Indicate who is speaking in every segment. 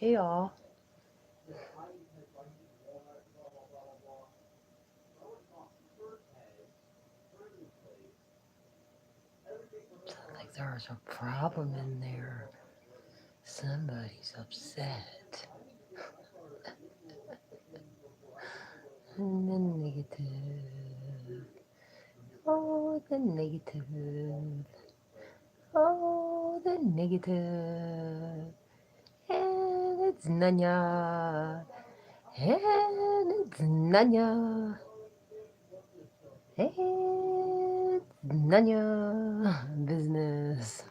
Speaker 1: Hey y'all. Sounds like there's a problem in there. Somebody's upset. And the negative. Oh, the negative. Oh, the negative. And it's Nanya. And it's Nanya. And Nanya. Business.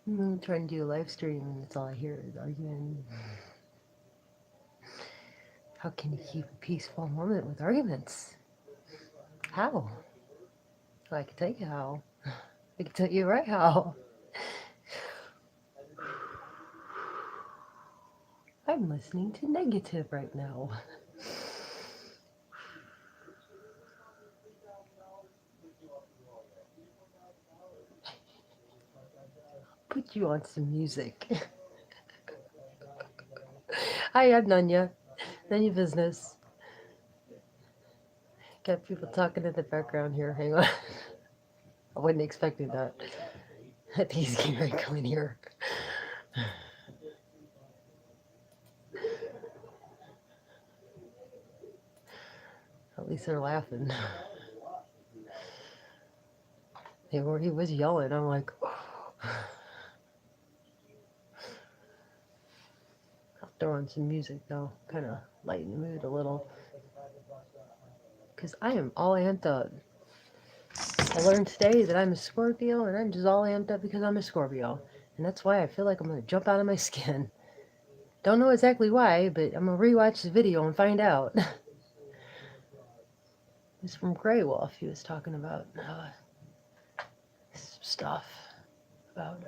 Speaker 1: I'm trying to do a live stream and that's all I hear is arguing. How can you keep a peaceful moment with arguments? How? Well, I can tell you how. I can tell you right how. I'm listening to negative right now. Put you on some music. Hi, I'm Nanya. Nanya Business. Got people talking in the background here. Hang on. I wasn't expecting that. I think he's getting ready to come in here. At least they're laughing. He was yelling. I'm like, oh. I'll throw on some music though. Kind of lighten the mood a little. Because I am all amped up. I learned today that I'm a Scorpio and I'm just all amped up because I'm a Scorpio. And that's why I feel like I'm going to jump out of my skin. Don't know exactly why, but I'm going to rewatch the video and find out. It's from Grey Wolf. He was talking about some stuff about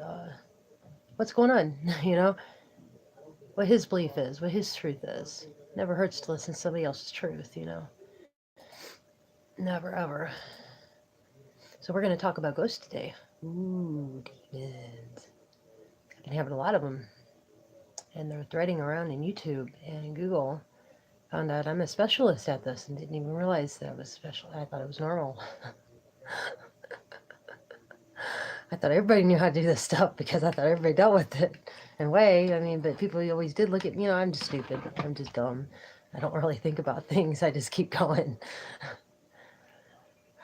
Speaker 1: what's going on, you know, what his belief is, what his truth is. Never hurts to listen to somebody else's truth, you know. Never ever. So we're going to talk about ghosts today. Ooh, demons. I've been having a lot of them. And they're threading around in YouTube and Google. Found out I'm a specialist at this and didn't even realize that I was special. I thought it was normal. I thought everybody knew how to do this stuff because I thought everybody dealt with it. In a way, I mean, but people always did look at me, you know, I'm just stupid. I'm just dumb. I don't really think about things. I just keep going.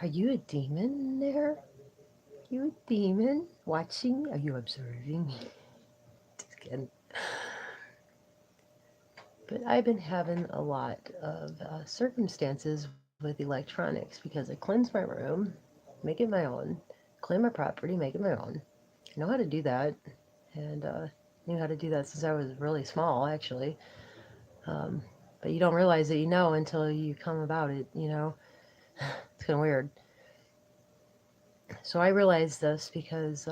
Speaker 1: Are you a demon there? You a demon? Watching? Are you observing? Just kidding. But I've been having a lot of circumstances with electronics because I cleanse my room, make it my own, clean my property, make it my own. I know how to do that, and knew how to do that since I was really small, actually. Um, but you don't realize that you know until you come about it, you know. It's kind of weird. So I realized this because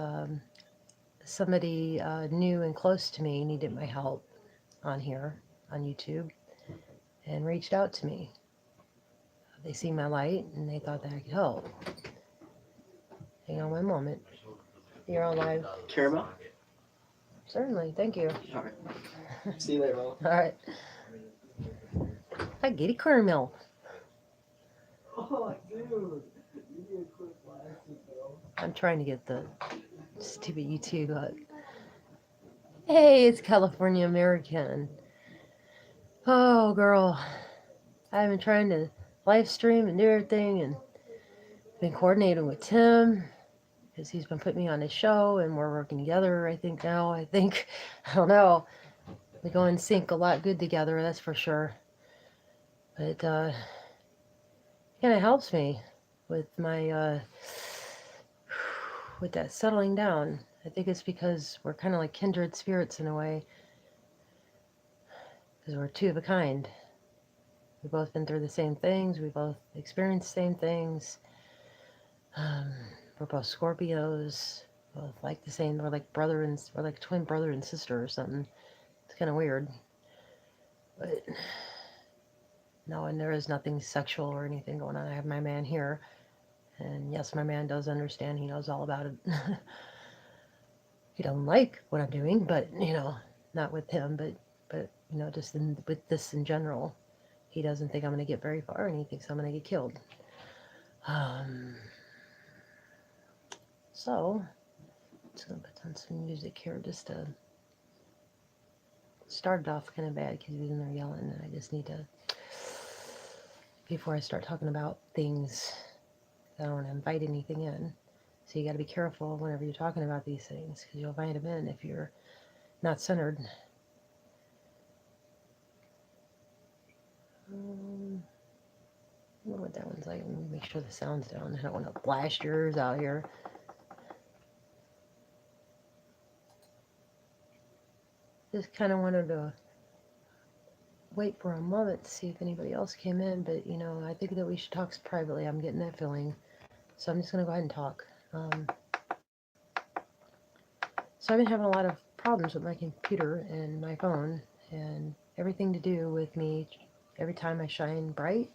Speaker 1: somebody new and close to me needed my help on here on YouTube and reached out to me. They see my light and they thought that I could help. Hang on one moment. You're on live.
Speaker 2: Caramel?
Speaker 1: Certainly, thank you.
Speaker 2: Alright. See you later, Mom.
Speaker 1: All right. Hi, Giddy Caramel.
Speaker 2: Oh, dude. You need to quit laughing, bro.
Speaker 1: I'm trying to get the stupid YouTube. Hey, it's California American. Oh, girl. I've been trying to live stream and do everything and been coordinating with Tim because he's been putting me on his show and we're working together, I think, now. I don't know. We go in sync a lot good together, that's for sure. But it kind of helps me with my with that settling down. I think it's because we're kind of like kindred spirits in a way, because we're two of a kind. We've both been through the same things. We both experienced the same things. Um, we're both Scorpios. Both like the same. We're like twin brother and sister or something. It's kind of weird, but no, and there is nothing sexual or anything going on. I have my man here, and yes, my man does understand. He knows all about it. He doesn't like what I'm doing, but not with him, but just with this in general. He doesn't think I'm going to get very far, and he thinks I'm going to get killed. Um, so, I'm just going to put on some music here just to start it off kind of bad because he's in there yelling, and I just need to, before I start talking about things, I don't want to invite anything in. So you got to be careful whenever you're talking about these things because you'll invite them in if you're not centered. I wonder what that one's like. Let me make sure the sound's down. I don't want to blast yours out here. Just kind of wanted to wait for a moment to see if anybody else came in, but I think that we should talk privately. I'm getting that feeling. So I'm just going to go ahead and talk. So I've been having a lot of problems with my computer and my phone and everything to do with me. Every time I shine bright,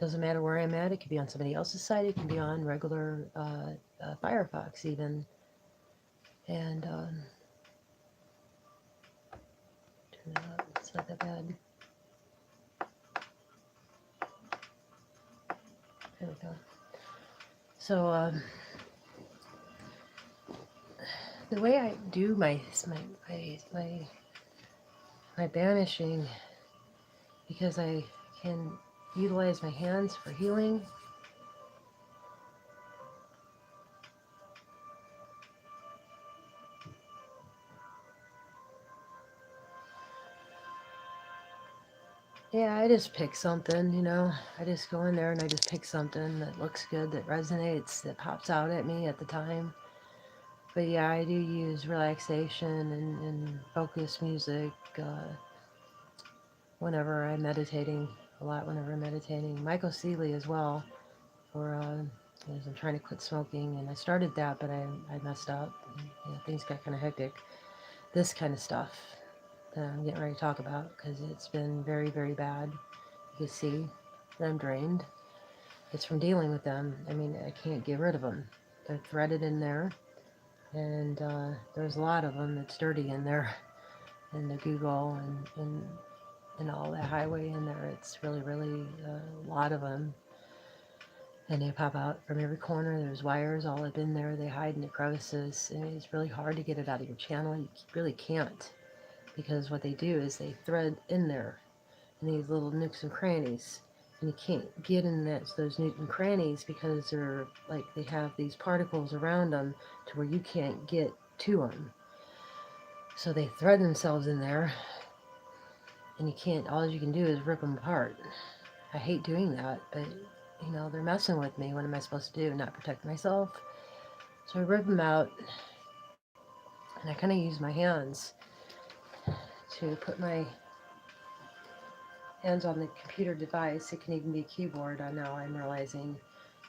Speaker 1: doesn't matter where I'm at. It could be on somebody else's site. It can be on regular Firefox even. And turn it up. It's not that bad. There we go. So the way I do my banishing, because I can utilize my hands for healing. Yeah, I just pick something, I just go in there and I just pick something that looks good, that resonates, that pops out at me at the time. But yeah, I do use relaxation and focus music whenever I'm meditating, a lot whenever I'm meditating. Michael Seeley as well, for as I'm trying to quit smoking, and I started that, but I messed up. And, things got kind of hectic. This kind of stuff that I'm getting ready to talk about, because it's been very, very bad. You can see that I'm drained. It's from dealing with them. I mean, I can't get rid of them. They're threaded in there, and there's a lot of them that's dirty in there, and the Google and all that highway in there. It's really, really a lot of them. And they pop out from every corner. There's wires all up in there. They hide in the crevices. And it's really hard to get it out of your channel. You really can't. Because what they do is they thread in there in these little nooks and crannies. And you can't get in those nooks and crannies because they're like they have these particles around them to where you can't get to them. So they thread themselves in there. And you can't, all you can do is rip them apart. I hate doing that, but they're messing with me. What am I supposed to do? Not protect myself? So I rip them out, and I kind of use my hands to put my hands on the computer device. It can even be a keyboard. Now I'm realizing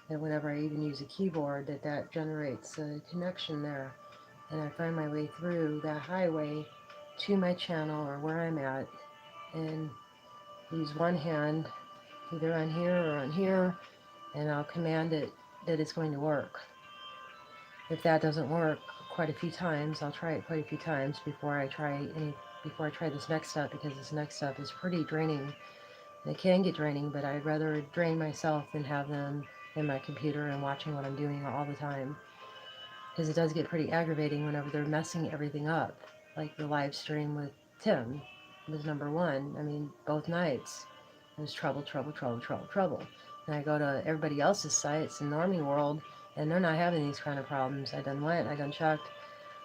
Speaker 1: that whenever I even use a keyboard, that generates a connection there. And I find my way through that highway to my channel or where I'm at, and use one hand either on here or on here, and I'll command it that it's going to work. If that doesn't work quite a few times, I'll try it quite a few times before I try this next step, because this next step is pretty draining. It can get draining, but I'd rather drain myself than have them in my computer and watching what I'm doing all the time. Because it does get pretty aggravating whenever they're messing everything up. Like the live stream with Tim was number one. I mean, both nights. It was trouble, trouble, trouble, trouble, trouble. And I go to everybody else's sites in Normie World, and they're not having these kind of problems. I done checked.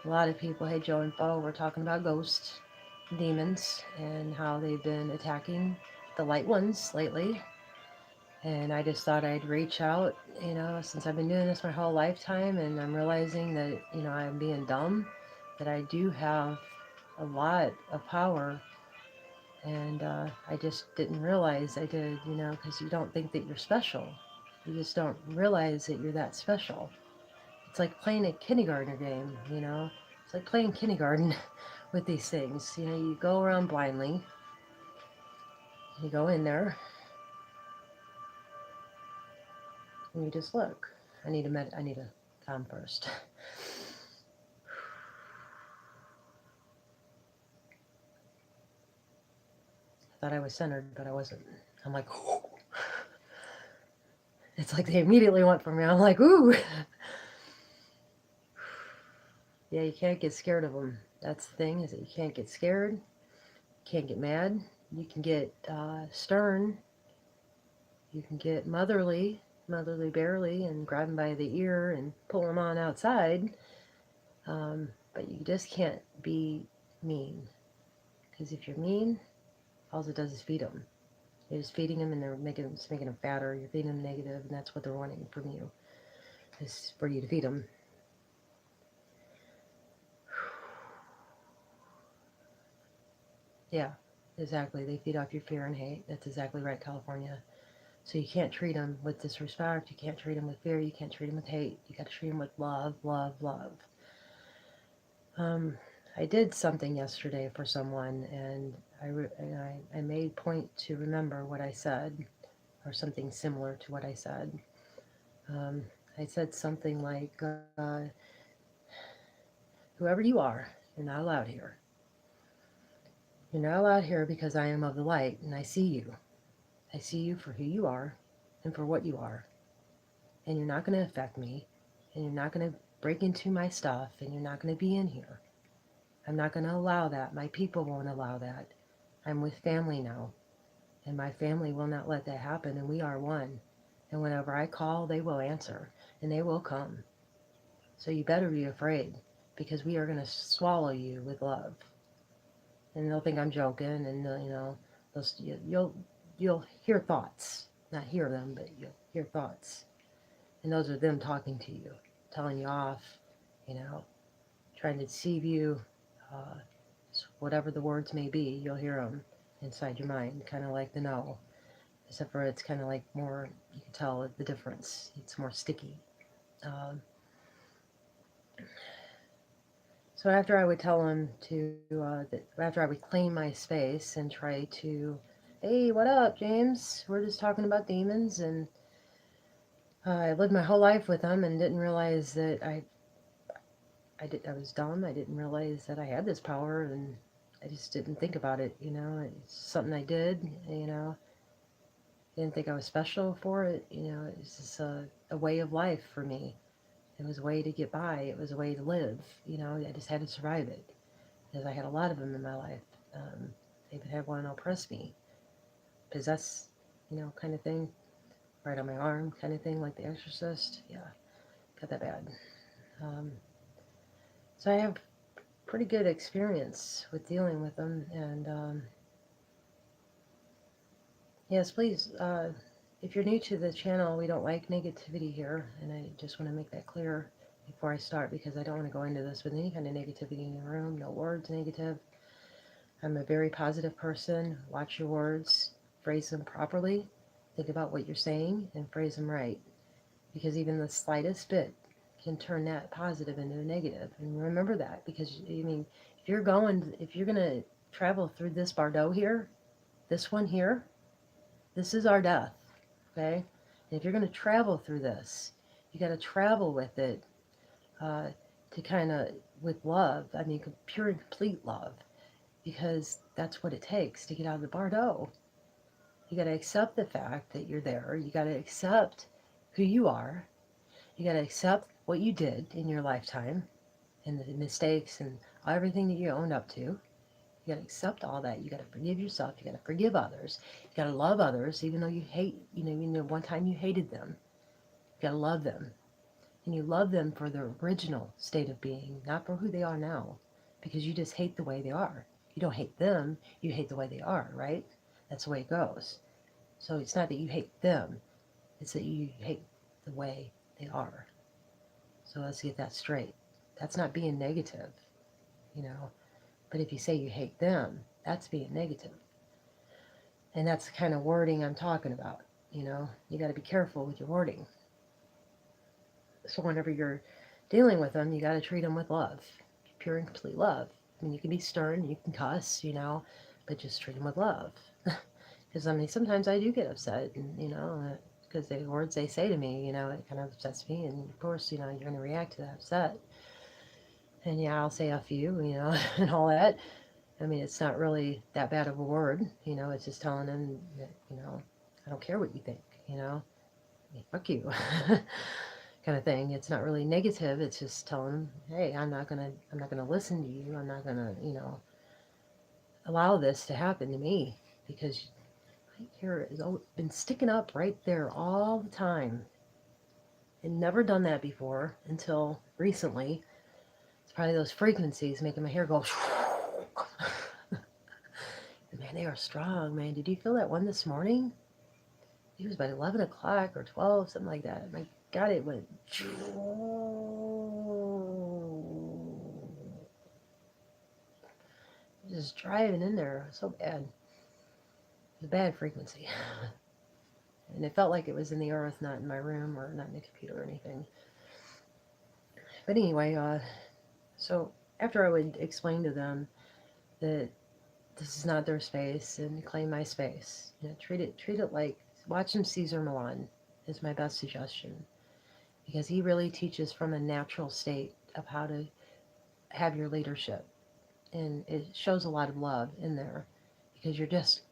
Speaker 1: A lot of people, hey Joe and Bo, we're talking about ghosts, demons, and how they've been attacking the light ones lately. And I just thought I'd reach out, since I've been doing this my whole lifetime, and I'm realizing that, I'm being dumb, that I do have a lot of power. And I just didn't realize I did, because you don't think that you're special. You just don't realize that you're that special. It's like playing a kindergartner game, It's like playing kindergarten with these things. You go around blindly. You go in there, and you just look. I need to calm first. thought I was centered, but I wasn't. I'm like, it's like they immediately went for me. I'm like, ooh. Yeah, you can't get scared of them. That's the thing, is that you can't get scared, you can't get mad. You can get stern, you can get motherly barely, and grab them by the ear and pull them on outside. But you just can't be mean. Because if you're mean, all it does is feed them. You're just feeding them, and it's making them fatter. You're feeding them negative, and that's what they're wanting from you, is for you to feed them. Yeah, exactly. They feed off your fear and hate. That's exactly right, California. So you can't treat them with disrespect. You can't treat them with fear. You can't treat them with hate. You got to treat them with love, love, love. Um, I did something yesterday for someone, and I made point to remember what I said, or something similar to what I said. Um, I said something like, "Whoever you are, you're not allowed here. You're not allowed here because I am of the light, and I see you. I see you for who you are, and for what you are. And you're not going to affect me, and you're not going to break into my stuff, and you're not going to be in here. I'm not going to allow that. My people won't allow that. I'm with family now, and my family will not let that happen, and we are one. And whenever I call, they will answer, and they will come. So you better be afraid, because we are going to swallow you with love." And they'll think I'm joking, and you'll hear thoughts, not hear them, but you'll hear thoughts, and those are them talking to you, telling you off, you know, trying to deceive you, uh, whatever the words may be, you'll hear them inside your mind, kind of like the no, except for it's kind of like more, you can tell the difference. It's more sticky. Um, so after I would tell them after I would claim my space and try to, hey, what up, James? We're just talking about demons, and I lived my whole life with them and didn't realize that I was dumb. I didn't realize that I had this power, and I just didn't think about it. It's something I did. Didn't think I was special for it. It's just a way of life for me. It was a way to get by. It was a way to live. I just had to survive it, because I had a lot of them in my life. They would have one oppress me, possess, kind of thing, right on my arm, kind of thing, like The Exorcist. Yeah, got that bad. Um, so I have pretty good experience with dealing with them, and yes, please. If you're new to the channel, we don't like negativity here, and I just want to make that clear before I start, because I don't want to go into this with any kind of negativity in your room. No words negative. I'm a very positive person. Watch your words, phrase them properly, think about what you're saying, and phrase them right. Because even the slightest bit can turn that positive into a negative. And remember that, because if you're gonna travel through this Bardo here, this one here, this is our death. Okay? And if you're gonna travel through this, you got to travel with it, uh, to kind of with love. I mean, pure and complete love, because that's what it takes to get out of the Bardo. You got to accept the fact that you're there. You got to accept who you are. You got to accept what you did in your lifetime, and the mistakes and everything that you owned up to. You got to accept all that. You got to forgive yourself. You got to forgive others. You got to love others, even though you hate, one time you hated them. You got to love them. And you love them for their original state of being, not for who they are now, because you just hate the way they are. You don't hate them, you hate the way they are, right? That's the way it goes. So it's not that you hate them, it's that you hate the way they are. So let's get that straight. That's not being negative, you know. But if you say you hate them, that's being negative. And that's the kind of wording I'm talking about, you know. You got to be careful with your wording. So whenever you're dealing with them, you got to treat them with love, pure and complete love. I mean, you can be stern, you can cuss, but just treat them with love. Because sometimes I do get upset, and because the words they say to me, it kind of upsets me, and of course, you're going to react to that upset. And yeah, I'll say a few, and all that. I mean, it's not really that bad of a word, it's just telling him that, I don't care what you think, fuck you. Kind of thing. It's not really negative. It's just telling him, hey, I'm not gonna listen to you. I'm not gonna, allow this to happen to me because my ear has been sticking up right there all the time. And never done that before until recently. It's probably those frequencies making my hair go. Man, they are strong, man. Did you feel that one this morning? It was about 11 o'clock or 12, something like that. My God, it went. Just driving in there so bad. It was a bad frequency. And it felt like it was in the earth, not in my room or not in the computer or anything. But anyway, so after I would explain to them that this is not their space and claim my space, treat it like watching Caesar Milan is my best suggestion, because he really teaches from a natural state of how to have your leadership, and it shows a lot of love in there because you're just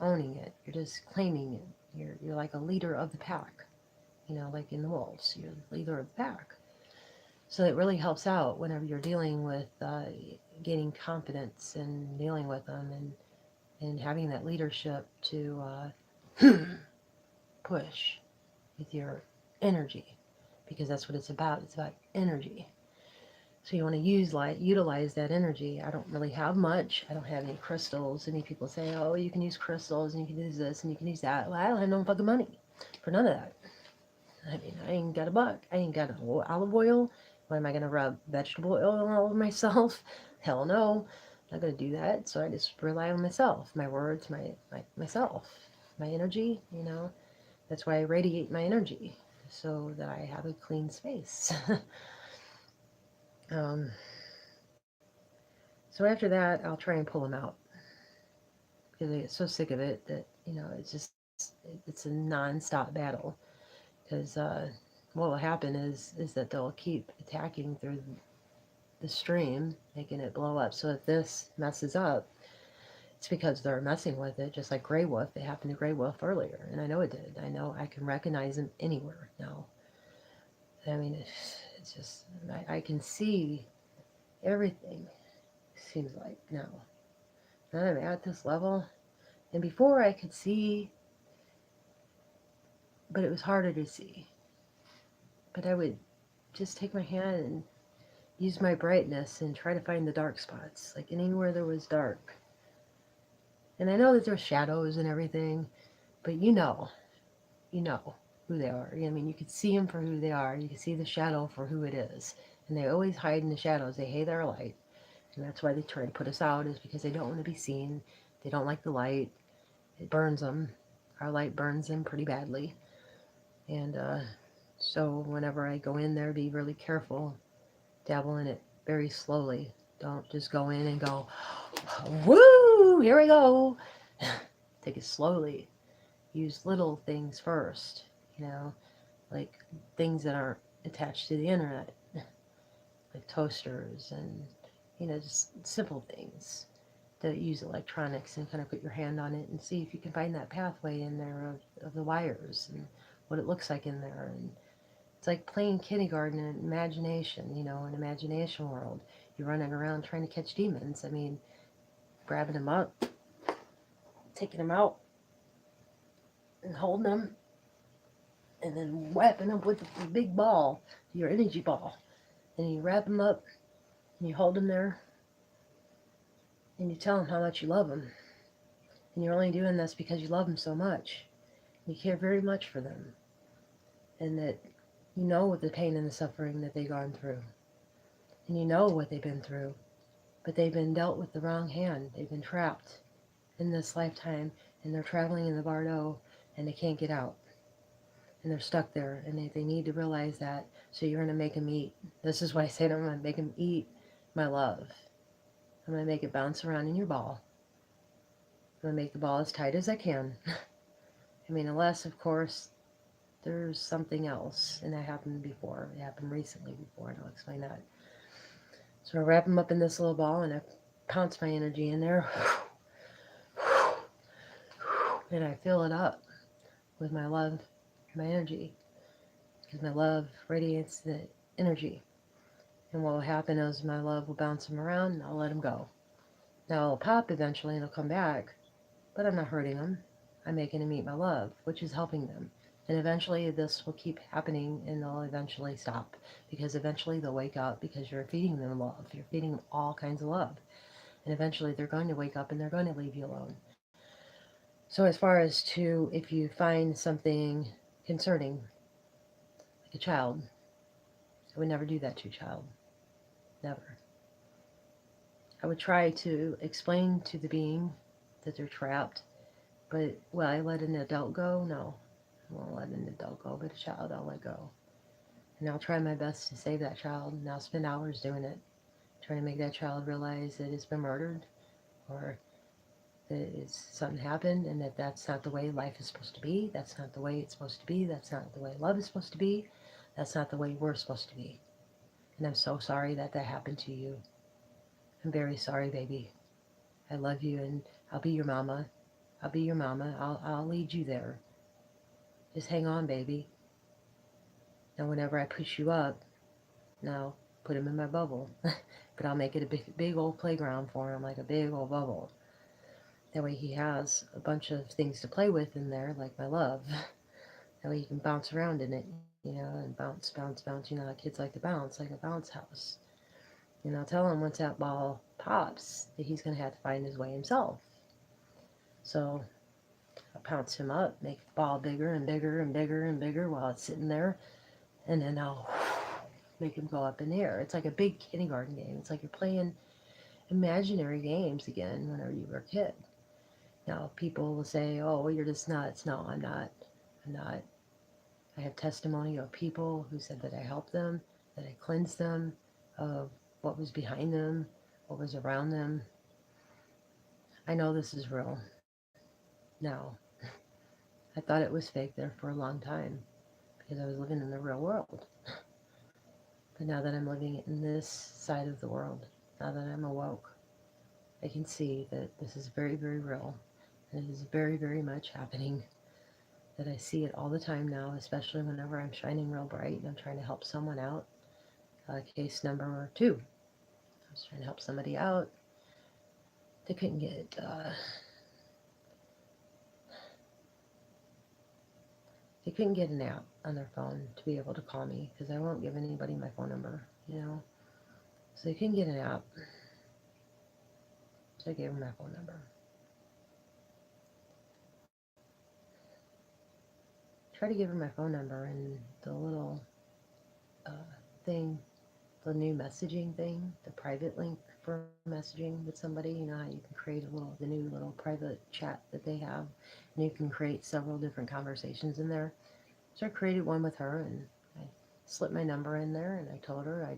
Speaker 1: owning it, you're just claiming it, you're like a leader of the pack, like in the wolves, you're the leader of the pack. So it really helps out whenever you're dealing with gaining confidence and dealing with them, and having that leadership to push with your energy, because that's what it's about. It's about energy. So you want to utilize that energy. I don't really have much. I don't have any crystals. Any people say, oh, you can use crystals and you can use this and you can use that. Well, I don't have no fucking money for none of that. I mean, I ain't got a buck. I ain't got olive oil. What am I going to rub vegetable oil all over myself? Hell no. I'm not going to do that. So I just rely on myself, my words, myself, my energy, That's why I radiate my energy, so that I have a clean space. um, so after that, I'll try and pull them out because I get so sick of it that, it's a non-stop battle. Because what will happen is that they'll keep attacking through the stream, making it blow up. So if this messes up, it's because they're messing with it, just like Grey Wolf. It happened to Grey Wolf earlier, and I know it did. I know I can recognize him anywhere now. I mean, it's just, I can see everything, seems like, now. Now I'm at this level, and before I could see, but it was harder to see. But I would just take my hand and use my brightness and try to find the dark spots, like anywhere there was dark. And I know that there's shadows and everything, but you know who they are. I mean, you can see them for who they are. You can see the shadow for who it is. And they always hide in the shadows. They hate our light. And that's why they try to put us out, is because they don't want to be seen. They don't like the light. It burns them. Our light burns them pretty badly. And so whenever I go in there, be really careful. Dabble in it very slowly. Don't just go in and go, woo, here we go. Take it slowly. Use little things first, like things that aren't attached to the internet, like toasters and, just simple things that use electronics, and kind of put your hand on it and see if you can find that pathway in there of the wires and what it looks like in there. And it's like playing kindergarten in imagination, an imagination world. You're running around trying to catch demons. I mean, grabbing them up, taking them out, and holding them, and then wrapping them with a big ball, your energy ball. And you wrap them up, and you hold them there, and you tell them how much you love them. And you're only doing this because you love them so much. You care very much for them. And that you know what the pain and the suffering that they've gone through. And you know what they've been through. But they've been dealt with the wrong hand. They've been trapped in this lifetime, and they're traveling in the Bardo, and they can't get out. And they're stuck there, and they need to realize that. So you're going to make them eat. This is why I said I'm going to make them eat my love. I'm going to make it bounce around in your ball. I'm going to make the ball as tight as I can. I mean, unless, of course, there's something else. And that happened before. It happened recently before, and I'll explain that. So I wrap them up in this little ball, and I pounce my energy in there, and I fill it up with my love, my energy, because my love radiates the energy. And what will happen is my love will bounce him around and I'll let him go. Now it'll pop eventually and it'll come back, but I'm not hurting them. I'm making them eat my love, which is helping them. And eventually this will keep happening and they'll eventually stop because eventually they'll wake up because you're feeding them love. You're feeding them all kinds of love. And eventually they're going to wake up and they're going to leave you alone. So as far as to if you find something concerning, like a child, I would never do that to a child. Never. I would try to explain to the being that they're trapped, but will I let an adult go? No. I won't let an adult go, but a child I'll let go. And I'll try my best to save that child, and I'll spend hours doing it, trying to make that child realize that it's been murdered, or that it's something happened, and that that's not the way life is supposed to be. That's not the way it's supposed to be. That's not the way love is supposed to be. That's not the way we're supposed to be. And I'm so sorry that that happened to you. I'm very sorry, baby. I love you, and I'll be your mama. I'll be your mama. I'll lead you there. Just hang on, baby. Now, whenever I push you up, now put him in my bubble. But I'll make it a big old playground for him, like a big old bubble. That way he has a bunch of things to play with in there, like my love. That way he can bounce around in it, and bounce, bounce, bounce. Kids like to bounce, like a bounce house. I'll tell him once that ball pops that he's going to have to find his way himself. So I'll pounce him up, make the ball bigger and bigger and bigger and bigger while it's sitting there, and then I'll make him go up in the air. It's like a big kindergarten game. It's like you're playing imaginary games again whenever you were a kid. Now, people will say, oh, well, you're just nuts. No, I'm not. I'm not. I have testimony of people who said that I helped them, that I cleansed them of what was behind them, what was around them. I know this is real now. I thought it was fake there for a long time because I was living in the real world. But now that I'm living in this side of the world, now that I'm awoke, I can see that this is very, very real. And it is very, very much happening. That I see it all the time now, especially whenever I'm shining real bright and I'm trying to help someone out. Case number 2. I was trying to help somebody out. They couldn't get an app on their phone to be able to call me because I won't give anybody my phone number. So they couldn't get an app. So I gave them my phone number. Try to give her my phone number and the little thing, the new messaging thing, the private link for messaging with somebody. You know how you can create the new little private chat that they have, and you can create several different conversations in there. So I created one with her, and I slipped my number in there, and I told her,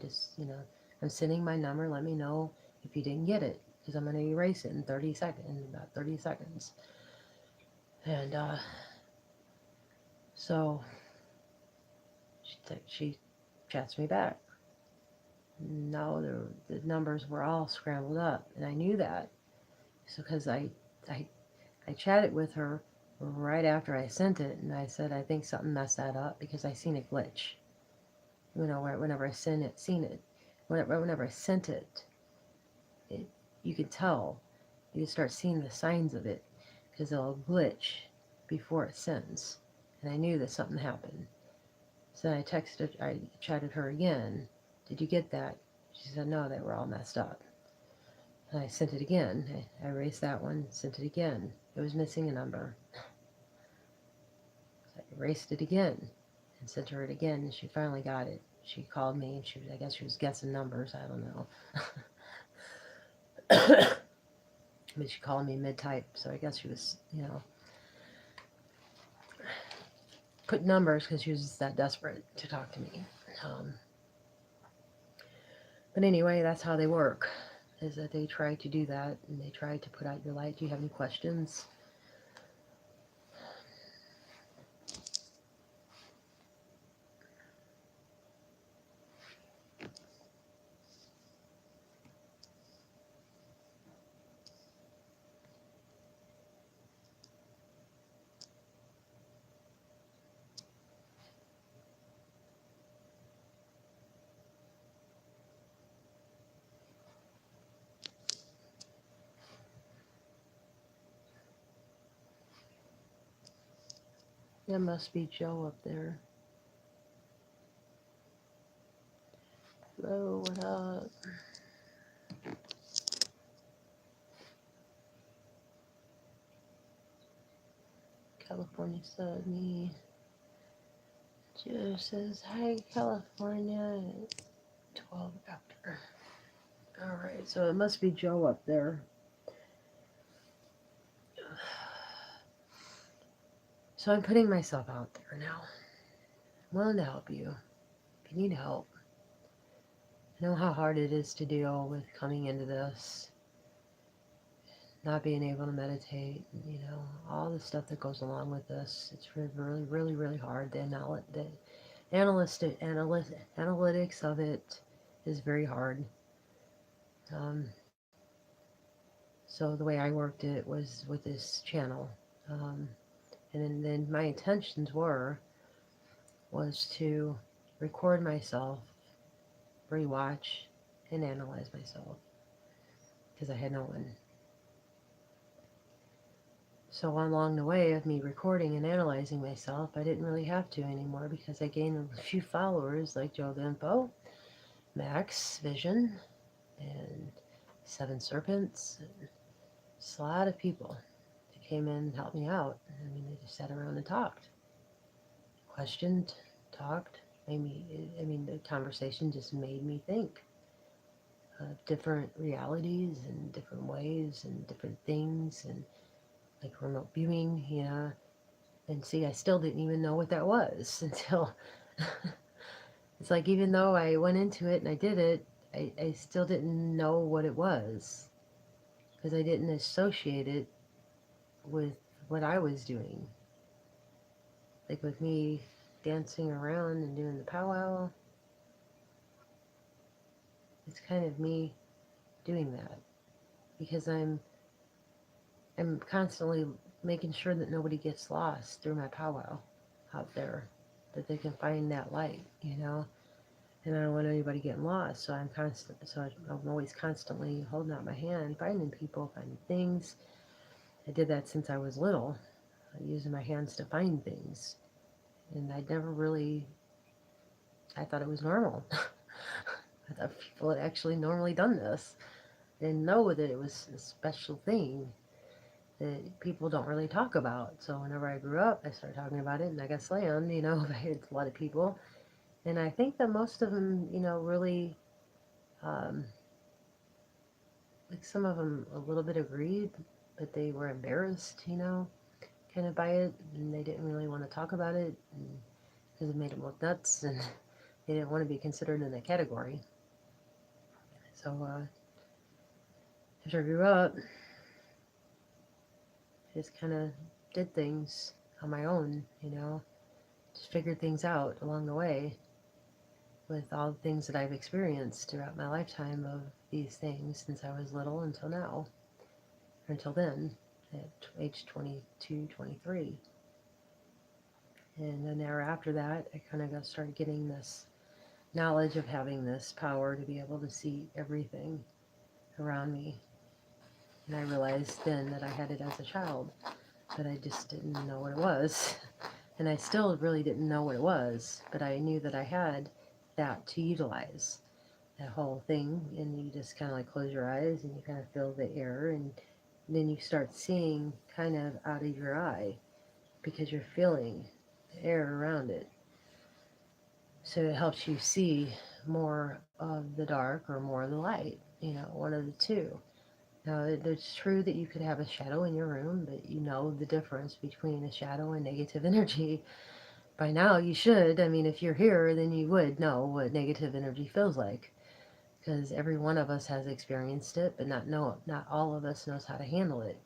Speaker 1: I'm sending my number. Let me know if you didn't get it, because I'm going to erase it in about 30 seconds. And so she chats me back. No, the numbers were all scrambled up, and I knew that. So because I chatted with her right after I sent it, and I said I think something messed that up because I seen a glitch. Whenever I sent it, whenever I sent it, you could tell, you could start seeing the signs of it because it'll glitch before it sends, and I knew that something happened. So I chatted her again. Did you get that? She said no, they were all messed up. And I sent it again. I erased that one, sent it again. It was missing a number. So I erased it again and sent her it again, and she finally got it. She called me, and I guess she was guessing numbers. I don't know. But she called me mid-type, so I guess she was, put numbers because she was just that desperate to talk to me. But anyway, that's how they work, is that they try to do that, and they try to put out your light. Do you have any questions? That must be Joe up there. Hello, what up? California Sunny. Joe says, hi, California. 12 after. Alright, so it must be Joe up there. So I'm putting myself out there now. I'm willing to help you. If you need help, I know how hard it is to deal with coming into this, not being able to meditate, all the stuff that goes along with this. It's really, really, really hard. The analytics of it is very hard. Um, so the way I worked it was with this channel. And then my intentions was to record myself, rewatch, and analyze myself because I had no one. So along the way of me recording and analyzing myself, I didn't really have to anymore because I gained a few followers like Joe Vimpo, Max Vision, and Seven Serpents. And just a lot of people that came in and helped me out. I mean, they just sat around and talked, questioned, talked. The conversation just made me think of different realities and different ways and different things and like remote viewing, And see, I still didn't even know what that was until it's like even though I went into it and I did it, I still didn't know what it was because I didn't associate it with what I was doing. Like with me dancing around and doing the powwow, it's kind of me doing that because I'm constantly making sure that nobody gets lost through my powwow out there, that they can find that light, And I don't want anybody getting lost, so I'm always constantly holding out my hand, finding people, finding things. I did that since I was little, using my hands to find things, and I thought it was normal. I thought people had actually normally done this. I didn't know that it was a special thing that people don't really talk about. So whenever I grew up, I started talking about it, and I got slammed, by a lot of people. And I think that most of them, really, like some of them a little bit agreed, but they were embarrassed, kind of by it, and they didn't really want to talk about it because it made them look nuts, and they didn't want to be considered in that category. So after I grew up, I just kind of did things on my own, just figured things out along the way with all the things that I've experienced throughout my lifetime of these things since I was little until now, or until then, at age 22, 23. And then after that, I kind of started getting this knowledge of having this power to be able to see everything around me. And I realized then that I had it as a child, but I just didn't know what it was. And I still really didn't know what it was, but I knew that I had that to utilize, that whole thing. And you just kind of like close your eyes and you kind of feel the air, and then you start seeing kind of out of your eye because you're feeling the air around it. So it helps you see more of the dark or more of the light, one of the two. Now, it's true that you could have a shadow in your room, but you know the difference between a shadow and negative energy. By now, you should. I mean, if you're here, then you would know what negative energy feels like. Because every one of us has experienced it, but not all of us knows how to handle it,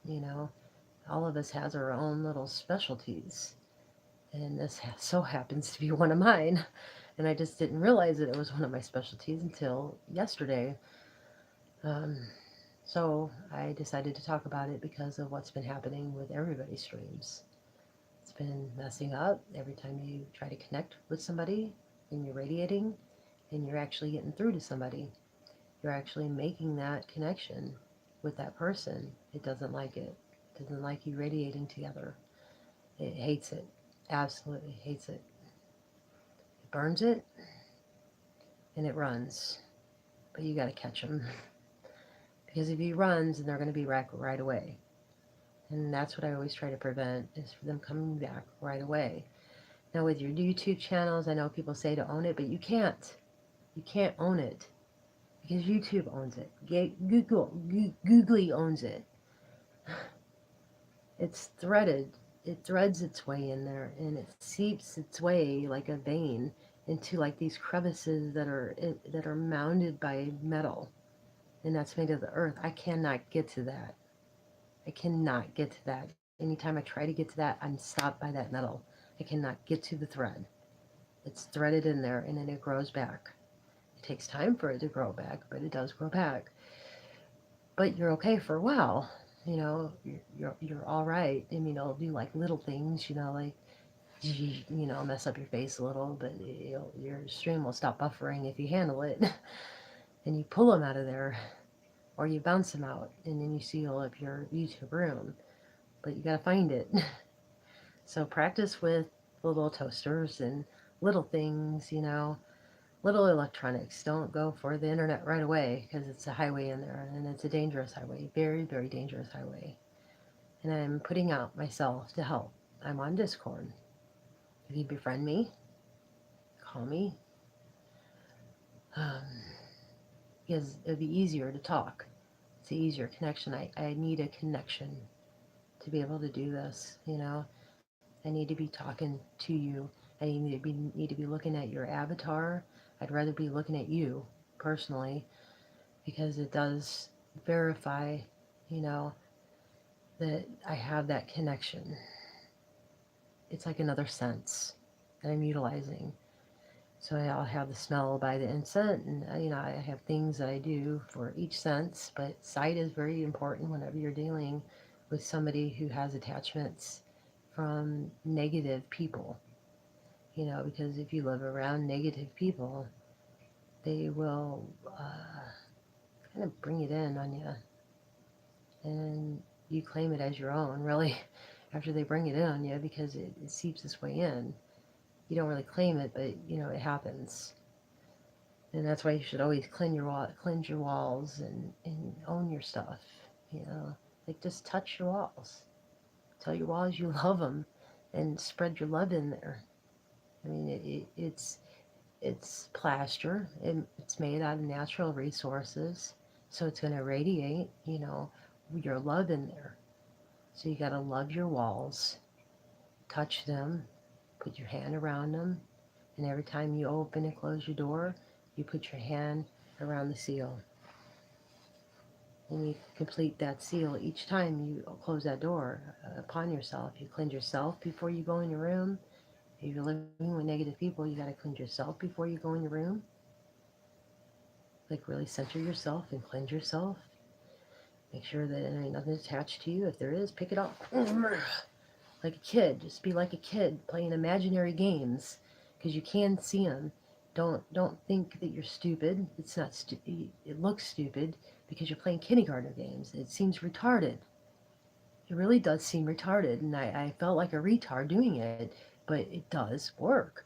Speaker 1: All of us has our own little specialties. And this so happens to be one of mine. And I just didn't realize that it was one of my specialties until yesterday. Um, so I decided to talk about it because of what's been happening with everybody's streams. It's been messing up every time you try to connect with somebody and you're radiating and you're actually getting through to somebody. You're actually making that connection with that person. It doesn't like it. It doesn't like you radiating together. It hates it. Absolutely hates it. It burns it and it runs. But you got to catch them. Because if he runs, then they're going to be back right away. And that's what I always try to prevent, is for them coming back right away. Now with your YouTube channels, I know people say to own it, but you can't. You can't own it. Because YouTube owns it. Googly owns it. It's threaded. It threads its way in there, and it seeps its way like a vein into like these crevices that are mounded by metal, and that's made of the earth. I cannot get to that. I cannot get to that. Anytime I try to get to that, I'm stopped by that metal. I cannot get to the thread. It's threaded in there, and then it grows back. It takes time for it to grow back, but it does grow back. But you're okay for a while. You know, you're all right. I mean, it'll do like little things, like mess up your face a little, but your stream will stop buffering if you handle it, and you pull them out of there, or you bounce them out, and then you seal up your YouTube room. But you gotta find it. So practice with the little toasters and little things, little electronics. Don't go for the internet right away because it's a highway in there and it's a dangerous highway, very, very dangerous highway. And I'm putting out myself to help. I'm on Discord. If you befriend me, call me, um, because it'll be easier to talk. It's an easier connection. I need a connection to be able to do this. I need to be talking to you. I need to be looking at your avatar. I'd rather be looking at you personally because it does verify, you know, that I have that connection. It's like another sense that I'm utilizing. So I'll have the smell by the incense, and I have things that I do for each sense. But sight is very important whenever you're dealing with somebody who has attachments from negative people. Because if you live around negative people, they will kind of bring it in on you, and you claim it as your own, really, after they bring it in on you because it seeps its way in. You don't really claim it, but it happens. And that's why you should always cleanse your walls and own your stuff. Like just touch your walls. Tell your walls you love them, and spread your love in there. I mean, it's plaster. It's made out of natural resources, so it's going to radiate, your love in there. So you got to love your walls, touch them, put your hand around them, and every time you open and close your door, you put your hand around the seal. And you complete that seal each time you close that door upon yourself. You cleanse yourself before you go in your room. If you're living with negative people, you got to cleanse yourself before you go in your room. Like really center yourself and cleanse yourself. Make sure that there ain't nothing attached to you. If there is, pick it up. Like a kid. Just be like a kid playing imaginary games because you can see them. Don't think that you're stupid. It's not. It looks stupid because you're playing kindergarten games. It seems retarded. It really does seem retarded, and I felt like a retard doing it, but it does work.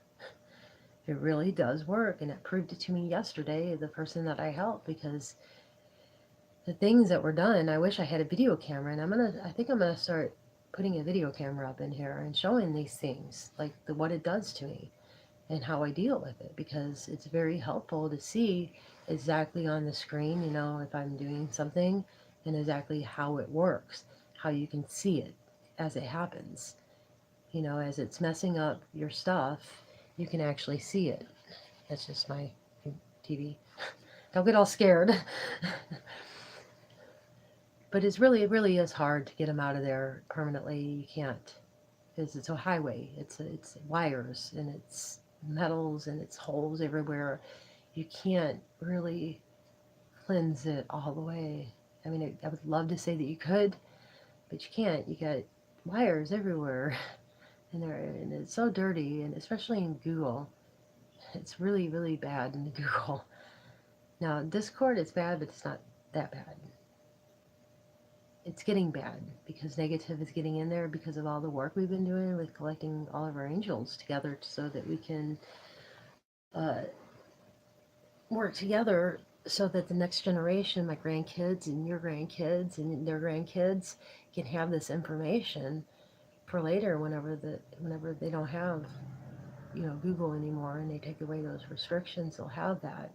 Speaker 1: It really does work, and it proved it to me yesterday, the person that I helped, because the things that were done, I wish I had a video camera, and I think I'm gonna start putting a video camera up in here and showing these things, like what it does to me and how I deal with it, because it's very helpful to see exactly on the screen, if I'm doing something and exactly how it works, how you can see it as it happens, as it's messing up your stuff, you can actually see it. That's just my TV. Don't get all scared. But it really is hard to get them out of there permanently. You can't, because it's a highway. It's wires and it's metals and it's holes everywhere. You can't really cleanse it all the way. I mean, I would love to say that you could, but you can't. You got wires everywhere, and it's so dirty, and especially in Google, it's really really bad in Google. Now Discord is bad, but it's not that bad. it's getting bad because negative is getting in there because of all the work we've been doing with collecting all of our angels together so that we can uh, work together so that the next generation, my grandkids and your grandkids and their grandkids, can have this information for later whenever they don't have Google anymore and they take away those restrictions. They'll have that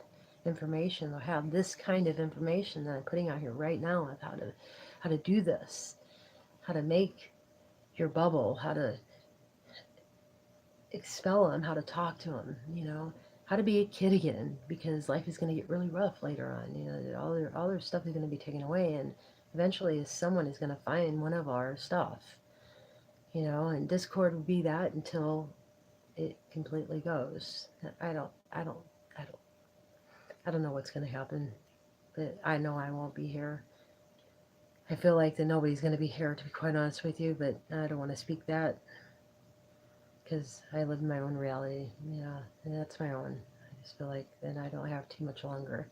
Speaker 1: information. They'll have this kind of information that I'm putting out here right now of how to do this, how to make your bubble, how to expel them, how to talk to them, how to be a kid again, because life is going to get really rough later on. All their stuff is going to be taken away, and eventually someone is going to find one of our stuff, and Discord will be that until it completely goes. I don't know what's going to happen, but I know I won't be here. I feel like that nobody's going to be here, to be quite honest with you, but I don't want to speak that because I live in my own reality. Yeah, and that's my own. I just feel like then I don't have too much longer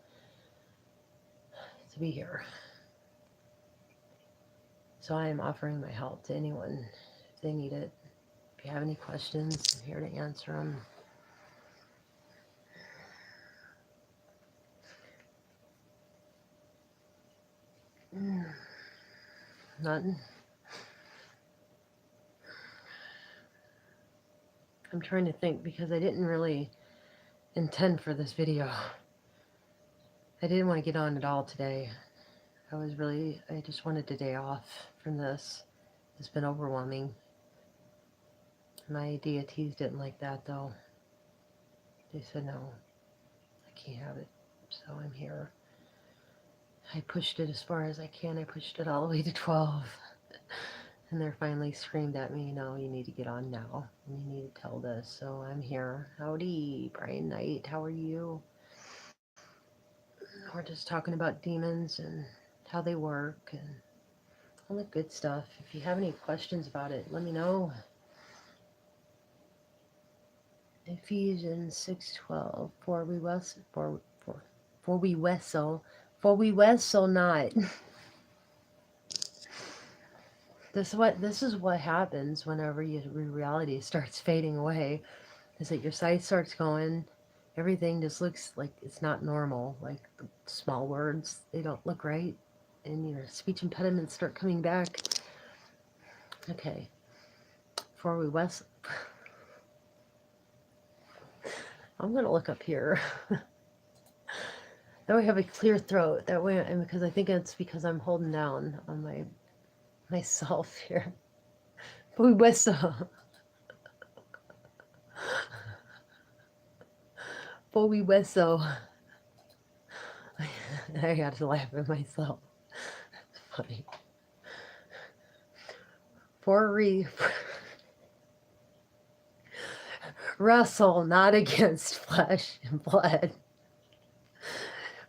Speaker 1: to be here. So I am offering my help to anyone if they need it. If you have any questions, I'm here to answer them. Nothing. I'm trying to think because I didn't really intend for this video. I didn't want to get on at all today. I just wanted a day off from this. It's been overwhelming. My deities didn't like that though. They said no, I can't have it. So I'm here. I pushed it as far as I can. I pushed it all the way to 12. And they're finally screamed at me, no, you need to get on now. And you need to tell this. So I'm here. Howdy, Brian Knight. How are you? We're just talking about demons and how they work and all the good stuff. If you have any questions about it, let me know. Ephesians 6:12. For we wrestle not. This is what happens whenever your reality starts fading away, is that your sight starts going, everything just looks like it's not normal, like the small words, they don't look right, and your speech impediments start coming back. Okay. For we wrestle. I'm gonna look up here. That way I have a clear throat. That way, and because I think it's because I'm holding down on myself here. We wrestle. For we wrestle. I had to laugh at myself. It's funny. For we wrestle not against flesh and blood,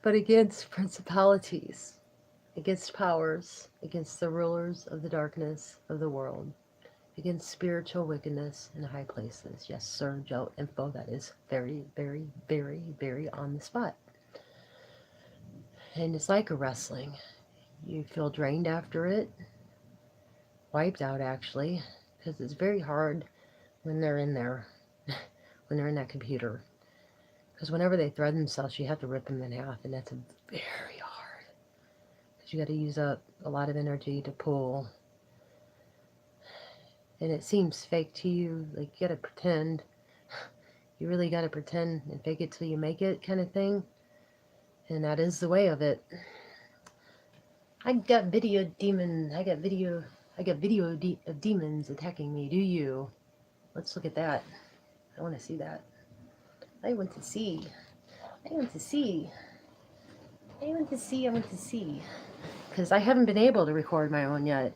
Speaker 1: but against principalities, against powers, against the rulers of the darkness of the world, against spiritual wickedness in high places. Yes, sir, Joe Info, that is very, very, very, very on the spot. And it's like a wrestling. You feel drained after it, wiped out actually, because it's very hard when they're in there, when they're in that computer. Because whenever they thread themselves, you have to rip them in half, and that's very hard. Because you got to use up a lot of energy to pull. And it seems fake to you, like you got to pretend. You really got to pretend and fake it till you make it kind of thing. And that is the way of it. I got video of demons attacking me. Do you? Let's look at that. I want to see that. I want to see. Because I haven't been able to record my own yet.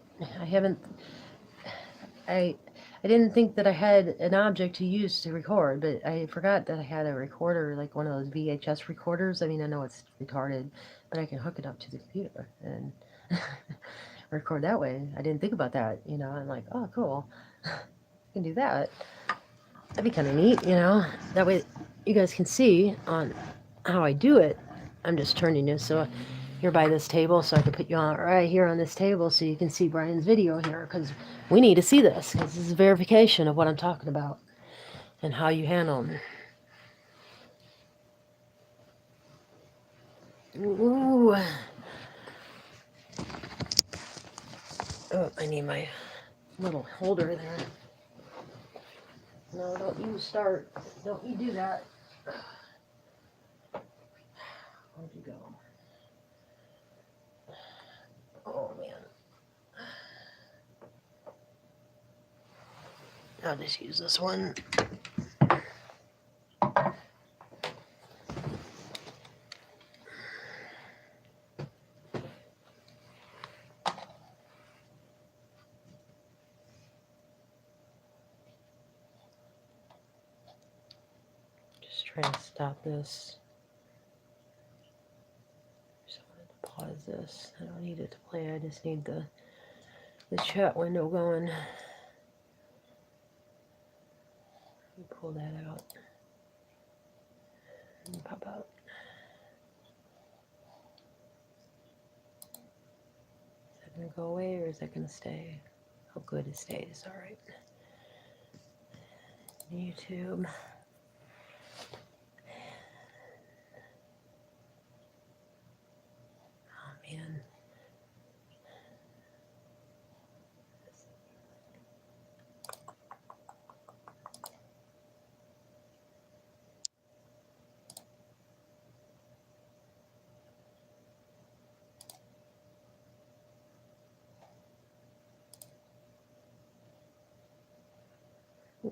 Speaker 1: I didn't think that I had an object to use to record, but I forgot that I had a recorder, like one of those VHS recorders. I mean, I know it's retarded, but I can hook it up to the computer and record that way. I didn't think about that, I'm like, oh, cool. I can do that. That'd be kind of neat, That way you guys can see on how I do it. I'm just turning this so here by this table so I could put you on right here on this table so you can see Brian's video here because we need to see this because this is verification of what I'm talking about and how you handle them. Ooh. Oh, I need my little holder there. No, don't you start. Don't you do that. Where'd you go? Oh, man. I'll just use this one. Just trying to stop this. Just wanted to pause this. I don't need it to play. I just need the chat window going. Let me pull that out. And pop out. Is that going to go away or is that going to stay? Oh, good, it stays. All right. YouTube. Oh, man.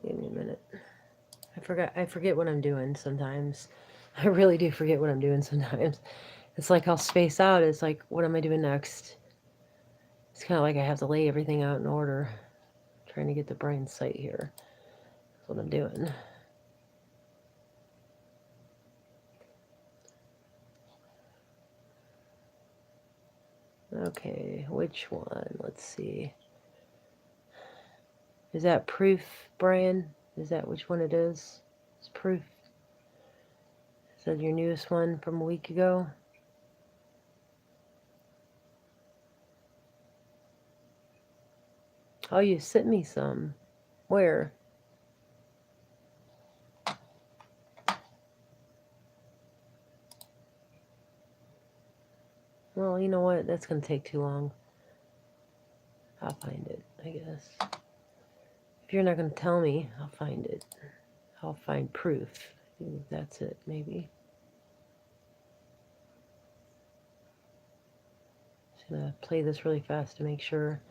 Speaker 1: Give me a minute. I forget what I'm doing sometimes. I really do forget what I'm doing sometimes. It's like I'll space out. It's like, what am I doing next? It's kind of like I have to lay everything out in order. Trying to get the brain sight here. That's what I'm doing. Okay, which one? Let's see. Is that proof, Brian? Is that which one it is? It's proof. Is that your newest one from a week ago? Oh, you sent me some. Where? Well, you know what? That's going to take too long. I'll find it, I guess. If you're not going to tell me, I'll find it. I'll find proof. I think that's it, maybe. Just going to play this really fast to make sure.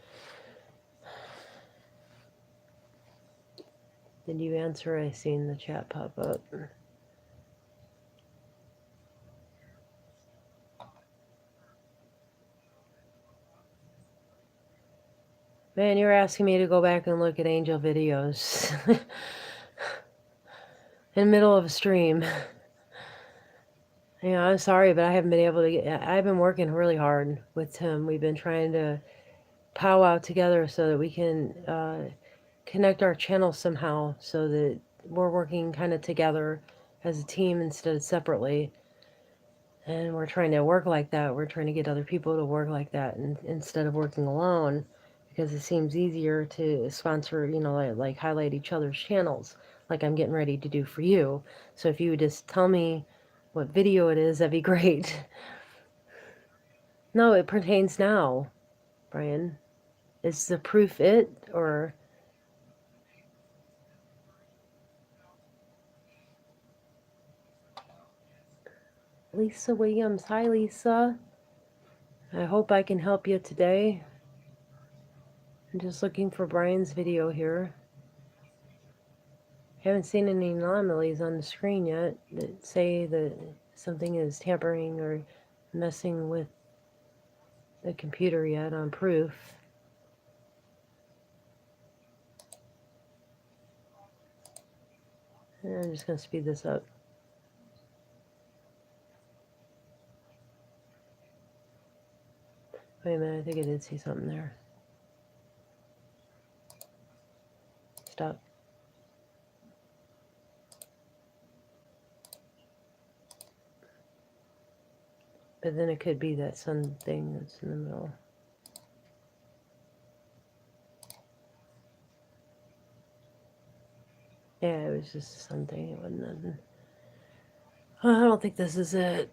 Speaker 1: Did you answer? I seen the chat pop up. Man, you're asking me to go back and look at Angel videos in the middle of a stream. You know, I'm sorry, but I haven't been able to get. I've been working really hard with Tim. We've been trying to powwow together so that we can connect our channels somehow, so that we're working kind of together as a team instead of separately. And we're trying to work like that. We're trying to get other people to work like that, and instead of working alone, because it seems easier to sponsor, you know, like highlight each other's channels, like I'm getting ready to do for you. So if you would just tell me what video it is, that'd be great. No, it pertains now, Brian. Is the proof it, or... Lisa Williams. Hi, Lisa. I hope I can help you today. I'm just looking for Brian's video here. Haven't seen any anomalies on the screen yet that say that something is tampering or messing with the computer yet on proof. And I'm just going to speed this up. Wait a minute, I think I did see something there. Stop. But then it could be that sun thing that's in the middle. Yeah, it was just a sun thing. It wasn't nothing. I don't think this is it.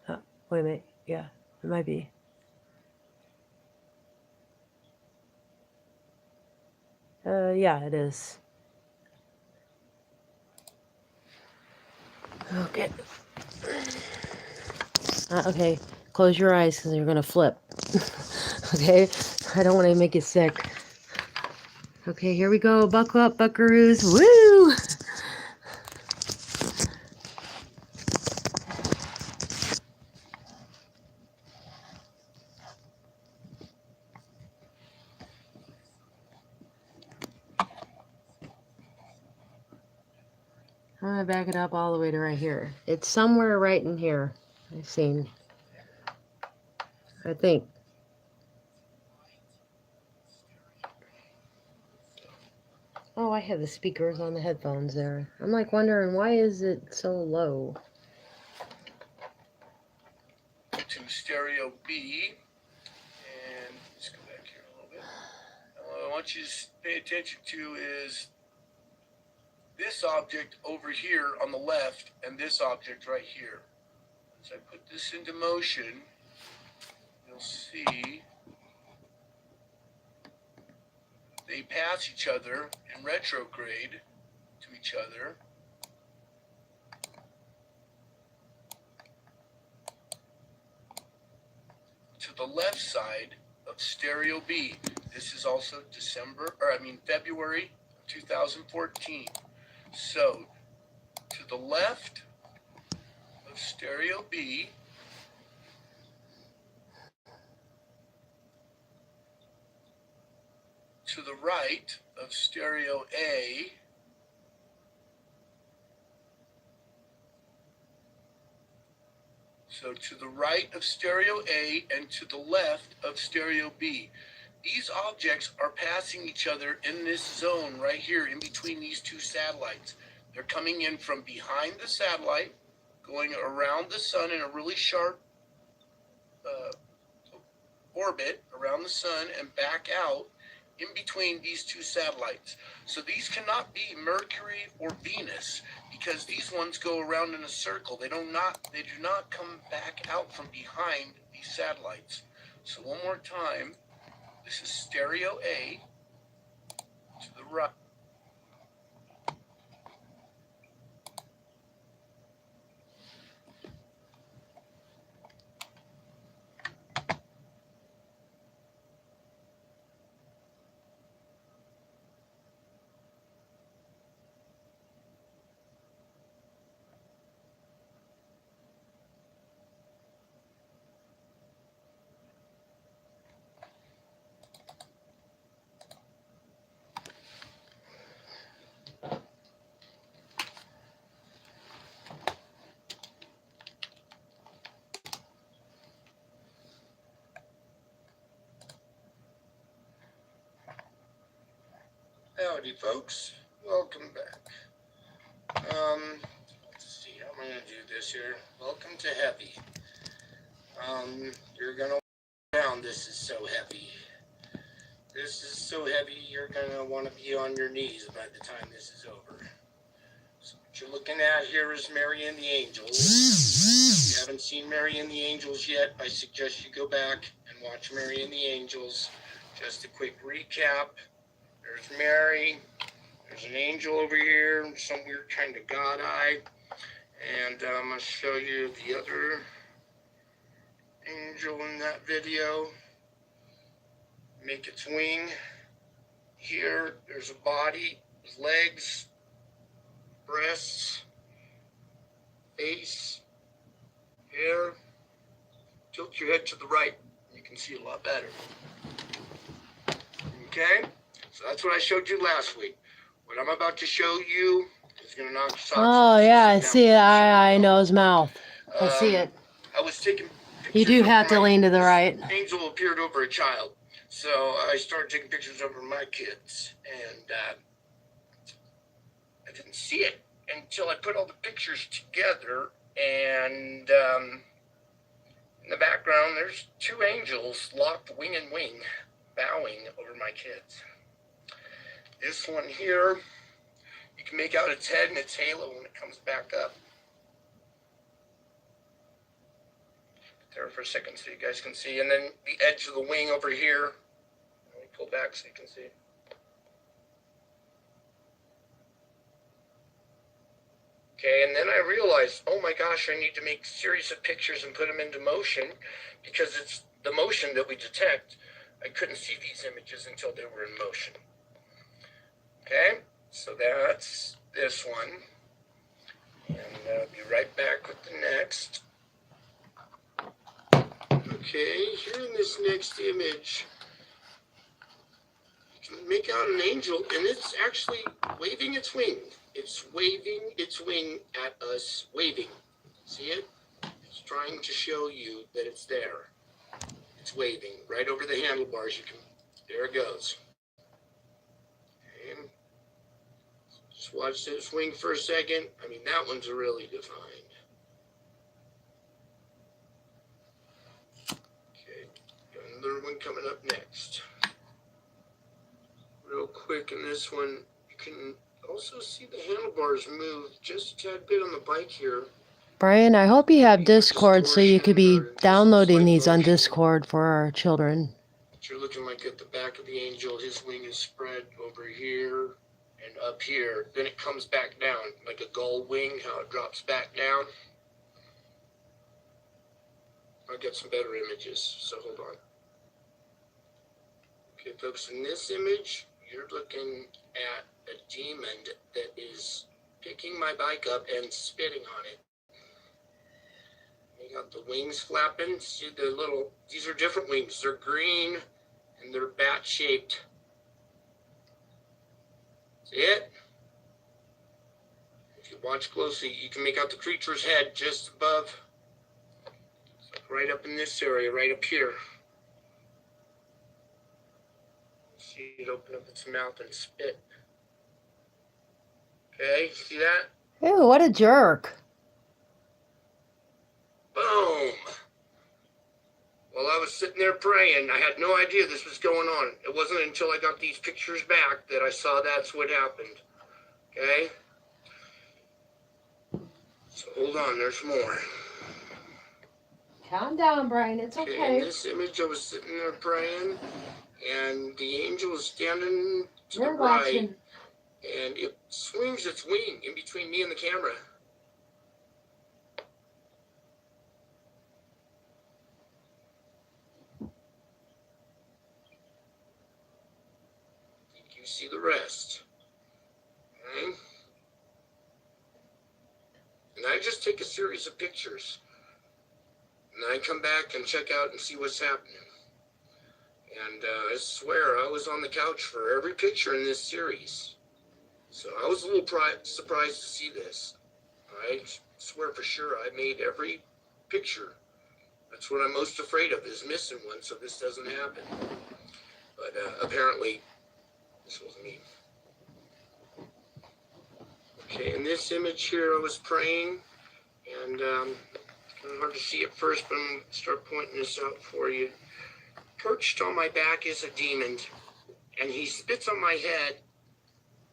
Speaker 1: Oh, wait a minute. Yeah, it might be. Yeah, it is. Okay. Okay, close your eyes because you're going to flip. Okay? I don't want to make you sick. Okay, here we go. Buckle up, buckaroos. Woo! I'm going to back it up all the way to right here. It's somewhere right in here. I've seen. I think. Oh, I have the speakers on the headphones there. I'm like wondering, why is it so low?
Speaker 3: To stereo B, and let's go back here a little bit. What I want you to pay attention to is this object over here on the left and this object right here. As I put this into motion, you'll see they pass each other in retrograde to each other. To the left side of stereo B. This is also February 2014. So, to the left of stereo B, to the right of stereo A, so to the right of stereo A and to the left of stereo B. These objects are passing each other in this zone right here in between these two satellites. They're coming in from behind the satellite, going around the sun in a really sharp orbit around the sun and back out in between these two satellites. So these cannot be Mercury or Venus because these ones go around in a circle. They do not come back out from behind these satellites. So one more time, this is stereo A to the right. Howdy, folks. Welcome back. Let's see how I'm going to do this here. Welcome to heavy. You're going to down. This is so heavy. This is so heavy, you're going to want to be on your knees by the time this is over. So what you're looking at here is Mary and the Angels. If you haven't seen Mary and the Angels yet, I suggest you go back and watch Mary and the Angels. Just a quick recap. There's Mary. There's an angel over here, some weird kind of god eye. And I'm going to show you the other angel in that video. Make its wing. Here, there's a body with legs, breasts, face, hair. Tilt your head to the right, you can see a lot better. Okay? So that's what I showed you last week. What I'm about to show you is going to knock your socks off.
Speaker 1: Oh, yeah, I see it. I know his mouth. I see it.
Speaker 3: I was taking pictures.
Speaker 1: You do have to lean to the right.
Speaker 3: Angel appeared over a child. So I started taking pictures over my kids. And I didn't see it until I put all the pictures together, and in the background there's two angels locked wing and wing, bowing over my kids. This one here, you can make out its head and its halo when it comes back up. There for a second so you guys can see, and then the edge of the wing over here. Let me pull back so you can see. Okay, and then I realized, oh my gosh, I need to make a series of pictures and put them into motion, because it's the motion that we detect. I couldn't see these images until they were in motion. Okay, so that's this one. And I'll be right back with the next. Okay, here in this next image, you can make out an angel, and it's actually waving its wing. It's waving its wing at us, waving. See it? It's trying to show you that it's there. It's waving right over the handlebars. You can, there it goes. Okay. Just watch this wing for a second. I mean, that one's really defined. Okay, got another one coming up next. Real quick in this one, you can also see the handlebars move just a tad bit on the bike here.
Speaker 1: Brian, I hope you have Discord so you could be downloading these on Discord for our children.
Speaker 3: But you're looking like at the back of the angel, his wing is spread over here and up here. Then it comes back down, like a gull wing, how it drops back down. I'll get some better images, so hold on. Okay, folks, in this image, you're looking at a demon that is picking my bike up and spitting on it. You got the wings flapping. See the little, these are different wings. They're green and they're bat-shaped. See it? If you watch closely, you can make out the creature's head just above, right up in this area, right up here. See it open up its mouth and spit. Okay, see that?
Speaker 1: Ew, what a jerk.
Speaker 3: Boom! While I was sitting there praying, I had no idea this was going on. It wasn't until I got these pictures back that I saw that's what happened. Okay? So hold on, there's more.
Speaker 1: Calm down, Brian. It's
Speaker 3: In
Speaker 1: okay.
Speaker 3: this image, I was sitting there praying, and the angel is standing to
Speaker 1: You're
Speaker 3: the right,
Speaker 1: watching.
Speaker 3: and it swings its wing in between me and the camera. You see the rest. Okay? And I just take a series of pictures. And I come back and check out and see what's happening. And I swear I was on the couch for every picture in this series. So I was a little surprised to see this. I swear for sure I made every picture. That's what I'm most afraid of, is missing one so this doesn't happen. But apparently this was me. Okay, in this image here I was praying, and kind of hard to see at first, but I'm going to start pointing this out for you. Perched on my back is a demon, and he spits on my head,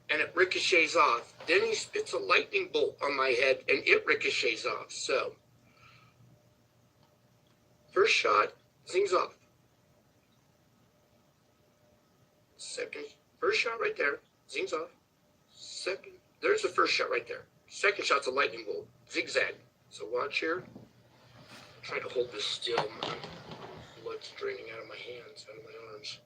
Speaker 3: and it ricochets off. Then he spits a lightning bolt on my head, and it ricochets off. So, first shot, zings off. Second, first shot right there, zings off. Second, there's the first shot right there. Second shot's a lightning bolt, zigzag. So watch here. Try to hold this still. My blood's draining out of my hands, out of my arms.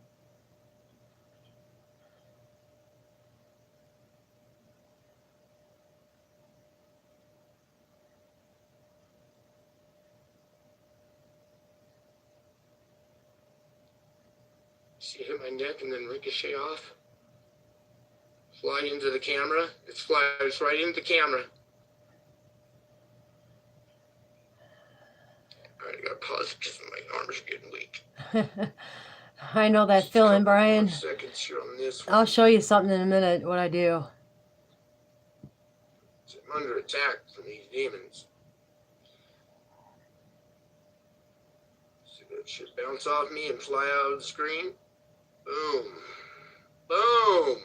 Speaker 3: See it hit my neck and then ricochet off? Fly into the camera. It flies right into the camera. All right, I gotta pause because my arms are getting weak.
Speaker 1: I know that
Speaker 3: Just a
Speaker 1: feeling,
Speaker 3: couple
Speaker 1: Brian.
Speaker 3: more seconds here on this one.
Speaker 1: I'll show you something in a minute, what I do.
Speaker 3: So I'm under attack from these demons. So that should bounce off me and fly out of the screen. Boom. Boom.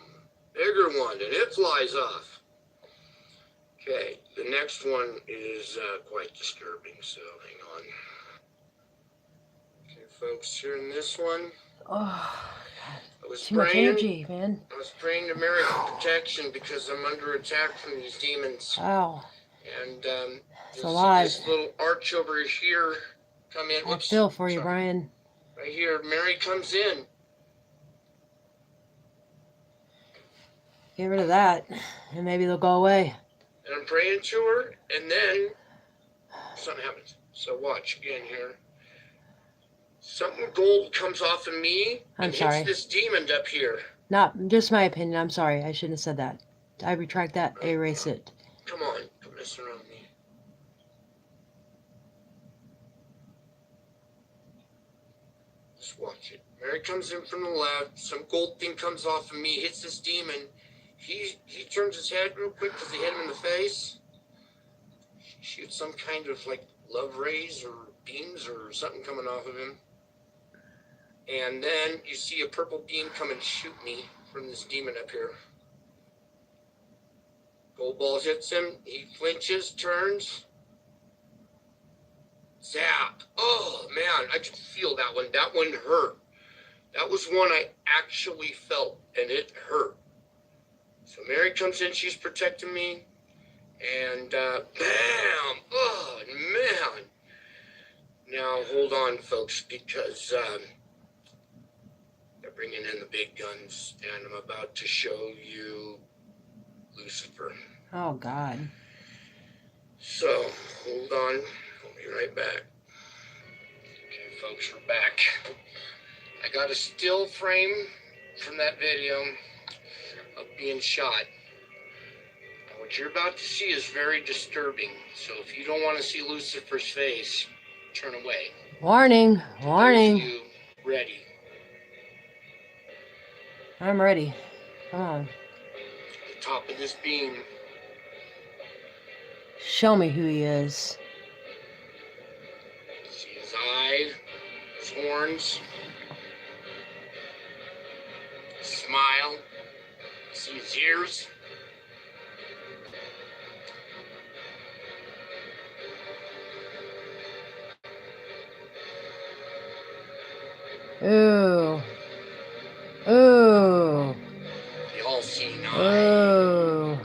Speaker 3: Bigger one, and it flies off. Okay, the next one is quite disturbing, so hang on. Okay, folks, here in this one,
Speaker 1: Oh,
Speaker 3: I was
Speaker 1: too much
Speaker 3: praying.
Speaker 1: energy, man.
Speaker 3: I was praying to Mary for protection because I'm under attack from these demons.
Speaker 1: Wow.
Speaker 3: And
Speaker 1: It's a
Speaker 3: you'll
Speaker 1: lot.
Speaker 3: see this little arch over here come in.
Speaker 1: I
Speaker 3: Whoops,
Speaker 1: feel for you,
Speaker 3: sorry.
Speaker 1: Brian.
Speaker 3: Right here, Mary comes in.
Speaker 1: Get rid of that, and maybe they'll go away.
Speaker 3: And I'm praying to her, and then something happens. So watch again here. Something gold comes off of me
Speaker 1: I'm
Speaker 3: and
Speaker 1: sorry.
Speaker 3: hits this demon up here.
Speaker 1: Not just my opinion. I'm sorry. I shouldn't have said that. I retract that. Erase it.
Speaker 3: Come on, don't mess around with me. Just watch it. Mary comes in from the left. Some gold thing comes off of me, hits this demon. He turns his head real quick because they hit him in the face. Shoots some kind of like love rays or beams or something coming off of him. And then you see a purple beam come and shoot me from this demon up here. Gold ball hits him. He flinches, turns. Zap. Oh, man. I could feel that one. That one hurt. That was one I actually felt, and it hurt. So Mary comes in. She's protecting me. And bam. Oh, man. Now, hold on, folks, because they're bringing in the big guns, and I'm about to show you Lucifer.
Speaker 1: Oh, God.
Speaker 3: So, hold on. I'll be right back. Okay, folks, we're back. I got a still frame from that video of being shot. Now, what you're about to see is very disturbing. So if you don't want to see Lucifer's face, turn away.
Speaker 1: Warning.
Speaker 3: For
Speaker 1: Warning.
Speaker 3: those of you ready.
Speaker 1: I'm ready. Come on.
Speaker 3: The top of this beam.
Speaker 1: Show me who he is.
Speaker 3: See his eye, his horns, his smile. See his ears.
Speaker 1: Ooh. Ooh.
Speaker 3: The all-seeing eye.
Speaker 1: Ooh.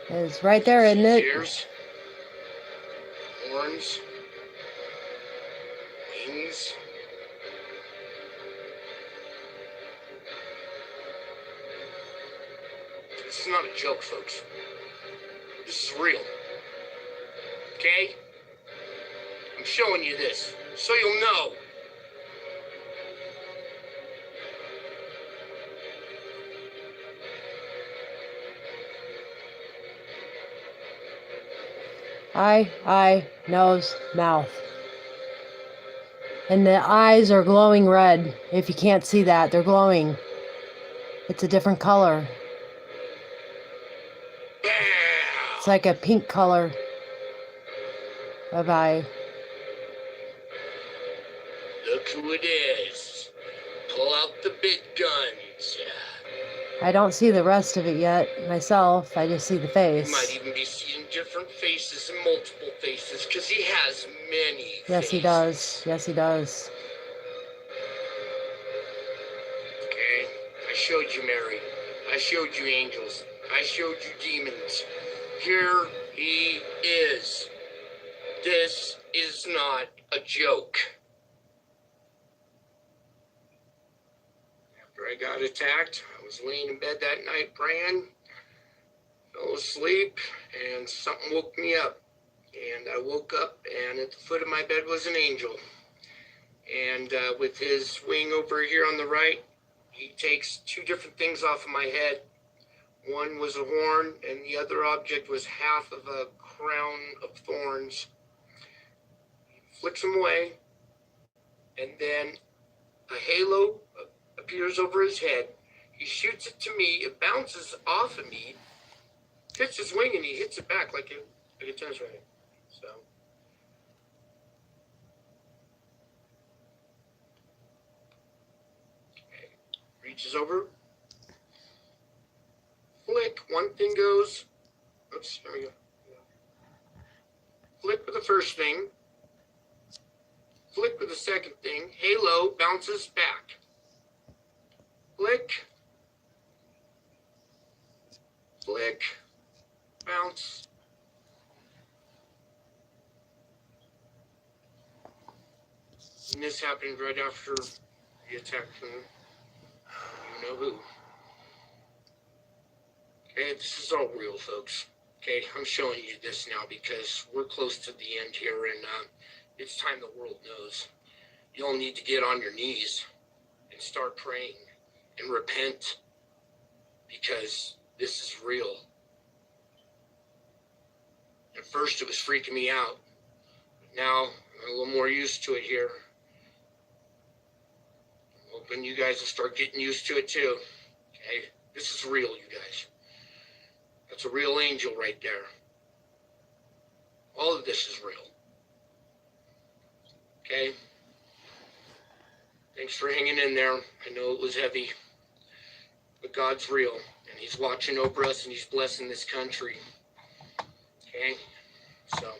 Speaker 1: It's right there, isn't
Speaker 3: See his
Speaker 1: it?
Speaker 3: ears, horns, wings. This is not a joke, folks. This is real. Okay? I'm showing you this, so you'll know.
Speaker 1: Eye, nose, mouth. And the eyes are glowing red. If you can't see that, they're glowing. It's a different color.
Speaker 3: Bam!
Speaker 1: It's like a pink color of eye.
Speaker 3: Look who it is. Pull out the big guns.
Speaker 1: I don't see the rest of it yet myself. I just see the
Speaker 3: You
Speaker 1: face.
Speaker 3: might even be seeing different faces and multiple faces, because he has many
Speaker 1: Yes,
Speaker 3: faces.
Speaker 1: he does. Yes, he does.
Speaker 3: Okay? I showed you Mary. I showed you angels. I showed you demons. Here he is. This is not a joke. After I got attacked, I was laying in bed that night praying, fell asleep, and something woke me up. And I woke up, and at the foot of my bed was an angel. And with his wing over here on the right, he takes two different things off of my head. One was a horn, and the other object was half of a crown of thorns. He flicks them away, and then a halo appears over his head. He shoots it to me. It bounces off of me, hits his wing, and he hits it back like a tennis racket. So. Okay. Reaches over. Flick. One thing goes. Oops, there we go. Flick with the first thing. Flick with the second thing. Halo bounces back. Flick. Flick. Bounce. And this happened right after the attack from you know who. Okay, this is all real, folks. Okay, I'm showing you this now because we're close to the end here, and it's time the world knows. You all need to get on your knees and start praying and repent because this is real. At first, it was freaking me out. Now, I'm a little more used to it here. I'm hoping you guys will start getting used to it too. Okay, this is real, you guys. That's a real angel right there. All of this is real. Okay? Thanks for hanging in there. I know it was heavy. But God's real. And He's watching over us and He's blessing this country. Okay? So,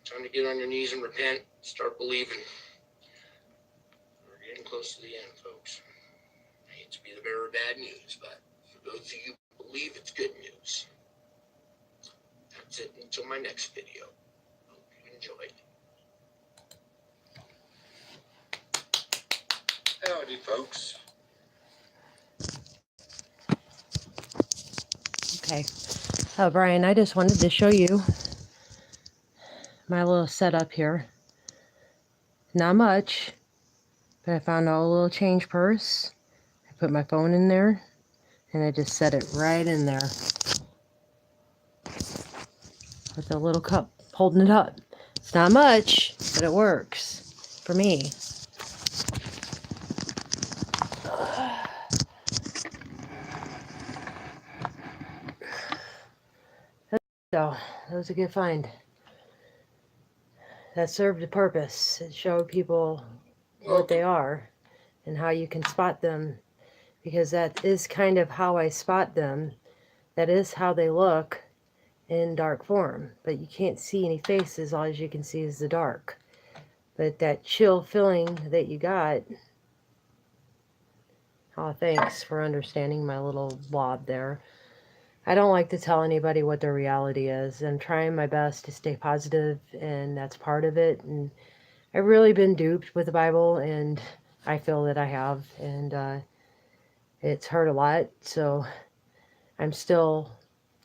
Speaker 3: time to get on your knees and repent. Start believing. We're getting close to the end, folks. I hate to be the bearer of bad news, but for those of you who believe, it's good news. That's it until my next video. Hope you enjoyed. Howdy, folks.
Speaker 1: Okay. Brian, I just wanted to show you my little setup here. Not much, but I found a little change purse. I put my phone in there, and I just set it right in there with a little cup holding it up. It's not much, but it works for me. So, that was a good find. That served a purpose. It showed people what they are and how you can spot them, because that is kind of how I spot them. That is how they look in dark form, but you can't see any faces. All you can see is the dark. But that chill feeling that you got, oh, thanks for understanding my little blob there. I don't like to tell anybody what their reality is. I'm trying my best to stay positive, and that's part of it. And I've really been duped with the Bible, and I feel that I have, and it's hurt a lot. So I'm still,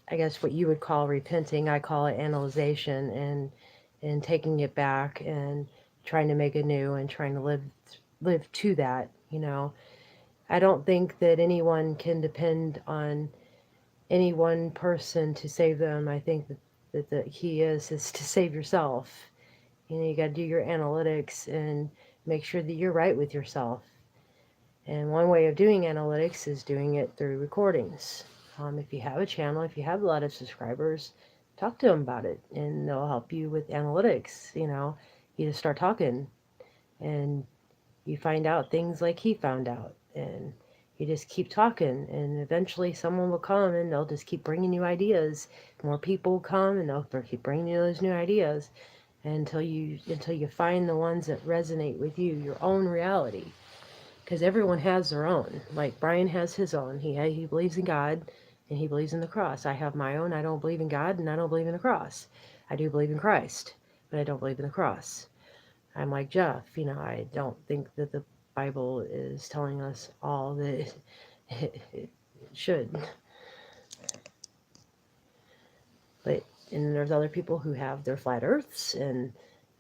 Speaker 1: I guess, what you would call repenting. I call it analyzation, and taking it back and trying to make it new and trying to live to that. You know, I don't think that anyone can depend on any one person to save them. I think that the key is to save yourself. You know, you got to do your analytics and make sure that you're right with yourself. And one way of doing analytics is doing it through recordings. If you have a channel, if you have a lot of subscribers, talk to them about it, and they'll help you with analytics. You know, you just start talking, and you find out things like he found out, and you just keep talking, and eventually someone will come and they'll just keep bringing you ideas. More people will come and they'll keep bringing you those new ideas until you find the ones that resonate with you, your own reality. Because everyone has their own. Like Brian has his own. He believes in God and he believes in the cross. I have my own. I don't believe in God and I don't believe in the cross. I do believe in Christ, but I don't believe in the cross. I'm like Jeff. You know, I don't think that the Bible is telling us all that it should. And there's other people who have their flat earths, and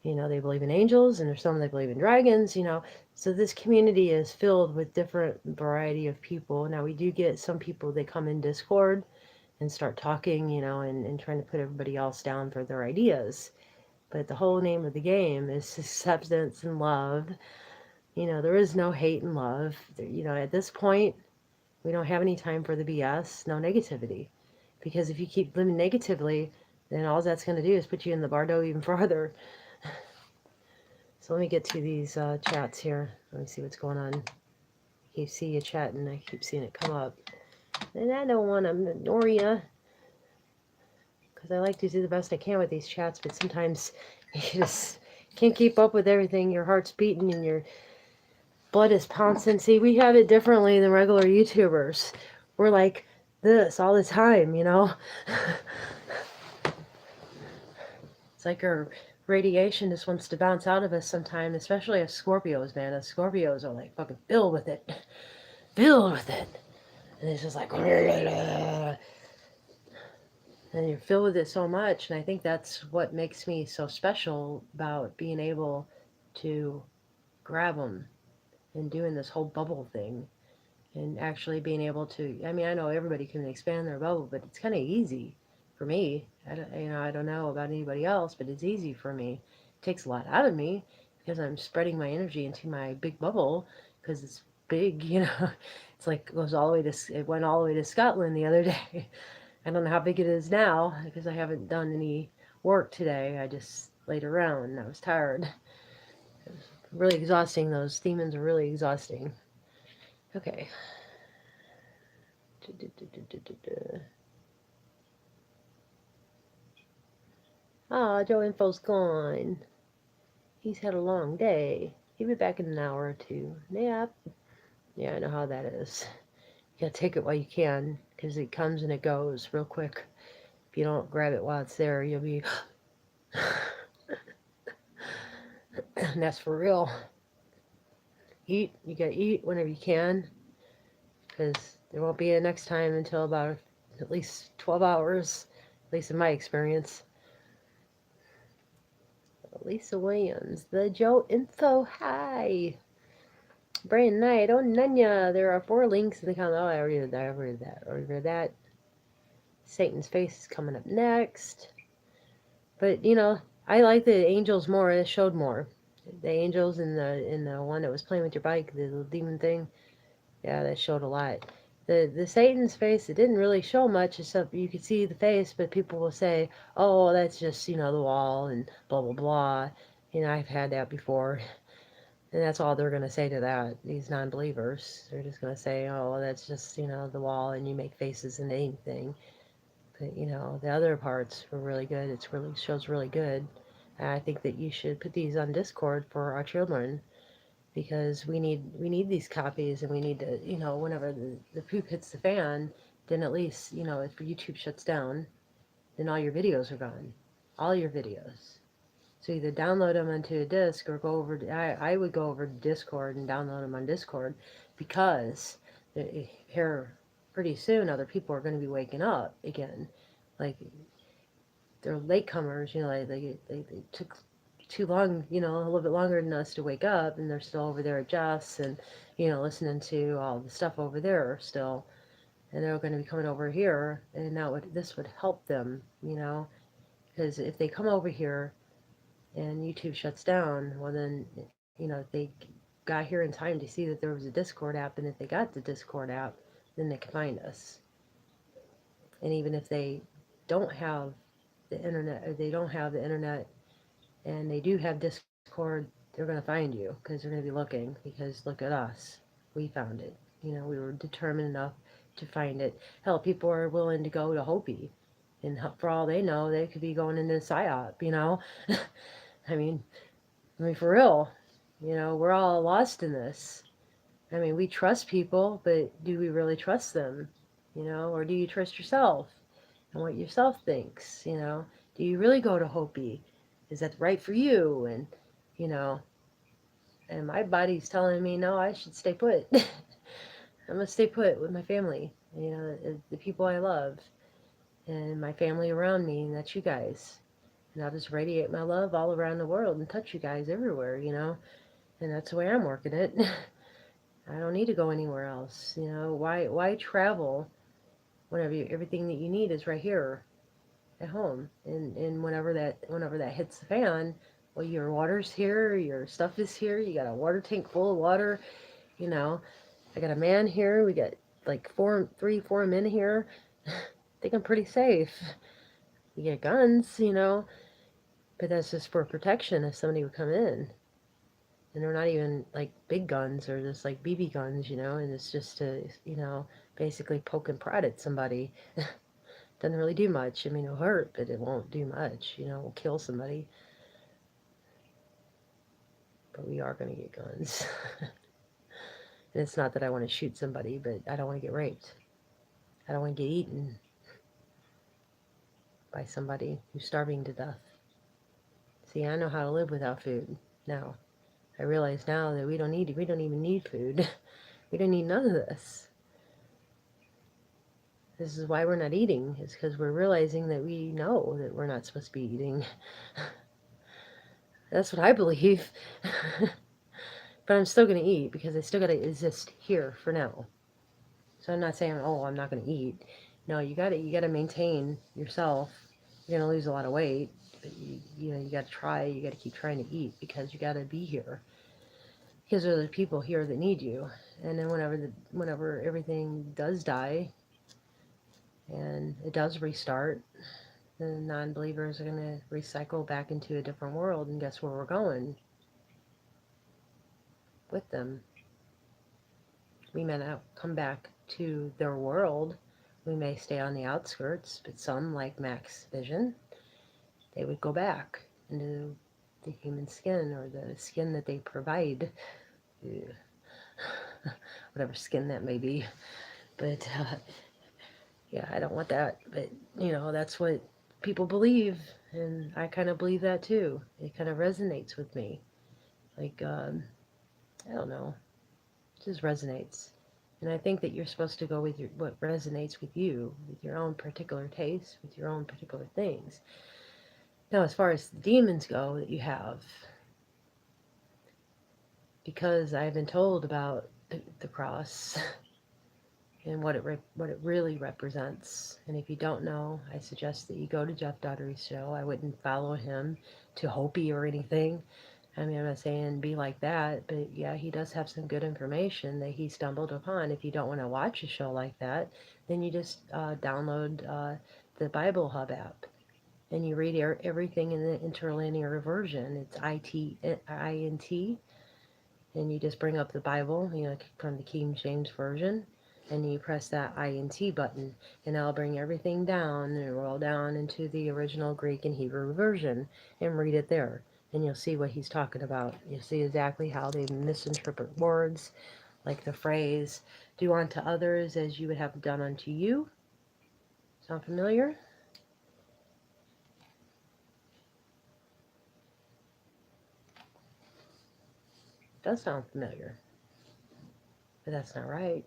Speaker 1: you know, they believe in angels, and there's some that believe in dragons, you know. So this community is filled with different variety of people. Now we do get some people that come in Discord and start talking, you know, and trying to put everybody else down for their ideas. But the whole name of the game is acceptance and love. You know, there is no hate and love. You know, at this point, We don't have any time for the BS, no negativity. Because if you keep living negatively, then all that's going to do is put you in the bardo even farther. So let me get to these chats here. Let me see what's going on. I keep seeing you chatting. I keep seeing it come up. And I don't want to ignore you. Because I like to do the best I can with these chats. But sometimes you just can't keep up with everything. Your heart's beating and your blood is pouncing. See, we have it differently than regular YouTubers. We're like this all the time, you know? It's like our radiation just wants to bounce out of us sometimes, especially as Scorpios, man. As Scorpios are like fucking filled with it. Filled with it. And it's just like, and you're filled with it so much. And I think that's what makes me so special about being able to grab them and doing this whole bubble thing. And actually being able to, I mean, I know everybody can expand their bubble, but it's kind of easy for me. I don't know about anybody else, but it's easy for me. It takes a lot out of me because I'm spreading my energy into my big bubble because it's big, you know. It's like it went all the way to Scotland the other day. I don't know how big it is now because I haven't done any work today. I just laid around and I was tired. It was really exhausting. Those demons are really exhausting. Okay. Ah, Joe Info's gone. He's had a long day. He'll be back in an hour or two. Yep. Yeah, I know how that is. You gotta take it while you can, because it comes and it goes real quick. If you don't grab it while it's there, you'll be... And that's for real. Eat. You gotta eat whenever you can, because there won't be a next time until about at least 12 hours, at least in my experience. Lisa Williams, the Joe Info, hi. Brian Knight, oh Nanya, there are 4 links in the comment. Oh, I already read that. Satan's Face is coming up next. But, you know, I like the angels more. It showed more. The angels in the one that was playing with your bike, the little demon thing. Yeah, that showed a lot. The Satan's Face, it didn't really show much, except you could see the face, but people will say, oh, that's just, you know, the wall and blah, blah, blah. You know, I've had that before. And that's all they're going to say to that, these non-believers. They're just going to say, oh, that's just, you know, the wall and you make faces and anything. But, you know, the other parts were really good. It really shows really good. And I think that you should put these on Discord for our children, because we need these copies, and we need to, you know, whenever the poop hits the fan, then at least, you know, if YouTube shuts down, then all your videos are gone. All your videos. So either download them onto a disc or go over to, I would go over to Discord and download them on Discord, because here pretty soon other people are going to be waking up again. Like, they're latecomers, you know, like they took too long, you know, a little bit longer than us to wake up, and they're still over there at Jeff's and, you know, listening to all the stuff over there still. And they're going to be coming over here, and now this would help them, you know, because if they come over here and YouTube shuts down, well then, you know, if they got here in time to see that there was a Discord app, and if they got the Discord app, then they can find us. And even if they don't have the internet, or they don't have the internet, and they do have Discord, they're going to find you, because they're going to be looking, because look at us. We found it. You know, we were determined enough to find it. Hell, people are willing to go to Hopi, and for all they know, they could be going into PSYOP, you know. I mean, for real, you know, we're all lost in this. I mean, we trust people, but do we really trust them? You know, or do you trust yourself and what yourself thinks? You know, do you really go to Hopi? Is that right for you? And, you know, and my body's telling me, no, I should stay put. I'm going to stay put with my family, you know, the people I love, and my family around me, and that's you guys. And I'll just radiate my love all around the world and touch you guys everywhere, you know. And that's the way I'm working it. I don't need to go anywhere else, you know. Why travel whenever everything that you need is right here at home? And whenever that hits the fan, well, your water's here, your stuff is here. You got a water tank full of water, you know. I got a man here. We got like 4 men here, I think I'm pretty safe. You get guns, but that's just for protection if somebody would come in. And they're not even like big guns or just like BB guns, and it's just to, basically poke and prod at somebody. Doesn't really do much. I mean, it'll hurt, but it won't do much, it will kill somebody. But we are going to get guns. And it's not that I want to shoot somebody, but I don't want to get raped. I don't want to get eaten by somebody who's starving to death. See, I know how to live without food now. I realize now that we don't even need food. We don't need none of this. This is why we're not eating, is because we're realizing that we know that we're not supposed to be eating. That's what I believe. But I'm still going to eat because I still got to exist here for now. So I'm not saying, oh, I'm not going to eat. No, you got to maintain yourself. You're going to lose a lot of weight, but you got to try. You got to keep trying to eat because you got to be here. Because there are people here that need you. And then whenever everything does die and it does restart, the non-believers are going to recycle back into a different world, and guess where we're going? With them. We may not come back to their world. We may stay on the outskirts, but some, like Max Vision, they would go back into the human skin or the skin that they provide. Whatever skin that may be. But, yeah, I don't want that. But, that's what people believe, and I kind of believe that too. It kind of resonates with me. Like, I don't know. It just resonates. And I think that you're supposed to go with what resonates with you, with your own particular taste, with your own particular things. Now, as far as the demons go that you have, because I've been told about the cross and what it really represents. And if you don't know, I suggest that you go to Jeff Daugherty's show. I wouldn't follow him to Hopi or anything. I mean, I'm not saying be like that, but yeah, he does have some good information that he stumbled upon. If you don't want to watch a show like that, then you just download the Bible Hub app, and you read everything in the interlinear version. It's INT, and you just bring up the Bible, from the King James Version, and you press that INT button, and it'll bring everything down and roll down into the original Greek and Hebrew version, and read it there. And you'll see what he's talking about. You'll see exactly how they misinterpret words, like the phrase, do unto others as you would have done unto you. Sound familiar? It does sound familiar. But that's not right.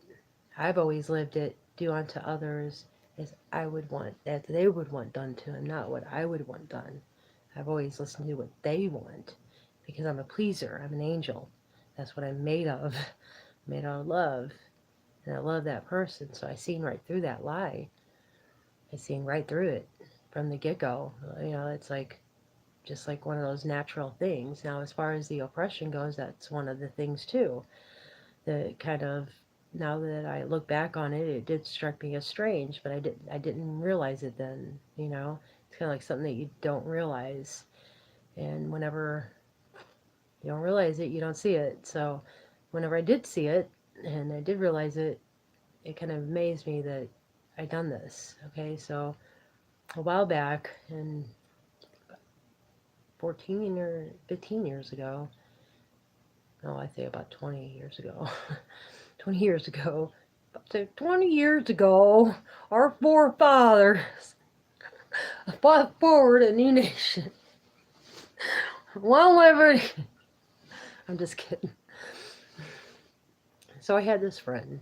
Speaker 1: I've always lived it, do unto others as I would want, that they would want done to them, not what I would want done. I've always listened to what they want, because I'm a pleaser. I'm an angel. That's what I'm made of. I'm made out of love. And I love that person, so I seen right through that lie. I seen right through it from the get-go. It's like, just like one of those natural things. Now, as far as the oppression goes, that's one of the things too. The kind of, now that I look back on it, it did strike me as strange, but I didn't realize it then. It's kind of like something that you don't realize, and whenever you don't realize it, you don't see it. So whenever I did see it and I did realize it, it kind of amazed me that I'd done this. Okay, so a while back, and 14 or 15 years ago, no, I say about 20 years ago, 20 years ago, about 20 years ago, our forefathers fought forward a new nation. One liberty. I'm just kidding. So I had this friend.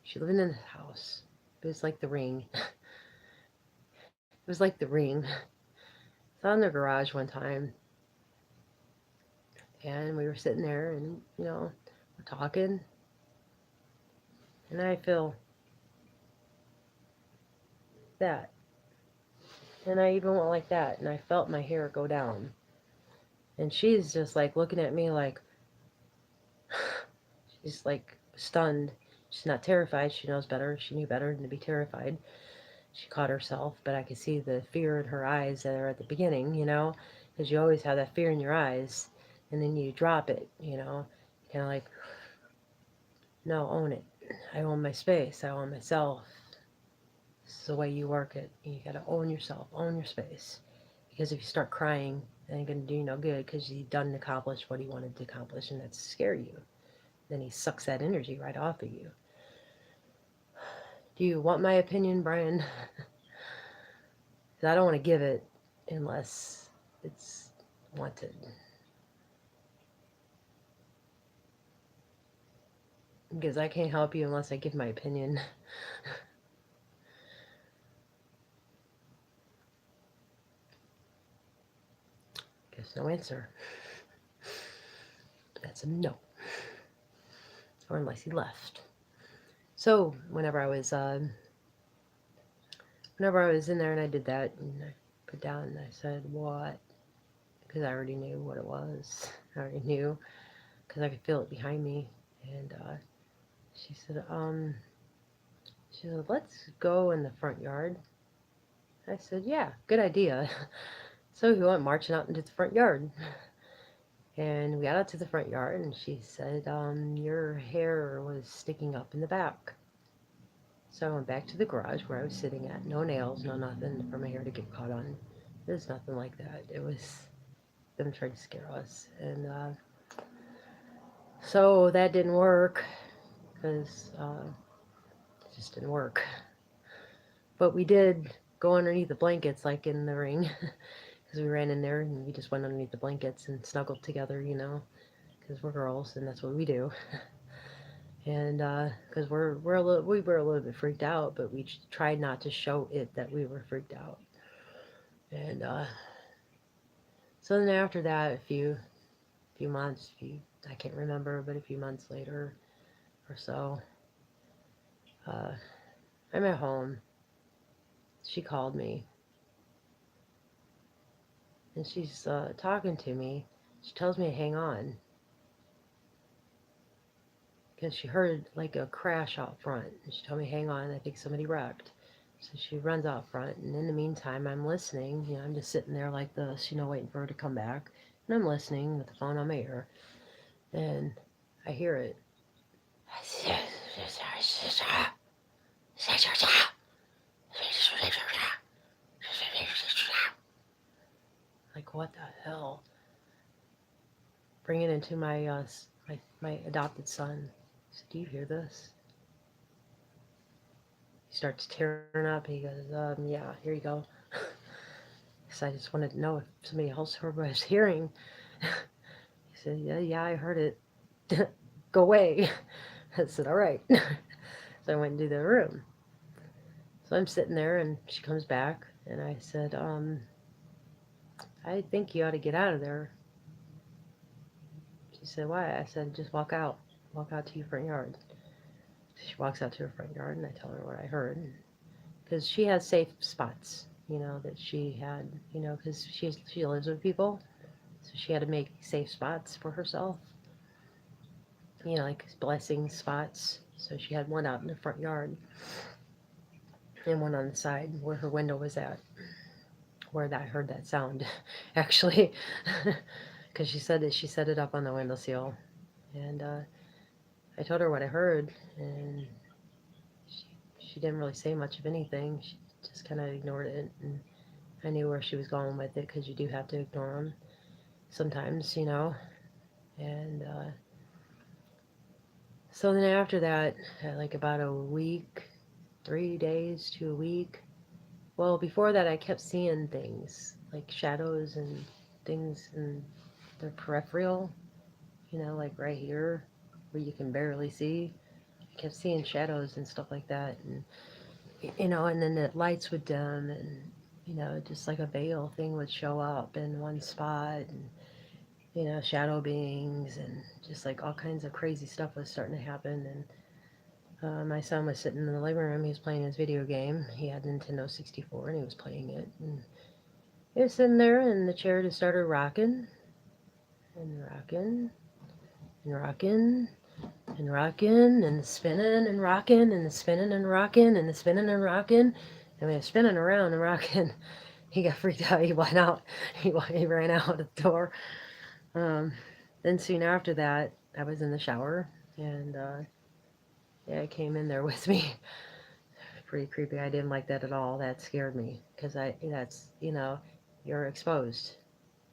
Speaker 1: She lived in a house. It was like The Ring. It was like The Ring. I was in their garage one time, and we were sitting there, and we're talking, and I feel that, and I even went like that, and I felt my hair go down, and she's just like looking at me like, she's like stunned, She's not terrified. She knows better. She knew better than to be terrified. She caught herself, but I could see the fear in her eyes there at the beginning, because you always have that fear in your eyes, and then you drop it, kind of like, no, own it. I own my space. I own myself. This is the way you work it. You got to own yourself, own your space. Because if you start crying, it ain't going to do you no good because he doesn't accomplish what he wanted to accomplish, and that's scare you. Then he sucks that energy right off of you. Do you want my opinion, Brian? 'Cause I don't want to give it unless it's wanted. Because I can't help you unless I give my opinion. Guess no answer. That's a no. Or unless he left. So whenever I was in there and I did that and I put down and I said what, because I already knew what it was. I already knew because I could feel it behind me. And she said, let's go in the front yard. I said, yeah, good idea. So we went marching out into the front yard. And we got out to the front yard, and she said, your hair was sticking up in the back. So I went back to the garage where I was sitting at. No nails, no nothing for my hair to get caught on. There's nothing like that. It was them trying to scare us. And so that didn't work because it just didn't work. But we did go underneath the blankets like in the ring. Because we ran in there and we just went underneath the blankets and snuggled together, because we're girls and that's what we do. And because we were a little bit freaked out, but we tried not to show it that we were freaked out. And so then after that, a few months, I can't remember, but a few months later or so, I'm at home. She called me. And she's talking to me. She tells me to hang on. Because she heard like a crash out front. And she told me, hang on, I think somebody wrecked. So she runs out front. And in the meantime, I'm listening. I'm just sitting there like this, waiting for her to come back. And I'm listening with the phone on my ear. And I hear it. Like, what the hell? Bring it into my my adopted son. I said, do you hear this? He starts tearing up. He goes, yeah, here you go. Because I just wanted to know if somebody else heard what I was hearing. He said, yeah, I heard it. Go away. I said, all right. So I went into the room. So I'm sitting there and she comes back and I said, I think you ought to get out of there. She said, why? I said, just walk out. Walk out to your front yard. She walks out to her front yard and I tell her what I heard. Because she has safe spots, that she had, because she lives with people. So she had to make safe spots for herself. Like blessing spots. So she had one out in the front yard and one on the side where her window was at. Where I heard that sound, actually. Because she said that she set it up on the windowsill. And I told her what I heard. And she didn't really say much of anything. She just kind of ignored it. And I knew where she was going with it because you do have to ignore them sometimes, And so then after that, like about a week, 3 days to a week. Well, before that, I kept seeing things like shadows and things in the peripheral, like right here where you can barely see. I kept seeing shadows and stuff like that. And, and then the lights would dim and, just like a veil thing would show up in one spot. And, shadow beings and just like all kinds of crazy stuff was starting to happen. And my son was sitting in the living room. He was playing his video game. He had Nintendo 64 and he was playing it. And he was sitting there and the chair just started rocking and rocking and rocking. and rocking and spinning and rocking and spinning and rocking and spinning and rocking. And we were spinning around and rocking. He got freaked out. He went out. He ran out the door. Um, then soon after that, I was in the shower, and yeah, it came in there with me. Pretty creepy. I didn't like that at all. That scared me because that's, you're exposed.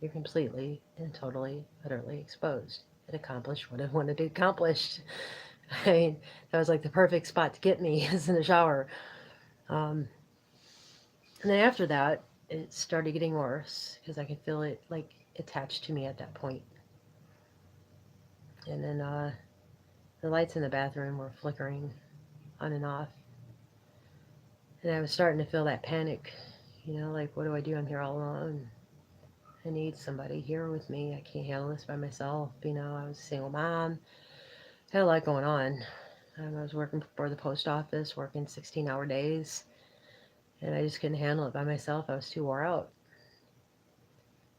Speaker 1: You're completely and totally, utterly exposed. It accomplished what it wanted to accomplish. I mean, that was like the perfect spot to get me is in the shower. Um, and then after that, it started getting worse because I could feel it like attached to me at that point. And then the lights in the bathroom were flickering on and off. And I was starting to feel that panic, like, what do I do? I'm here all alone. I need somebody here with me. I can't handle this by myself. I was a single mom. Had a lot going on. I was working for the post office, working 16-hour days, and I just couldn't handle it by myself. I was too wore out.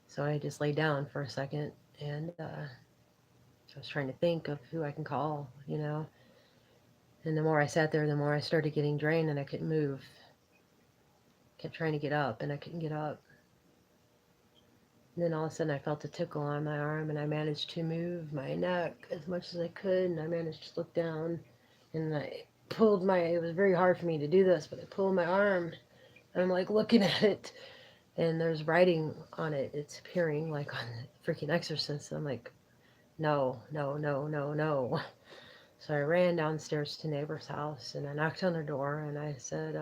Speaker 1: So I just laid down for a second, and I was trying to think of who I can call. And the more I sat there, the more I started getting drained, and I couldn't move. Kept trying to get up, and I couldn't get up. And then all of a sudden I felt a tickle on my arm, and I managed to move my neck as much as I could, and I managed to look down, and I pulled it was very hard for me to do this, but I pulled my arm, and I'm like looking at it, and there's writing on it. It's appearing like on the freaking Exorcist. I'm like, no, no, no, no, no. So I ran downstairs to neighbor's house, and I knocked on their door, and I said,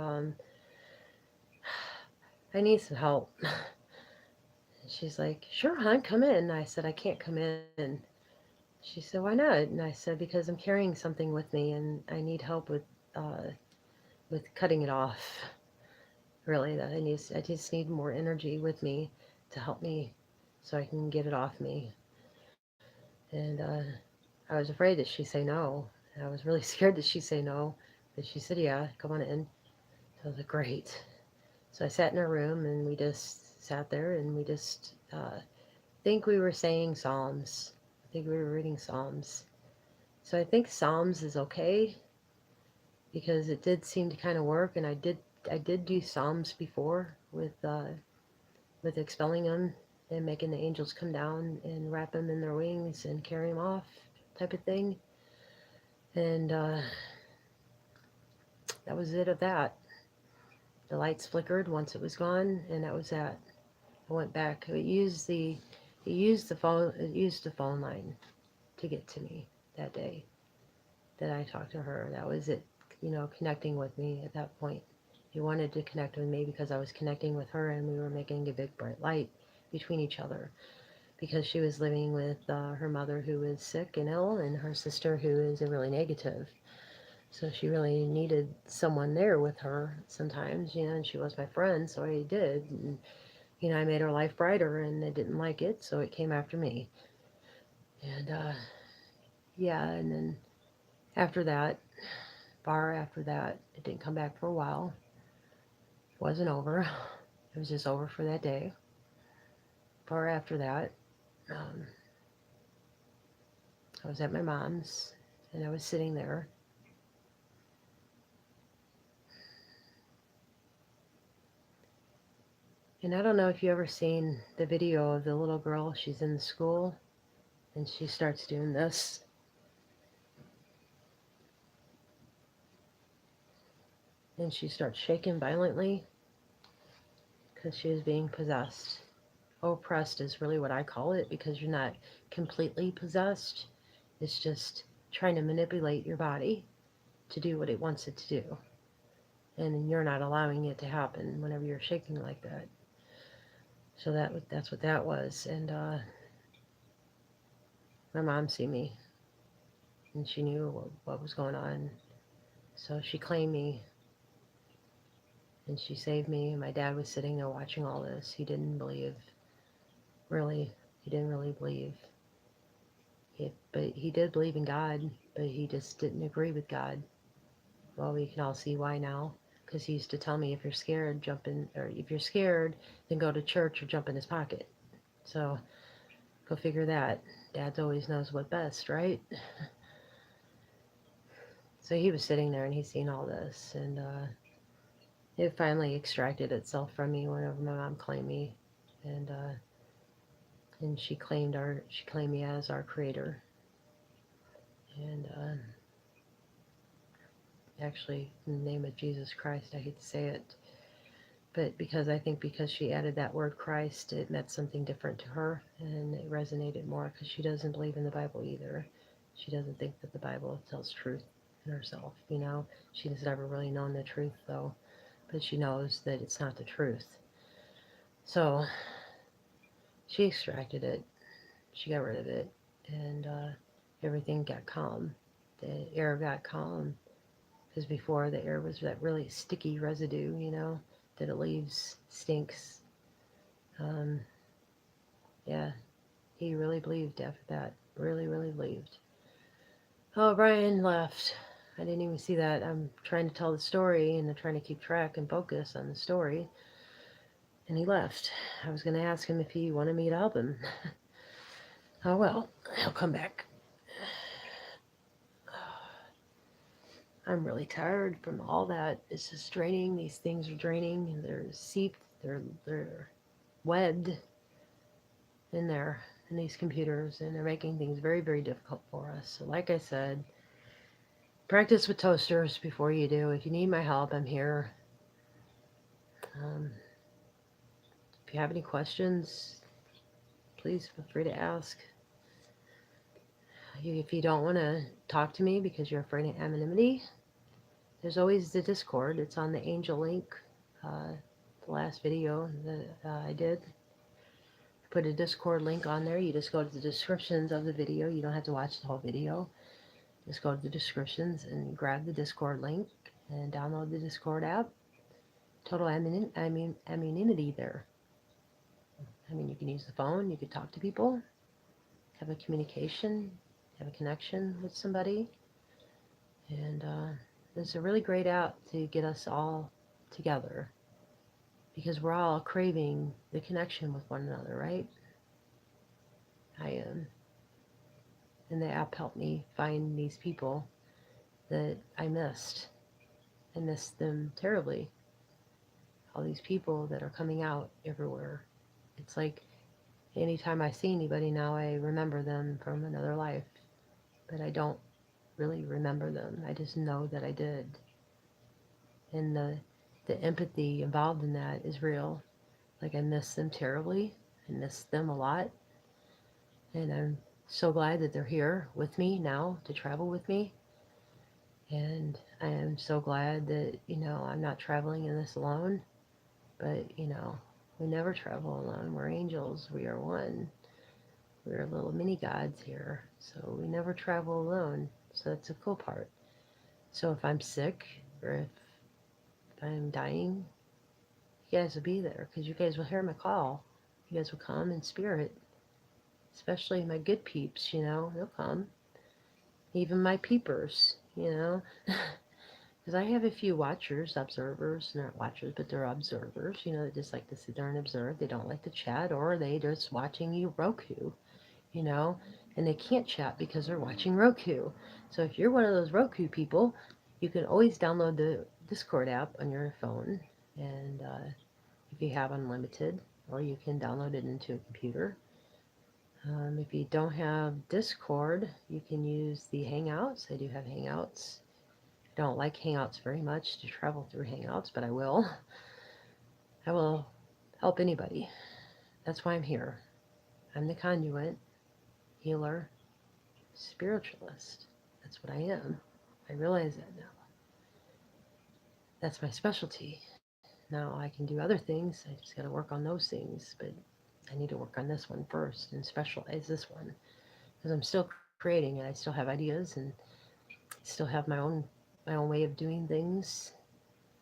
Speaker 1: I need some help. She's like, sure, hon, come in. I said, I can't come in. She said, why not? And I said, because I'm carrying something with me and I need help with cutting it off. Really, I just need more energy with me to help me so I can get it off me. And I was afraid that she'd say no. I was really scared that she'd say no. But she said, yeah, come on in. So I was like, great. So I sat in her room and we just sat there and we just think we were saying Psalms. I think we were reading Psalms. So I think Psalms is okay because it did seem to kind of work, and I did do Psalms before with expelling them and making the angels come down and wrap them in their wings and carry them off, type of thing. And that was it of that. The lights flickered once it was gone, and that was that. I went back. It used the phone line to get to me that day that I talked to her. That was it, connecting with me at that point. He wanted to connect with me because I was connecting with her and we were making a big bright light between each other because she was living with her mother who was sick and ill and her sister who is a really negative. So she really needed someone there with her sometimes, and she was my friend, so I did. And, I made her life brighter and they didn't like it, so it came after me. And yeah, and then after that, after that, it didn't come back for a while. It wasn't over. It was just over for that day. Far after that, um, I was at my mom's and I was sitting there. And I don't know if you ever seen the video of the little girl. She's in the school and she starts doing this. And she starts shaking violently because she is being possessed. Oppressed is really what I call it because you're not completely possessed. It's just trying to manipulate your body to do what it wants it to do. And you're not allowing it to happen whenever you're shaking like that. So that's what that was. And my mom see me, and she knew what was going on. So she claimed me, and she saved me. And my dad was sitting there watching all this. He didn't believe, really. He didn't really believe. But he did believe in God, but he just didn't agree with God. Well, we can all see why now. Because he used to tell me, if you're scared, jump in, or if you're scared, then go to church or jump in his pocket. So go figure that. Dad always knows what best, right? So he was sitting there and he's seen all this, and it finally extracted itself from me whenever my mom claimed me, and she claimed me as our creator, and actually in the name of Jesus Christ, I hate to say it, but because she added that word Christ, it meant something different to her, and it resonated more because she doesn't believe in the Bible either. She doesn't think that the Bible tells truth in herself, you know. She has never really known the truth though, but she knows that it's not the truth. So she extracted it, she got rid of it, and everything got calm. The air got calm because before the air was that really sticky residue, you know, that it leaves, stinks. Um, yeah, he really believed after that. Really, really believed. Oh, Brian left. I didn't even see that. I'm trying to tell the story and I'm trying to keep track and focus on the story. And he left. I was going to ask him if he wanted me to help him. Oh, well, he'll come back. I'm really tired from all that. It's just draining. These things are draining. And they're seeped. They're webbed in there in these computers, and they're making things very, very difficult for us. So, like I said, practice with toasters before you do. If you need my help, I'm here. Um, if you have any questions, please feel free to ask. If you don't want to talk to me because you're afraid of anonymity, there's always the Discord. It's on the angel link. The last video that I did, put a Discord link on there. You just go to the descriptions of the video. You don't have to watch the whole video. Just go to the descriptions and grab the Discord link and download the Discord app. Total anonymity there. I mean, you can use the phone, you can talk to people, have a communication, have a connection with somebody. And it's a really great app to get us all together because we're all craving the connection with one another, right? I am. And the app helped me find these people that I missed. I missed them terribly. All these people that are coming out everywhere. It's like anytime I see anybody now, I remember them from another life, but I don't really remember them. I just know that I did. And the empathy involved in that is real. Like I miss them terribly. I miss them a lot. And I'm so glad that they're here with me now to travel with me. And I am so glad that, you know, I'm not traveling in this alone. But, you know, we never travel alone. We're angels. We are one. We're little mini gods here. So we never travel alone. So that's the cool part. So if I'm sick or if I'm dying, you guys will be there because you guys will hear my call. You guys will come in spirit. Especially my good peeps, you know, they'll come. Even my peepers, you know. Because I have a few watchers, observers, not watchers, but they're observers, you know, that just like to sit there and observe. They don't like to chat, or they just watching you Roku, you know, and they can't chat because they're watching Roku. So if you're one of those Roku people, you can always download the Discord app on your phone, and if you have unlimited, or you can download it into a computer. If you don't have Discord, you can use the Hangouts. I do have Hangouts. I don't like Hangouts very much to travel through Hangouts, but I will. I will help anybody. That's why I'm here. I'm the conduit, healer, spiritualist. That's what I am. I realize that now. That's my specialty. Now I can do other things. I just got to work on those things, but I need to work on this one first and specialize this one because I'm still creating and I still have ideas and still have my own way of doing things.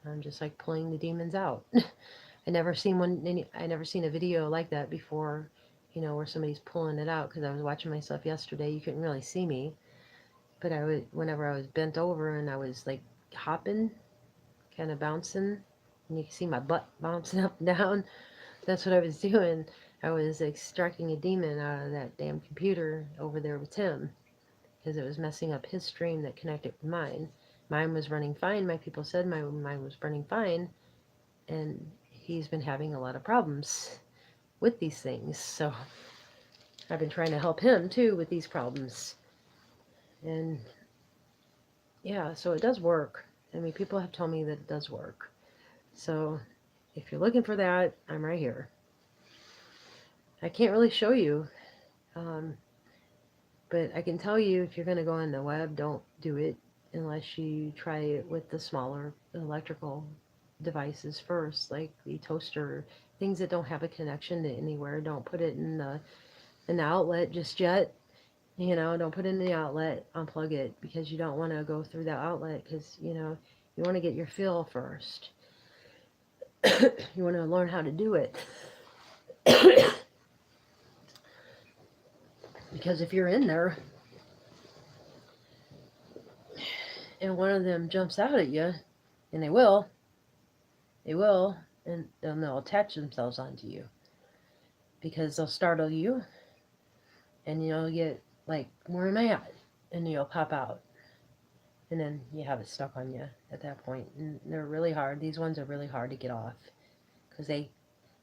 Speaker 1: I'm just like pulling the demons out. I never seen a video like that before, you know, where somebody's pulling it out because I was watching myself yesterday. You couldn't really see me, but whenever I was bent over and I was like hopping, kind of bouncing, and you can see my butt bouncing up and down. That's what I was doing. I was extracting a demon out of that damn computer over there with Tim because it was messing up his stream that connected with mine. Mine was running fine. My people said mine was running fine. And he's been having a lot of problems with these things. So I've been trying to help him too with these problems. And yeah, so it does work. I mean, people have told me that it does work. So if you're looking for that, I'm right here. I can't really show you, but I can tell you if you're going to go on the web, don't do it unless you try it with the smaller electrical devices first, like the toaster, things that don't have a connection to anywhere. Don't put it in the outlet just yet. You know, don't put it in the outlet, unplug it, because you don't want to go through that outlet, because, you know, you want to get your feel first. You want to learn how to do it. Because if you're in there and one of them jumps out at you, and they will, and then they'll attach themselves onto you, because they'll startle you, and you'll get like, where am I at? And you'll pop out. And then you have it stuck on you at that point. And they're really hard. These ones are really hard to get off, because they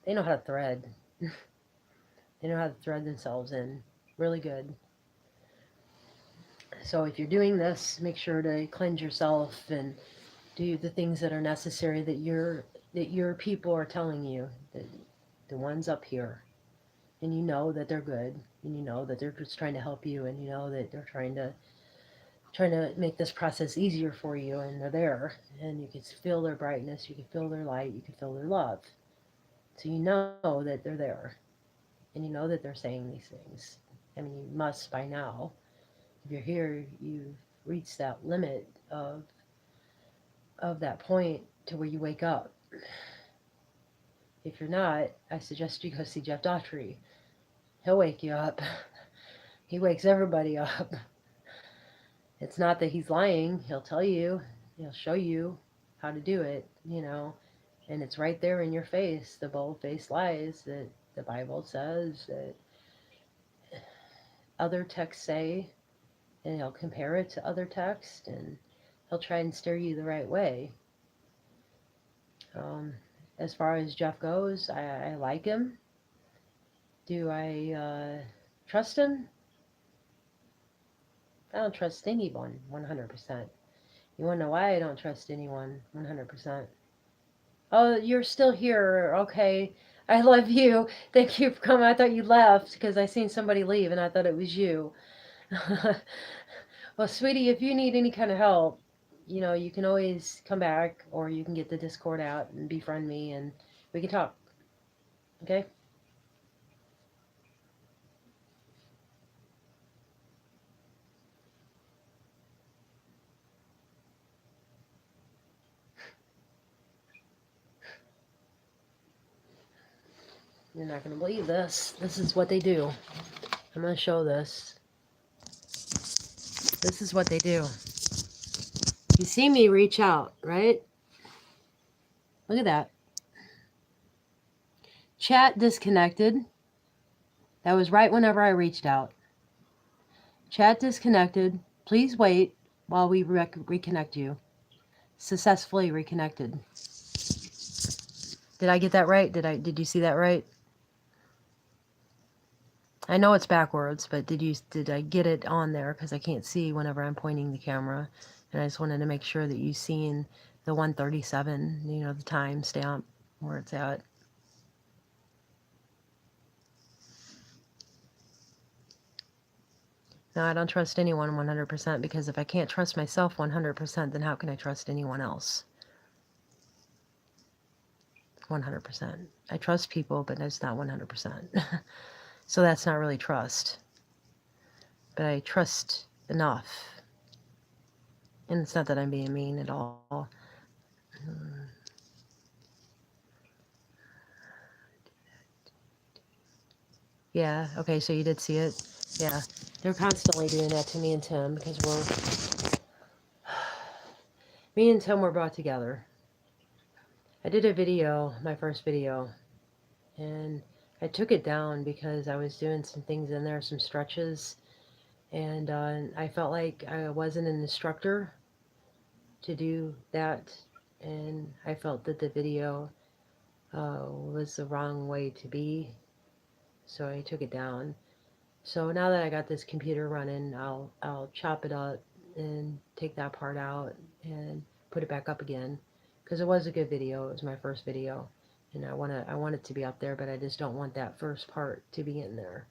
Speaker 1: know how to thread. They know how to thread themselves in really good. So if you're doing this, make sure to cleanse yourself and do the things that are necessary that your people are telling you, the ones up here. And you know that they're good, and you know that they're just trying to help you, and you know that they're trying to make this process easier for you, and they're there, and you can feel their brightness, you can feel their light, you can feel their love. So you know that they're there, and you know that they're saying these things. I mean, you must by now. If you're here, you've reached that limit of that point to where you wake up. If you're not, I suggest you go see Jeff Daughtry. He'll wake you up. He wakes everybody up. It's not that he's lying. He'll tell you, he'll show you how to do it, you know, and it's right there in your face, the bold-faced lies that the Bible says, that other texts say, and he'll compare it to other texts, and he'll try and steer you the right way. As far as Jeff goes, I like him. Do I trust him? I don't trust anyone 100%. You want to know why I don't trust anyone 100%? Oh, you're still here. Okay. I love you. Thank you for coming. I thought you left because I seen somebody leave and I thought it was you. Well, sweetie, if you need any kind of help, you know, you can always come back, or you can get the Discord out and befriend me and we can talk. Okay? You're not going to believe this. This is what they do. I'm going to show this. This is what they do. You see me reach out, right? Look at that. Chat disconnected. That was right whenever I reached out. Chat disconnected. Please wait while we reconnect you. Successfully reconnected. Did I get that right? Did you see that right? I know it's backwards, but did I get it on there? Because I can't see whenever I'm pointing the camera. And I just wanted to make sure that you seen the 1:37, you know, the time stamp where it's at. No, I don't trust anyone 100%, because if I can't trust myself 100%, then how can I trust anyone else? 100%. I trust people, but it's not 100%. So that's not really trust. But I trust enough. And it's not that I'm being mean at all. Yeah, okay, so you did see it? Yeah, they're constantly doing that to me and Tim, because me and Tim were brought together. I did a video, my first video, and I took it down because I was doing some things in there, some stretches, and I felt like I wasn't an instructor. to do that, and I felt that the video was the wrong way to be, so I took it down. So now that I got this computer running, I'll chop it up and take that part out and put it back up again, because it was a good video. It was my first video, and I want it to be up there, but I just don't want that first part to be in there.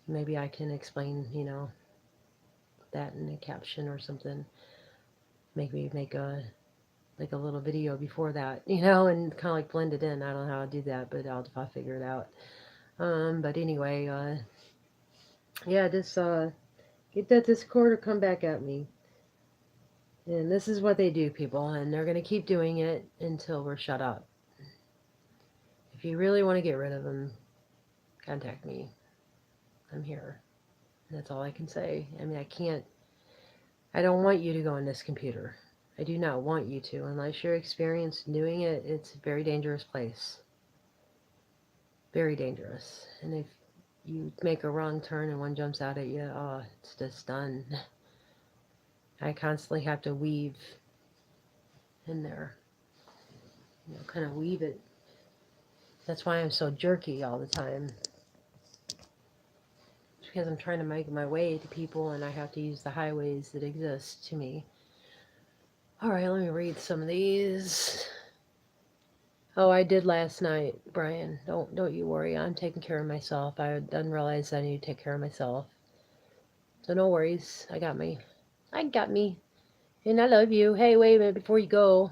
Speaker 1: Maybe I can explain, that in a caption or something. Maybe make a like a little video before that, and kind of like blend it in. I don't know how to do that, but I'll figure it out. But anyway, yeah, just get that Discord or come back at me. And this is what they do, people, and they're gonna keep doing it until we're shut up. If you really want to get rid of them, contact me. I'm here. That's all I can say. I mean, I don't want you to go on this computer. I do not want you to, unless you're experienced doing it. It's a very dangerous place. Very dangerous. And if you make a wrong turn and one jumps out at you, oh, it's just done. I constantly have to weave in there. Kind of weave it. That's why I'm so jerky all the time. It's because I'm trying to make my way to people and I have to use the highways that exist to me. Alright, let me read some of these. Oh, I did last night, Brian. Don't you worry. I'm taking care of myself. I didn't realize I need to take care of myself. So no worries. I got me. And I love you. Hey, wait a minute before you go.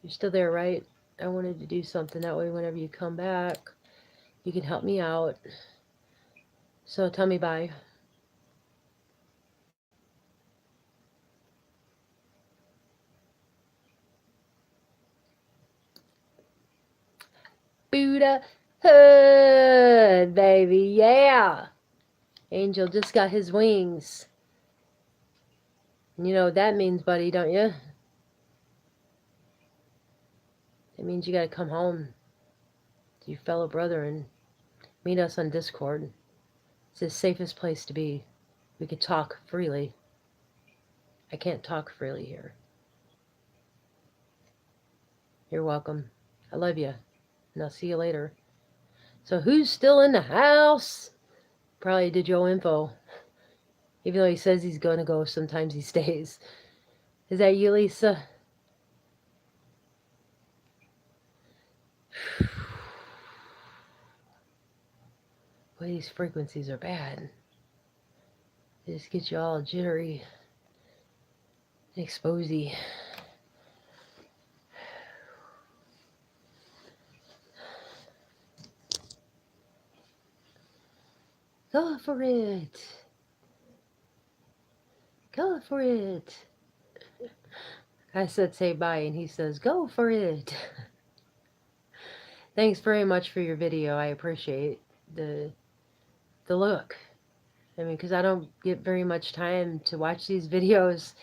Speaker 1: You're still there, right? I wanted to do something. That way whenever you come back, you can help me out. So tell me bye. Buddha hood, baby. Yeah. Angel just got his wings. And you know what that means, buddy, don't you? It means you gotta come home to your fellow brother and meet us on Discord. It's the safest place to be. We could talk freely. I can't talk freely here. You're welcome. I love you. And I'll see you later. So who's still in the house? Probably Digital Info. Even though he says he's gonna go, sometimes he stays. Is that you, Lisa? Boy, these frequencies are bad. They just get you all jittery and exposy. Go for it. Go for it. I said say bye and he says go for it. Thanks very much for your video. I appreciate the look. I mean, because I don't get very much time to watch these videos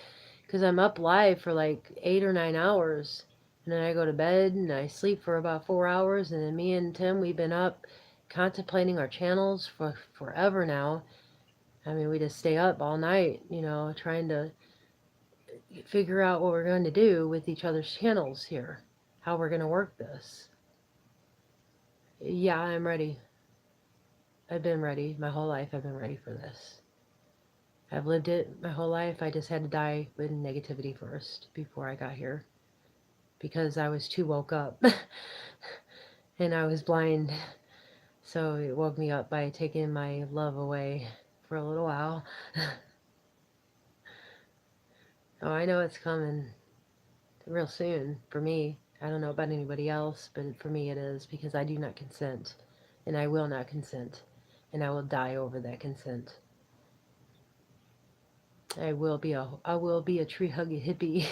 Speaker 1: because I'm up live for like 8 or 9 hours. And then I go to bed and I sleep for about 4 hours. And then me and Tim, we've been up contemplating our channels for forever now. I mean, we just stay up all night, trying to figure out what we're going to do with each other's channels here. How we're going to work this. Yeah, I'm ready. I've been ready. My whole life I've been ready for this. I've lived it my whole life. I just had to die with negativity first before I got here. Because I was too woke up. And I was blind. So it woke me up by taking my love away for a little while. Oh, I know it's coming real soon for me. I don't know about anybody else, but for me it is, because I do not consent. And I will not consent. And I will die over that consent. I will be a tree huggy hippie.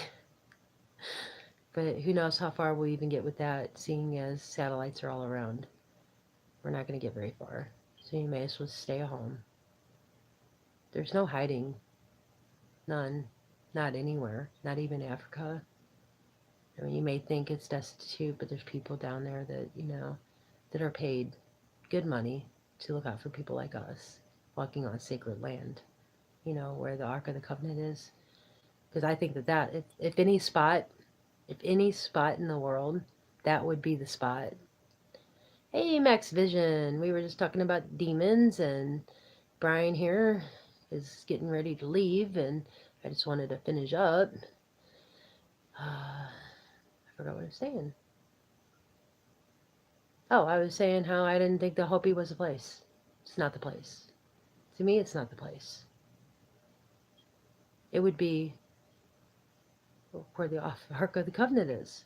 Speaker 1: But who knows how far we'll even get with that, seeing as satellites are all around. We're not going to get very far. So you may as well stay at home. There's no hiding. None. Not anywhere. Not even Africa. I mean, you may think it's destitute, but there's people down there that, that are paid good money to look out for people like us, walking on sacred land, where the Ark of the Covenant is. Because I think that if any spot in the world, that would be the spot. Hey, Max Vision. We were just talking about demons, and Brian here is getting ready to leave, and I just wanted to finish up. I forgot what I was saying. Oh, I was saying how I didn't think the Hopi was a place. It's not the place. To me, it's not the place. It would be where the Ark of the Covenant is.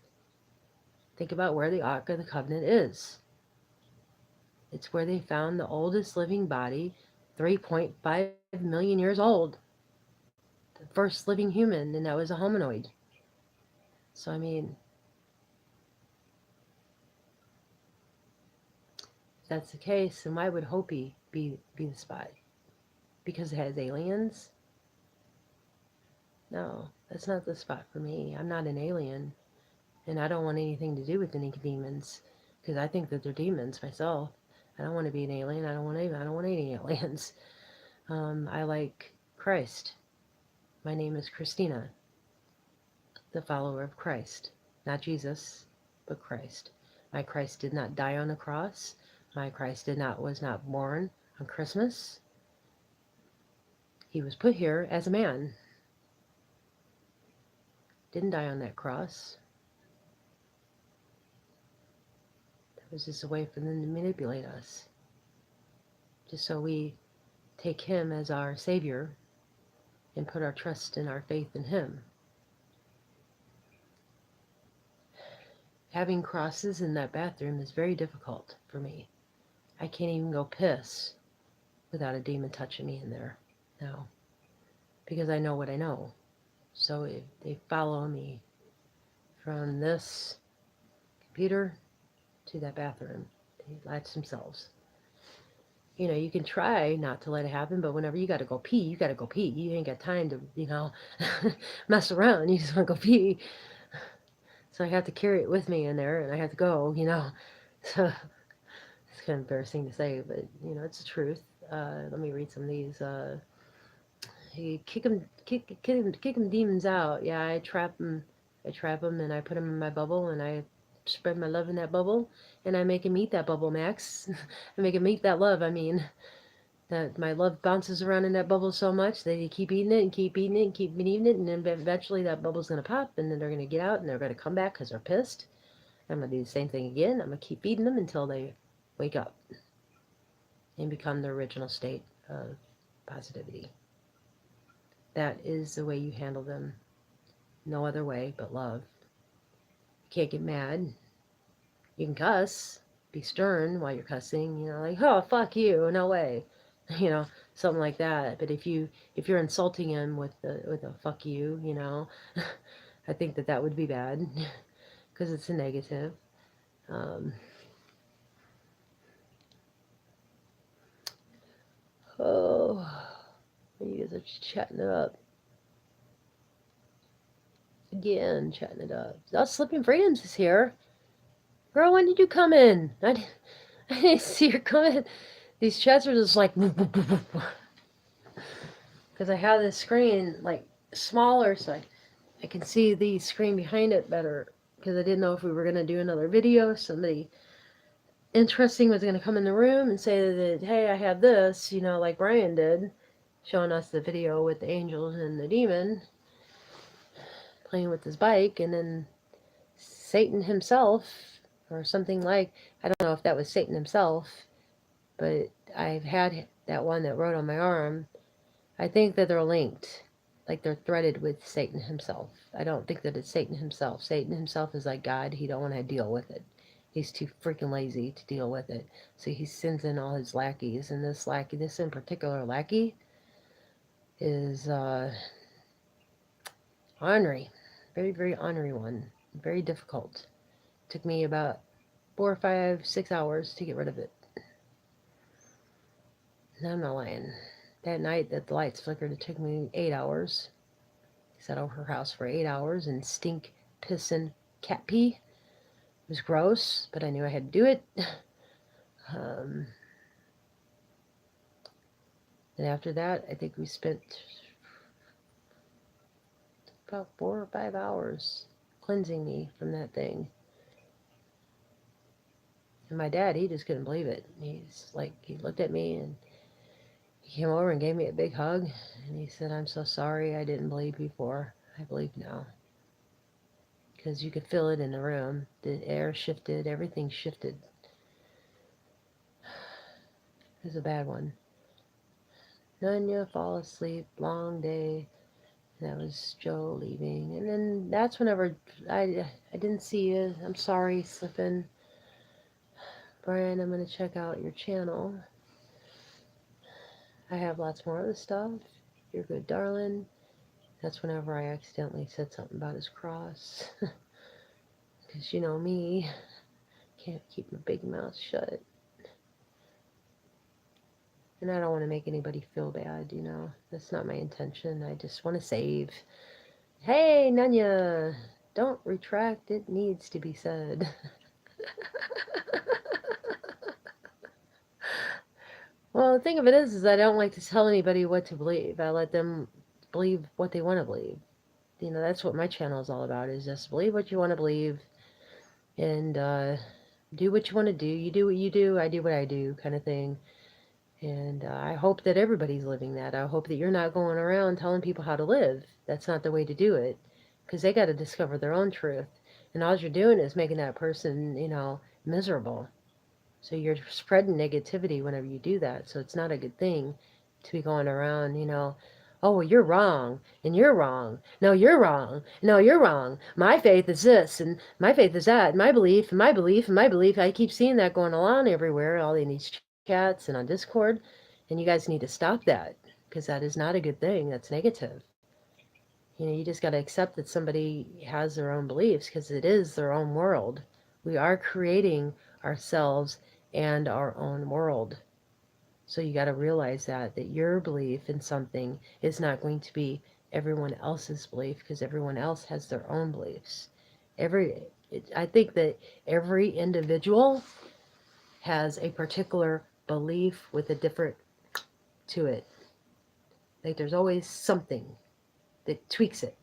Speaker 1: Think about where the Ark of the Covenant is. It's where they found the oldest living body, 3.5 million years old. The first living human, and that was a hominoid. So, I mean, if that's the case, then why would Hopi be the spot? Because it has aliens? No, that's not the spot for me. I'm not an alien, and I don't want anything to do with any demons, because I think that they're demons myself. I don't want to be an alien. I don't want any aliens. I like Christ. My name is Christina, the follower of Christ. Not Jesus, but Christ. My Christ did not die on a cross. My Christ was not born on Christmas. He was put here as a man. Didn't die on that cross. That was just a way for them to manipulate us. Just so we take him as our Savior and put our trust and our faith in him. Having crosses in that bathroom is very difficult for me. I can't even go piss without a demon touching me in there. No. Because I know what I know. So if they follow me from this computer to that bathroom, they latch themselves. You know, you can try not to let it happen, but whenever you gotta go pee, you gotta go pee. You ain't got time to, mess around. You just wanna go pee. So I have to carry it with me in there, and I have to go, So it's kind of embarrassing to say, but, it's the truth. Let me read some of these. You kick them demons out. Yeah, I trap them, and I put them in my bubble, and I spread my love in that bubble, and I make him eat that bubble, Max. I make him eat that love. I mean, that my love bounces around in that bubble so much that they keep eating it and keep eating it and keep eating it, and then eventually that bubble's gonna pop, and then they're gonna get out and they're gonna come back because they're pissed. I'm gonna do the same thing again. I'm gonna keep feeding them until they wake up and become their original state of positivity. That is the way you handle them. No other way but love. You can't get mad. You can cuss, be stern while you're cussing, like, oh, fuck you, no way. Something like that. But if you're insulting him with a fuck you, I think that would be bad because it's a negative. Oh, you guys are chatting it up. Again, chatting it up. Oh, Slipping Freedoms is here. Girl, when did you come in? I didn't see her come in. These chats are just like... Because I have this screen, like, smaller, so I can see the screen behind it better. Because I didn't know if we were going to do another video. Somebody interesting was going to come in the room and say that, hey, I have this, like Brian did, showing us the video with the angels and the demon playing with his bike, and then Satan himself, or something like, I don't know if that was Satan himself, but I've had that one that wrote on my arm. I think that they're linked, like they're threaded with Satan himself. I don't think that it's Satan himself. Satan himself is like God. He don't want to deal with it. He's too freaking lazy to deal with it. So he sends in all his lackeys, and this in particular lackey, is ornery. Very, very ornery one. Very difficult. Took me about 4, 5, 6 hours to get rid of it. No, I'm not lying. That night that the lights flickered, it took me 8 hours. Sat over her house for 8 hours and stink, pissin' cat pee. It was gross, but I knew I had to do it. And after that, I think we spent about 4 or 5 hours cleansing me from that thing. And my dad, he just couldn't believe it. He's like, he looked at me and he came over and gave me a big hug. And he said, I'm so sorry I didn't believe before. I believe now. Because you could feel it in the room. The air shifted, everything shifted. It was a bad one. Nunya, fall asleep, long day. That was Joe leaving. And then that's whenever I didn't see you. I'm sorry, slipping. Brian, I'm going to check out your channel. I have lots more of the stuff. You're good, darling. That's whenever I accidentally said something about his cross. Because you know me, can't keep my big mouth shut. And I don't want to make anybody feel bad, you know. That's not my intention. I just want to save. Hey, Nunya, don't retract. It needs to be said. Well, the thing of it is I don't like to tell anybody what to believe. I let them believe what they want to believe. You know, that's what my channel is all about, is just believe what you want to believe and do what you want to do. You do what you do, I do what I do, kind of thing. And I hope that everybody's living that. I hope that you're not going around telling people how to live. That's not the way to do it, because they got to discover their own truth. And all you're doing is making that person, you know, miserable. So you're spreading negativity whenever you do that. So it's not a good thing to be going around, you know, oh, well, you're wrong, and you're wrong. No, you're wrong. No, you're wrong. My faith is this, and my faith is that. My belief, and my belief, and my belief. I keep seeing that going on everywhere, all in these chats and on Discord. And you guys need to stop that, because that is not a good thing. That's negative. You know, you just got to accept that somebody has their own beliefs, because it is their own world. We are creating ourselves and our own world. So you got to realize that your belief in something is not going to be everyone else's belief, because everyone else has their own beliefs. I think that every individual has a particular belief with a different to it. Like there's always something that tweaks it,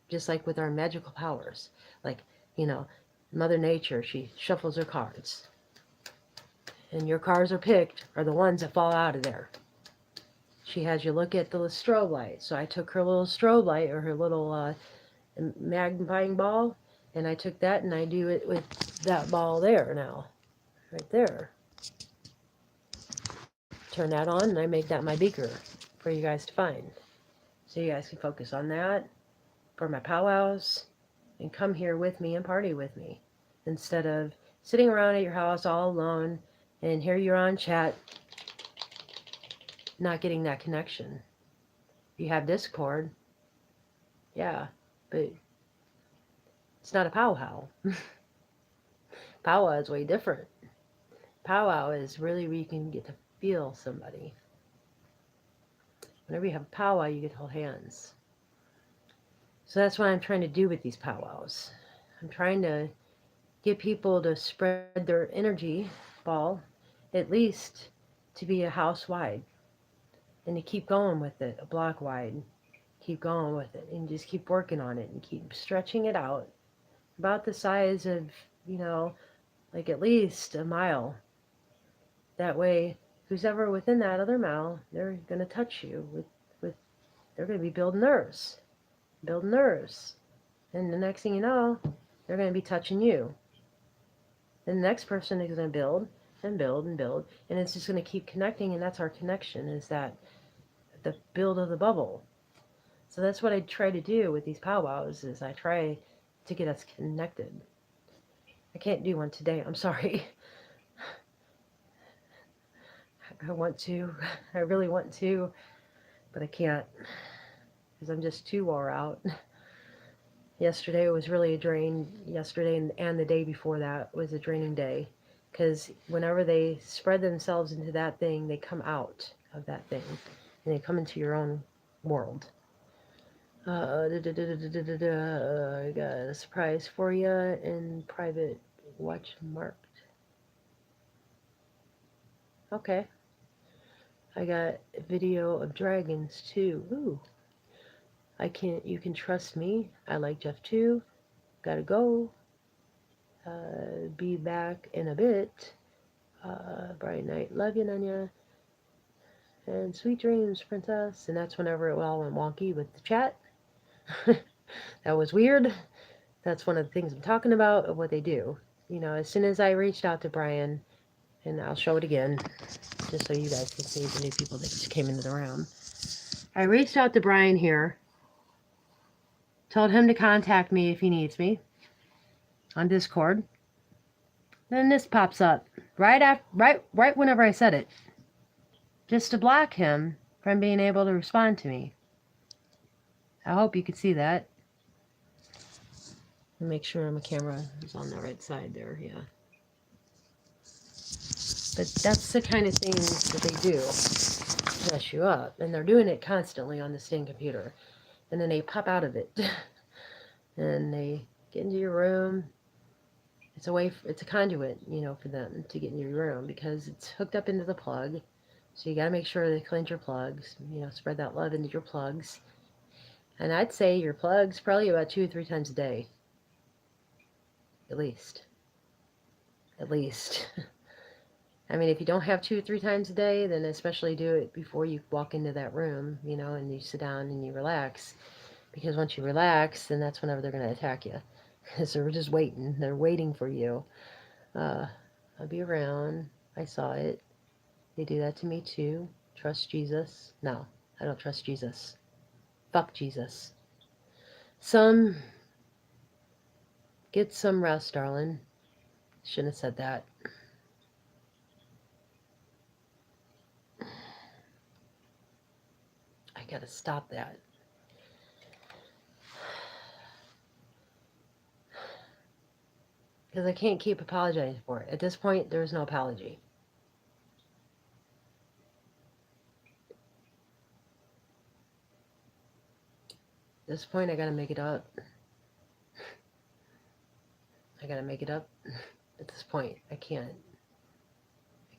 Speaker 1: just like with our magical powers. Like, you know, Mother Nature, she shuffles her cards. And your cards are picked are the ones that fall out of there. She has you look at the strobe light. So I took her little strobe light, or her little magnifying ball, and I took that and I do it with that ball there now. Right there. Turn that on and I make that my beaker for you guys to find. So you guys can focus on that for my powwows and come here with me and party with me, instead of sitting around at your house all alone and here you're on chat not getting that connection. You have Discord, yeah, but it's not a powwow. Powwow is way different. Powwow is really where you can get to feel somebody. Whenever you have a powwow, you get to hold hands. So that's what I'm trying to do with these powwows. I'm trying to get people to spread their energy ball, at least to be a house wide, and to keep going with it, a block wide. Keep going with it, and just keep working on it, and keep stretching it out. About the size of, you know, like at least a mile. That way, who's ever within that other mile, they're going to touch you with they're going to be building nerves. Building nerves. And the next thing you know, they're going to be touching you. Then the next person is going to build and build and build. And it's just going to keep connecting, and that's our connection, is that the build of the bubble. So that's what I try to do with these powwows, is I try to get us connected. I can't do one today, I'm sorry. I want to. I really want to, but I can't, because I'm just too wore out. Yesterday was really a drain. Yesterday and the day before that was a draining day, because whenever they spread themselves into that thing, they come out of that thing, and they come into your own world. I got a surprise for you in private. Watch marked. Okay. I got a video of dragons too. Ooh. You can trust me. I like Jeff too. Gotta go. Be back in a bit. Bright night. Love you, Nanya. And sweet dreams, princess. And that's whenever it all went wonky with the chat. That was weird. That's one of the things I'm talking about of what they do. You know, as soon as I reached out to Brian, and I'll show it again, just so you guys can see the new people that just came into the room. I reached out to Brian here, told him to contact me if he needs me on Discord. Then this pops up right whenever I said it, just to block him from being able to respond to me. I hope you could see that. Make sure my camera is on the right side there, yeah. But that's the kind of things that they do to mess you up. And they're doing it constantly on the same computer. And then they pop out of it. And they get into your room. It's a conduit, you know, for them to get into your room because it's hooked up into the plug. So you got to make sure they cleanse your plugs, you know, spread that love into your plugs. And I'd say your plugs probably about 2 or 3 times a day. At least. I mean, if you don't have 2 or 3 times a day, then especially do it before you walk into that room, you know, and you sit down and you relax. Because once you relax, then that's whenever they're going to attack you. Because they're just waiting. They're waiting for you. I'll be around. I saw it. They do that to me too. Trust Jesus. No, I don't trust Jesus. Fuck Jesus. Get some rest, darling. Shouldn't have said that. I gotta stop that. Because I can't keep apologizing for it. At this point, there's no apology. At this point, I gotta make it up. I gotta make it up. At this point, I can't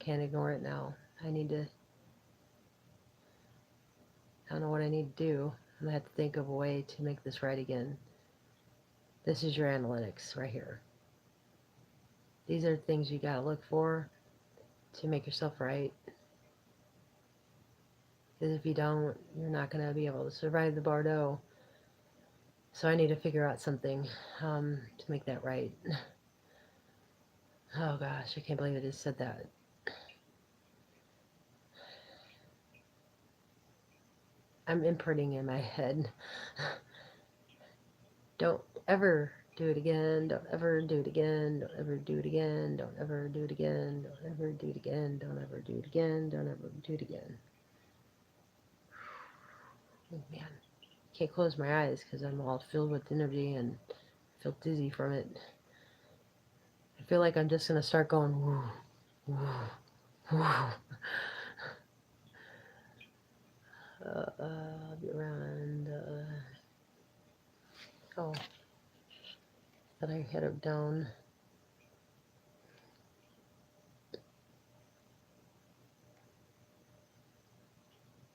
Speaker 1: ignore it now. I don't know what I need to do. I'm gonna have to think of a way to make this right again. This is your analytics right here. These are the things you gotta look for to make yourself right. Because if you don't, you're not gonna be able to survive the Bardo. So I need to figure out something to make that right. Oh gosh, I can't believe I just said that. I'm imprinting in my head. Don't ever do it again. Don't ever do it again. Don't ever do it again. Don't ever do it again. Don't ever do it again. Don't ever do it again. Don't ever do it again. Oh, man, can't close my eyes because I'm all filled with energy and feel dizzy from it. I feel like I'm just gonna start going woo, woo, woo. I'll be around. Oh, but I had it down.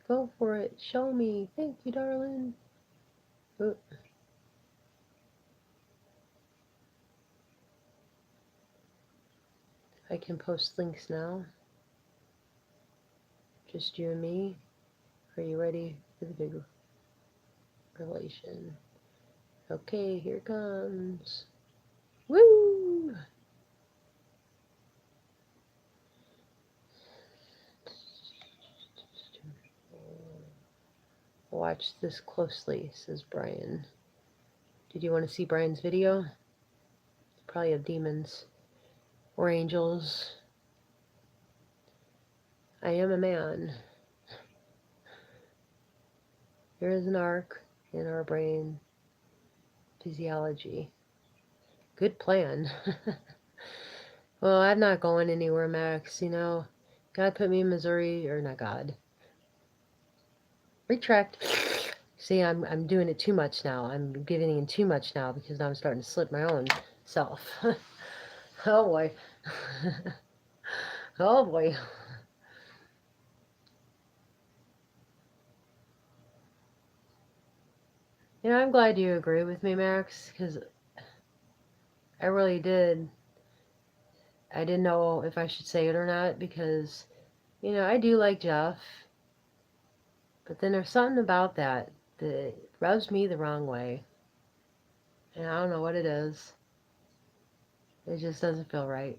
Speaker 1: Go for it. Show me. Thank you, darling. Oh. I can post links now. Just you and me. Are you ready for the big revelation? Okay, here it comes. Woo! Watch this closely, says Brian. Did you want to see Brian's video? Probably have demons or angels. I am a man. There is an arc in our brain physiology. Good plan. Well, I'm not going anywhere, Max. You know, God put me in Missouri, or not God. Retract. See, I'm doing it too much now. I'm giving in too much now because now I'm starting to slip my own self. Oh boy. Oh boy. I'm glad you agree with me, Max, because I really did. I didn't know if I should say it or not because, I do like Jeff, but then there's something about that rubs me the wrong way. And I don't know what it is. It just doesn't feel right.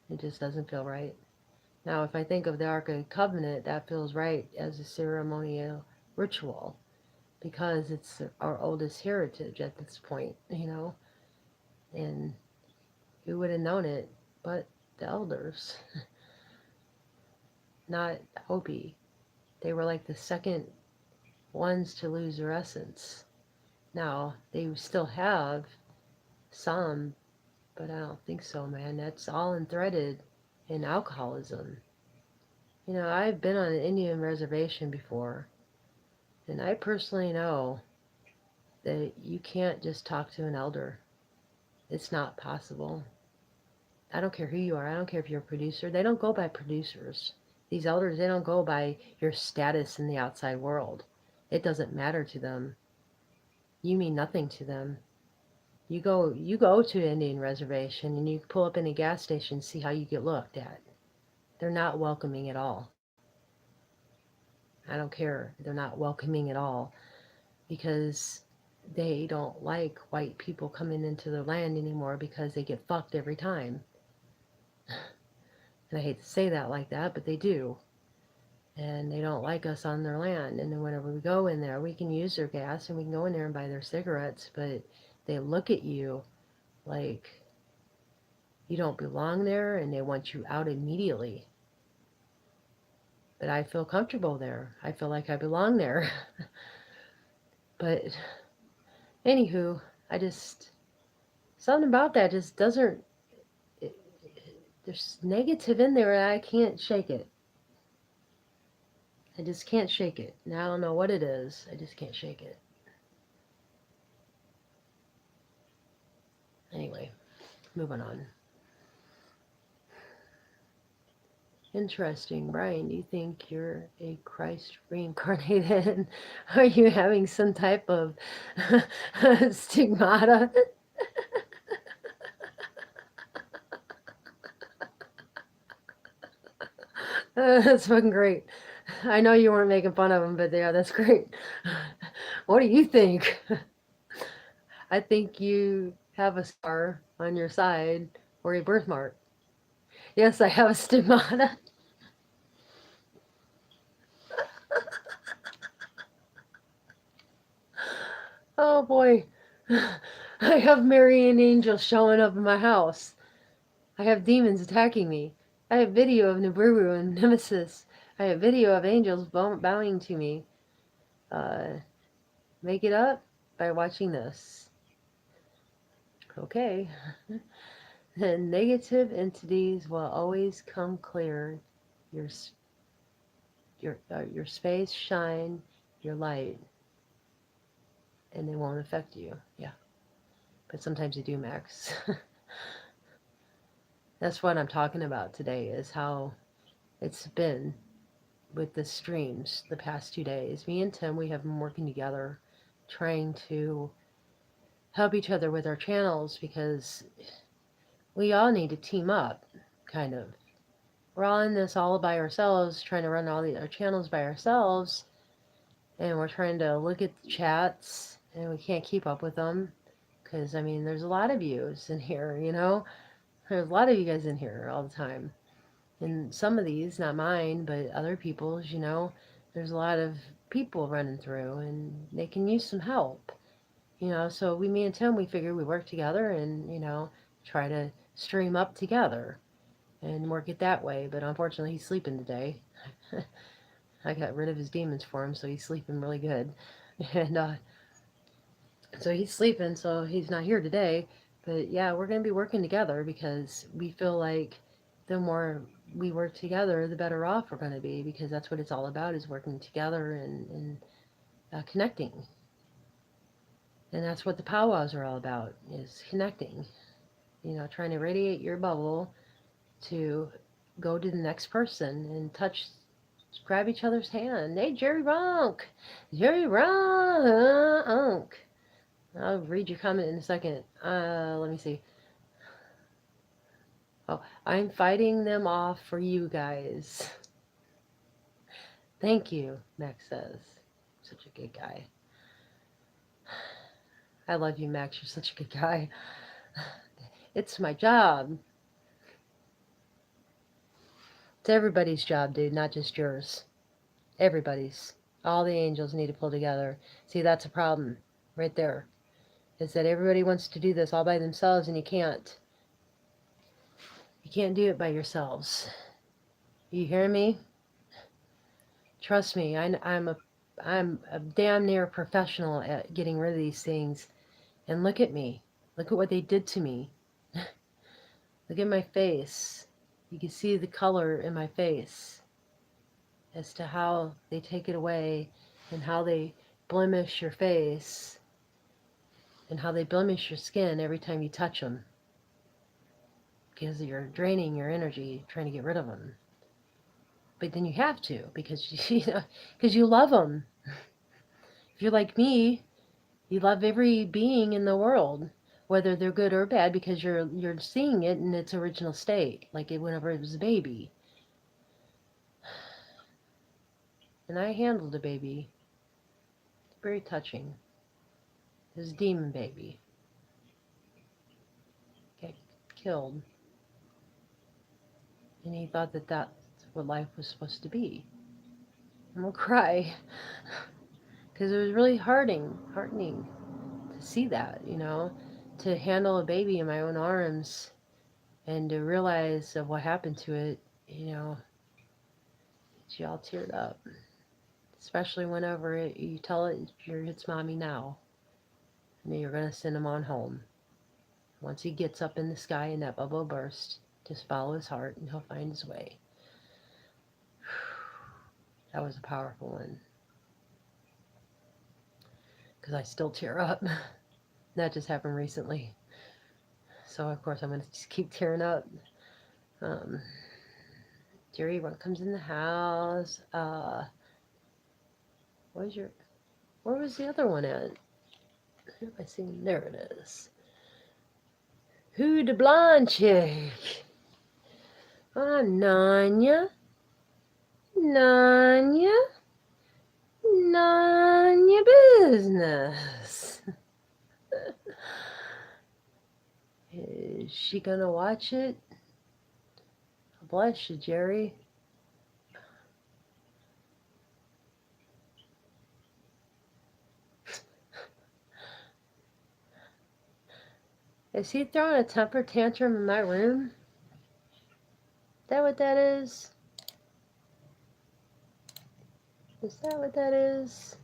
Speaker 1: It just doesn't feel right. Now, if I think of the Ark of the Covenant, that feels right as a ceremonial ritual because it's our oldest heritage at this point. And who would have known it but the elders, not Hopi. They were like the second ones to lose their essence. Now, they still have some, but I don't think so, man. That's all threaded in alcoholism. I've been on an Indian reservation before, and I personally know that you can't just talk to an elder. It's not possible. I don't care who you are. I don't care if you're a producer. They don't go by producers. These elders, they don't go by your status in the outside world. It doesn't matter to them. You mean nothing to them. You go to an Indian reservation and you pull up in a gas station and see how you get looked at. They're not welcoming at all. I don't care. They're not welcoming at all because they don't like white people coming into their land anymore because they get fucked every time. And I hate to say that like that, but they do. And they don't like us on their land. And then whenever we go in there, we can use their gas and we can go in there and buy their cigarettes, but they look at you like you don't belong there and they want you out immediately. But I feel comfortable there. I feel like I belong there. But anywho, something about that just doesn't, it, there's negative in there and I can't shake it. I just can't shake it. And I don't know what it is. I just can't shake it. Anyway, moving on. Interesting, Brian. Do you think you're a Christ reincarnated? Are you having some type of stigmata? That's fucking great. I know you weren't making fun of him, but yeah, that's great. What do you think? I think you have a scar on your side or a birthmark. Yes, I have a stigmata. Oh boy. I have Marian angels showing up in my house. I have demons attacking me. I have video of Nibiru and Nemesis. I have video of angels bowing to me. Uh, make it up by watching this. Okay. The negative entities will always come clear. Your your space, shine, your light, and they won't affect you. Yeah, but sometimes they do, Max. That's what I'm talking about today. Is how it's been with the streams the past 2 days. Me and Tim, we have been working together, trying to help each other with our channels because we all need to team up, kind of. We're all in this all by ourselves, trying to run all our channels by ourselves, and we're trying to look at the chats, and we can't keep up with them, because, I mean, there's a lot of yous in here. There's a lot of you guys in here all the time. And some of these, not mine, but other people's, there's a lot of people running through, and they can use some help. So me and Tim, we figured we work together and, try to stream up together and work it that way. But unfortunately, he's sleeping today. I got rid of his demons for him, so he's sleeping really good. And so he's sleeping, so he's not here today. But yeah, we're going to be working together because we feel like the more we work together, the better off we're going to be, because that's what it's all about, is working together and connecting. And that's what the powwows are all about, is connecting. Trying to radiate your bubble to go to the next person and grab each other's hand. Hey, Jerry Ronk! Jerry Ronk! I'll read your comment in a second. Let me see. Oh, I'm fighting them off for you guys. Thank you, Max says. Such a good guy. I love you, Max. You're such a good guy. It's my job. It's everybody's job, dude, not just yours. Everybody's. All the angels need to pull together. See, that's a problem right there. Is that everybody wants to do this all by themselves, and you can't. You can't do it by yourselves. You hear me? Trust me, I'm a damn near professional at getting rid of these things. And look at me. Look at what they did to me. Look at my face. You can see the color in my face as to how they take it away and how they blemish your face and how they blemish your skin every time you touch them because you're draining your energy trying to get rid of them. But then you have to because because you love them. If you're like me, you love every being in the world, whether they're good or bad, because you're seeing it in its original state, like whenever it was a baby. And I handled a baby. Very touching. His demon baby. Got killed. And he thought that that's what life was supposed to be. I'm gonna cry. Because it was really heartening to see that, to handle a baby in my own arms and to realize of what happened to it, she all teared up. Especially whenever you tell it it's mommy now. And you're going to send him on home. Once he gets up in the sky and that bubble bursts, just follow his heart and he'll find his way. That was a powerful one. Because I still tear up. That just happened recently. So, of course, I'm going to just keep tearing up. Jerry comes in the house. Where was the other one at? Who have I seen? There it is. Who the blonde chick? Nanya. Nanya business. Is she gonna watch it? Bless you, Jerry. Is he throwing a temper tantrum in my room? Is that what that is? Is that what that is?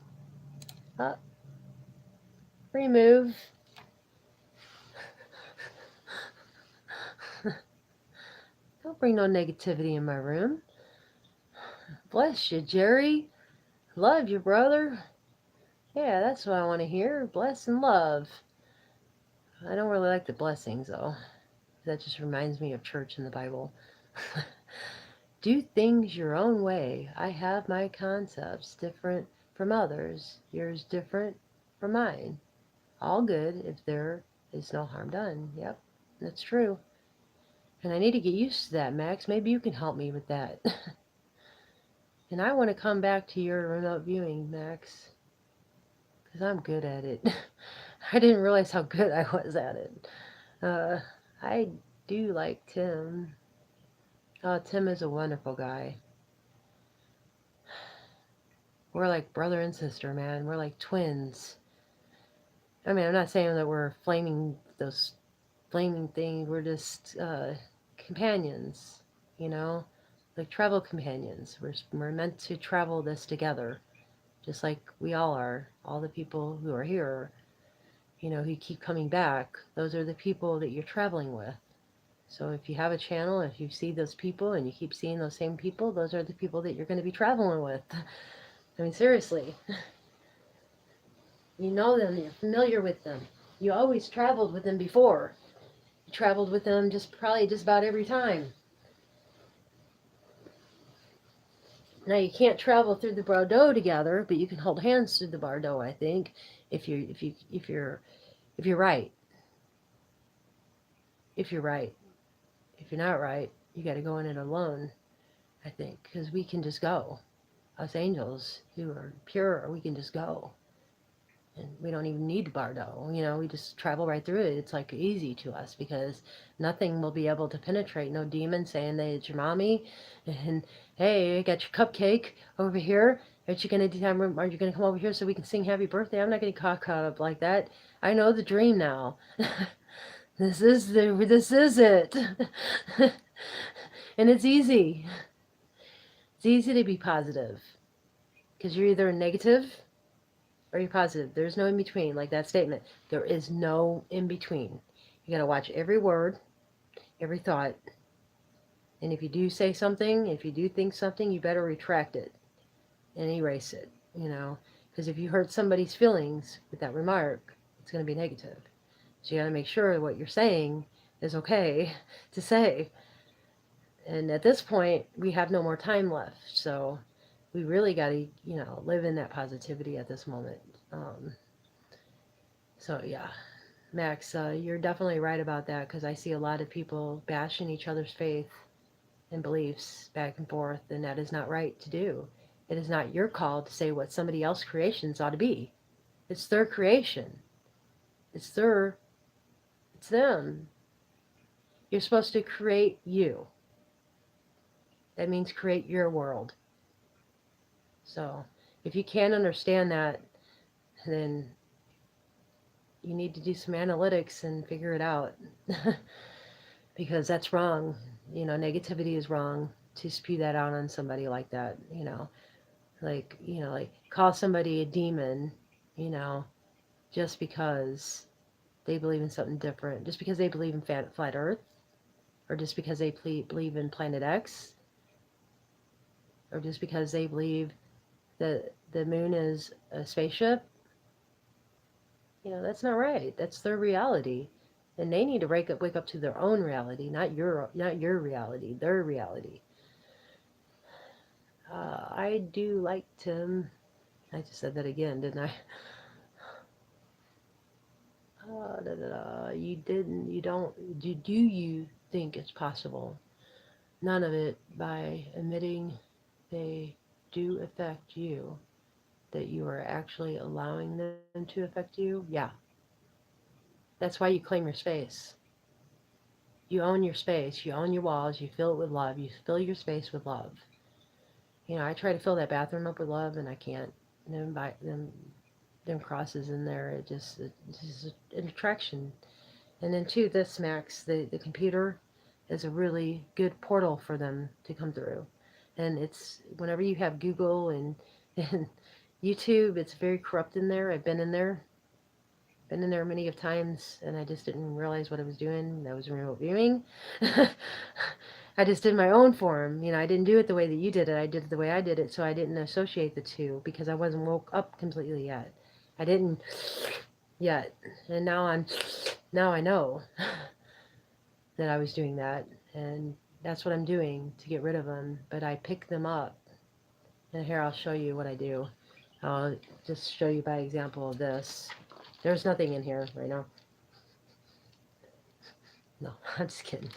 Speaker 1: Up. Remove. Don't bring no negativity in my room. Bless you, Jerry. Love you, brother. Yeah, that's what I want to hear. Bless and love. I don't really like the blessings, though. That just reminds me of church in the Bible. Do things your own way. I have my concepts different from others. Yours different from mine. All good if there is no harm done. Yep, that's true. And I need to get used to that, Max. Maybe you can help me with that. And I want to come back to your remote viewing, Max. Because I'm good at it. I didn't realize how good I was at it. I do like Tim. Tim is a wonderful guy. We're like brother and sister, man. We're like twins. I mean, I'm not saying that we're those flaming things. We're just companions, like travel companions. We're meant to travel this together, just like we all are. All the people who are here, who keep coming back, those are the people that you're traveling with. So if you have a channel, if you see those people and you keep seeing those same people, those are the people that you're going to be traveling with. I mean, seriously. You know them, you're familiar with them. You always traveled with them before. You traveled with them probably just about every time. Now you can't travel through the Bordeaux together, but you can hold hands through the Bordeaux, I think, if you're right. If you're right. If you're not right, you got to go in it alone, I think, because we can just go. Us angels who are pure, we can just go. And we don't even need Bardo. We just travel right through it. It's like easy to us because nothing will be able to penetrate. No demon saying that it's your mommy. And hey, I got your cupcake over here. Aren't you gonna are you gonna come over here so we can sing happy birthday? I'm not gonna get caught up like that. I know the dream now. This is it. And it's easy. It's easy to be positive because you're either negative or you're positive. There's no in between, like that statement. There is no in between. You got to watch every word, every thought. And if you do say something, if you do think something, you better retract it and erase it, Because if you hurt somebody's feelings with that remark, it's going to be negative. So you got to make sure what you're saying is okay to say. And at this point, we have no more time left. So we really got to, live in that positivity at this moment. So yeah, Max, you're definitely right about that because I see a lot of people bashing each other's faith and beliefs back and forth, and that is not right to do. It is not your call to say what somebody else's creations ought to be. It's their creation. It's them. You're supposed to create you. That means create your world. So if you can't understand that, then you need to do some analytics and figure it out. Because that's wrong. Negativity is wrong to spew that out on somebody like that, like call somebody a demon, just because they believe in something different, just because they believe in flat earth, or just because they believe in Planet X, or just because they believe that the moon is a spaceship. That's not right. That's their reality. And they need to wake up to their own reality, not your reality, their reality. I do like to. I just said that again, didn't I? You didn't. You don't. Do you think it's possible? None of it by admitting they do affect you. That you are actually allowing them to affect you. Yeah. That's why you claim your space. You own your space. You own your walls. You fill it with love. You fill your space with love. I try to fill that bathroom up with love, and I can't. Them crosses in there. It's just an attraction. And then too, this Max, the computer is a really good portal for them to come through. And it's whenever you have Google and YouTube, it's very corrupt in there. I've been in there many of times, and I just didn't realize what I was doing. That was remote viewing. I just did my own form. I didn't do it the way that you did it. I did it the way I did it, so I didn't associate the two because I wasn't woke up completely yet. I didn't yet, and now I know that I was doing that, and that's what I'm doing to get rid of them. But I pick them up, and here I'll show you what I do. I'll just show you by example of this. There's nothing in here right now. No, I'm just kidding.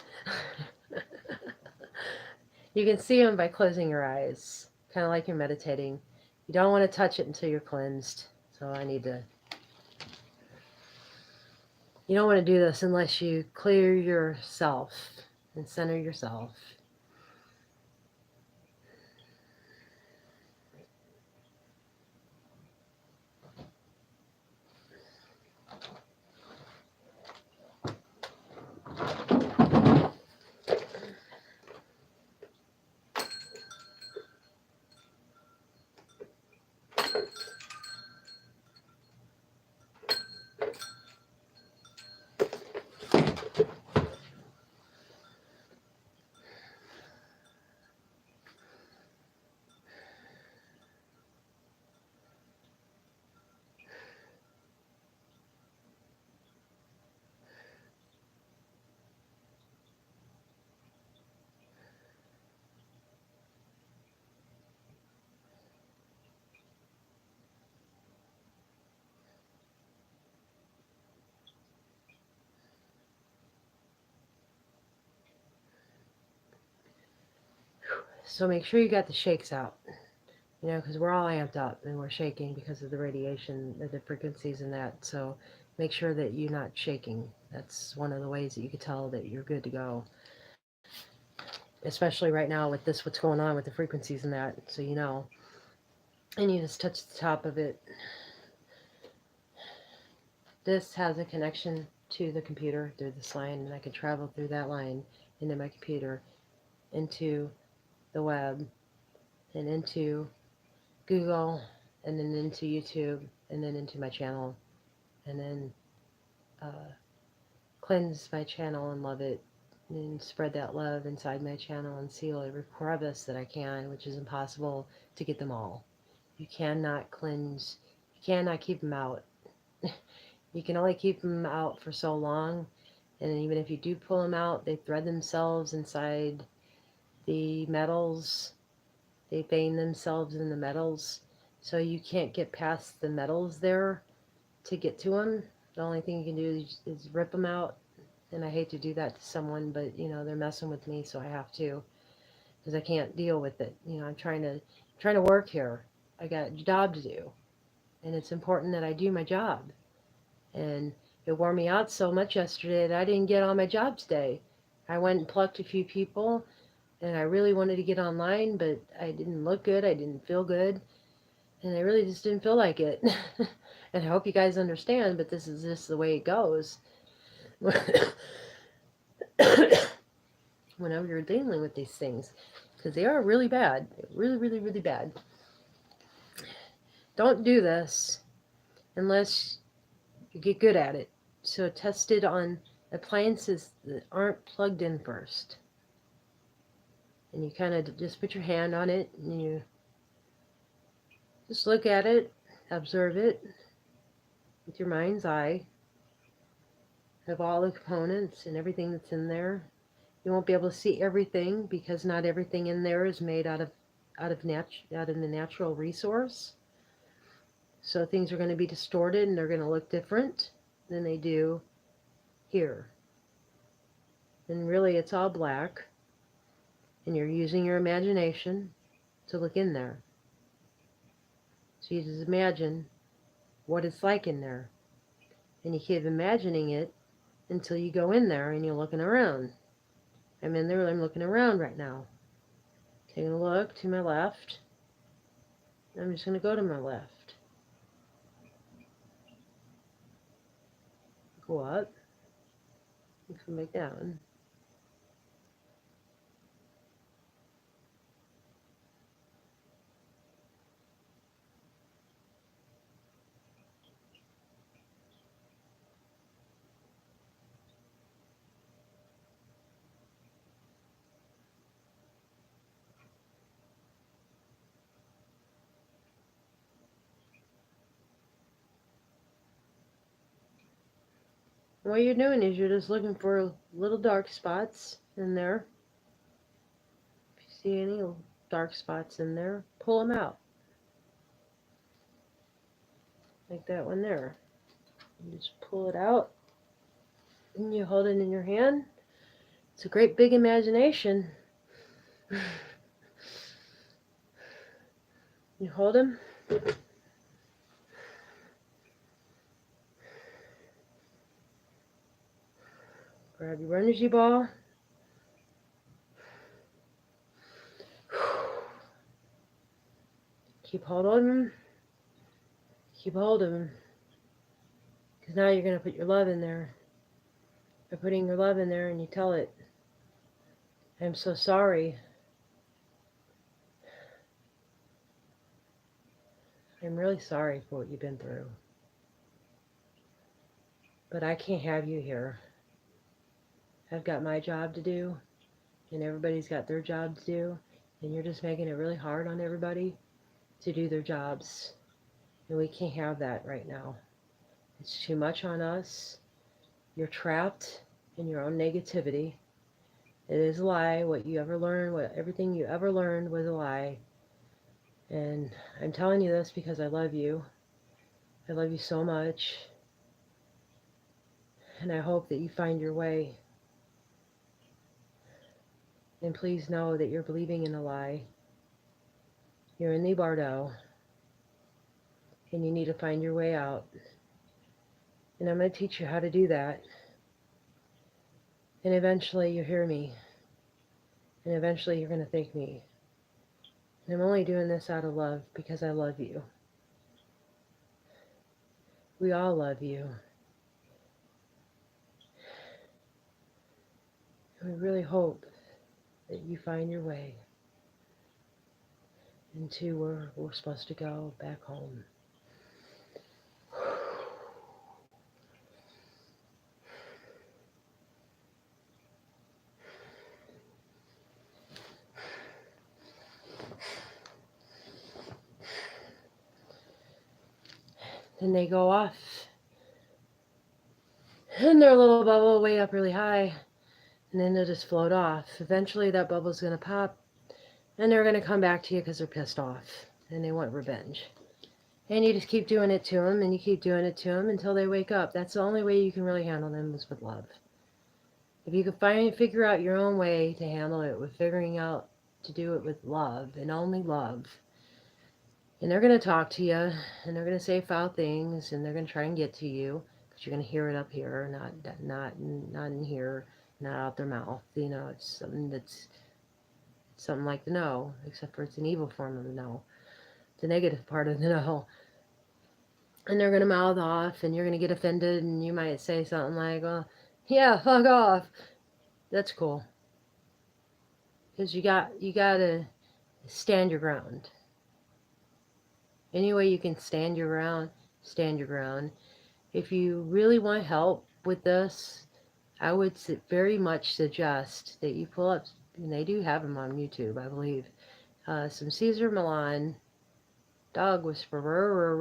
Speaker 1: You can see them by closing your eyes, kind of like you're meditating. You don't want to touch it until you're cleansed. So you don't want to do this unless you clear yourself and center yourself. So make sure you got the shakes out, you know, because we're all amped up and we're shaking because of the radiation, the frequencies and that. So make sure that you're not shaking. That's one of the ways that you could tell that you're good to go. Especially right now with this, what's going on with the frequencies and that, so you know. And you just touch the top of it. This has a connection to the computer through this line, and I can travel through that line into my computer, into the web, and into Google, and then into YouTube, and then into my channel, and then uh, cleanse my channel and love it, and spread that love inside my channel and seal every crevice that I can, which is impossible to get them all. You cannot cleanse, you cannot keep them out. You can only keep them out for so long, and even if you do pull them out, they thread themselves inside the metals. They vein themselves in the metals, so you can't get past the metals there to get to them. The only thing you can do is rip them out, and I hate to do that to someone, but you know they're messing with me, so I have to, because I can't deal with it. You know, I'm trying to work here. I got a job to do, and it's important that I do my job. And it wore me out so much yesterday that I didn't get on my job today. I went and plucked a few people, and I really wanted to get online, but I didn't look good. I didn't feel good, and I really just didn't feel like it. And I hope you guys understand, but this is just the way it goes. Whenever you're dealing with these things, because they are really bad, really, really, really bad. Don't do this unless you get good at it. So test it on appliances that aren't plugged in first. And you kind of just put your hand on it and you just look at it, observe it with your mind's eye of all the components and everything that's in there. You won't be able to see everything because not everything in there is made out of the natural resource. So things are going to be distorted and they're going to look different than they do here. And really it's all black, and you're using your imagination to look in there. So you just imagine what it's like in there. And you keep imagining it until you go in there and you're looking around. I'm in there, I'm looking around right now. Taking a look to my left. I'm just going to go to my left. Go up. And come back down. What you're doing is you're just looking for little dark spots in there. If you see any dark spots in there, pull them out. Like that one there. You just pull it out and you hold it in your hand. It's a great big imagination. You hold them. Grab your energy ball. Keep hold of them. Keep hold of them. Because now you're going to put your love in there. By putting your love in there and you tell it, I'm so sorry. I'm really sorry for what you've been through. But I can't have you here. I've got my job to do, and everybody's got their job to do, and you're just making it really hard on everybody to do their jobs. And we can't have that right now. It's too much on us. You're trapped in your own negativity. It is a lie. What you ever learned, everything you ever learned was a lie. And I'm telling you this because I love you. I love you so much. And I hope that you find your way And please know that you're believing in a lie. You're in the bardo, and you need to find your way out. And I'm going to teach you how to do that. And eventually you'll hear me. And eventually you're going to thank me. And I'm only doing this out of love because I love you. We all love you. And we really hope that you find your way into where we're supposed to go, back home. Then they go off in their little bubble way up really high, and then they'll just float off. Eventually that bubble's going to pop, and they're going to come back to you because they're pissed off, and they want revenge. And you just keep doing it to them, and you keep doing it to them until they wake up. That's the only way you can really handle them is with love. If you can figure out your own way to handle it with figuring out to do it with love and only love, and they're going to talk to you, and they're going to say foul things, and they're going to try and get to you, because you're going to hear it up here, not in here, not out their mouth. You know, it's something like the no, except for it's an evil form of the no, the negative part of the no. And they're going to mouth off, and you're going to get offended, and you might say something like, well, yeah, fuck off. That's cool. Because you got to stand your ground. Any way you can stand your ground, stand your ground. If you really want help with this, I would very much suggest that you pull up, and they do have them on YouTube, I believe, some Cesar Millan, Dog Whisperer.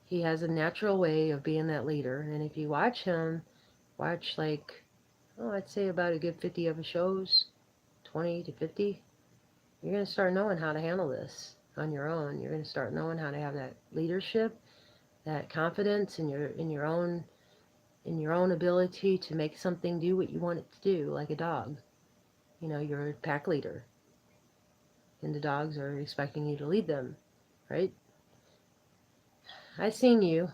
Speaker 1: He has a natural way of being that leader, and if you watch him, watch like, I'd say about a good 50 of his shows, 20 to 50, you're going to start knowing how to handle this on your own. You're going to start knowing how to have that leadership, that confidence in your own ability to make something do what you want it to do, like a dog. You know, you're a pack leader, and the dogs are expecting you to lead them, right? I seen you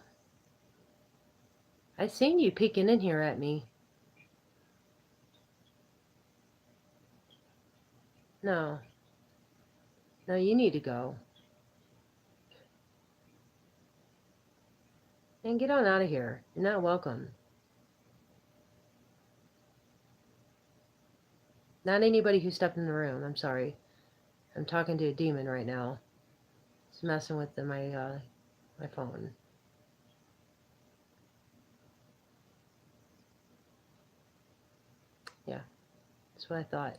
Speaker 1: peeking in here at me. No, you need to go. And get on out of here. You're not welcome. Not anybody who stepped in the room. I'm sorry. I'm talking to a demon right now. It's messing with my phone. Yeah, that's what I thought.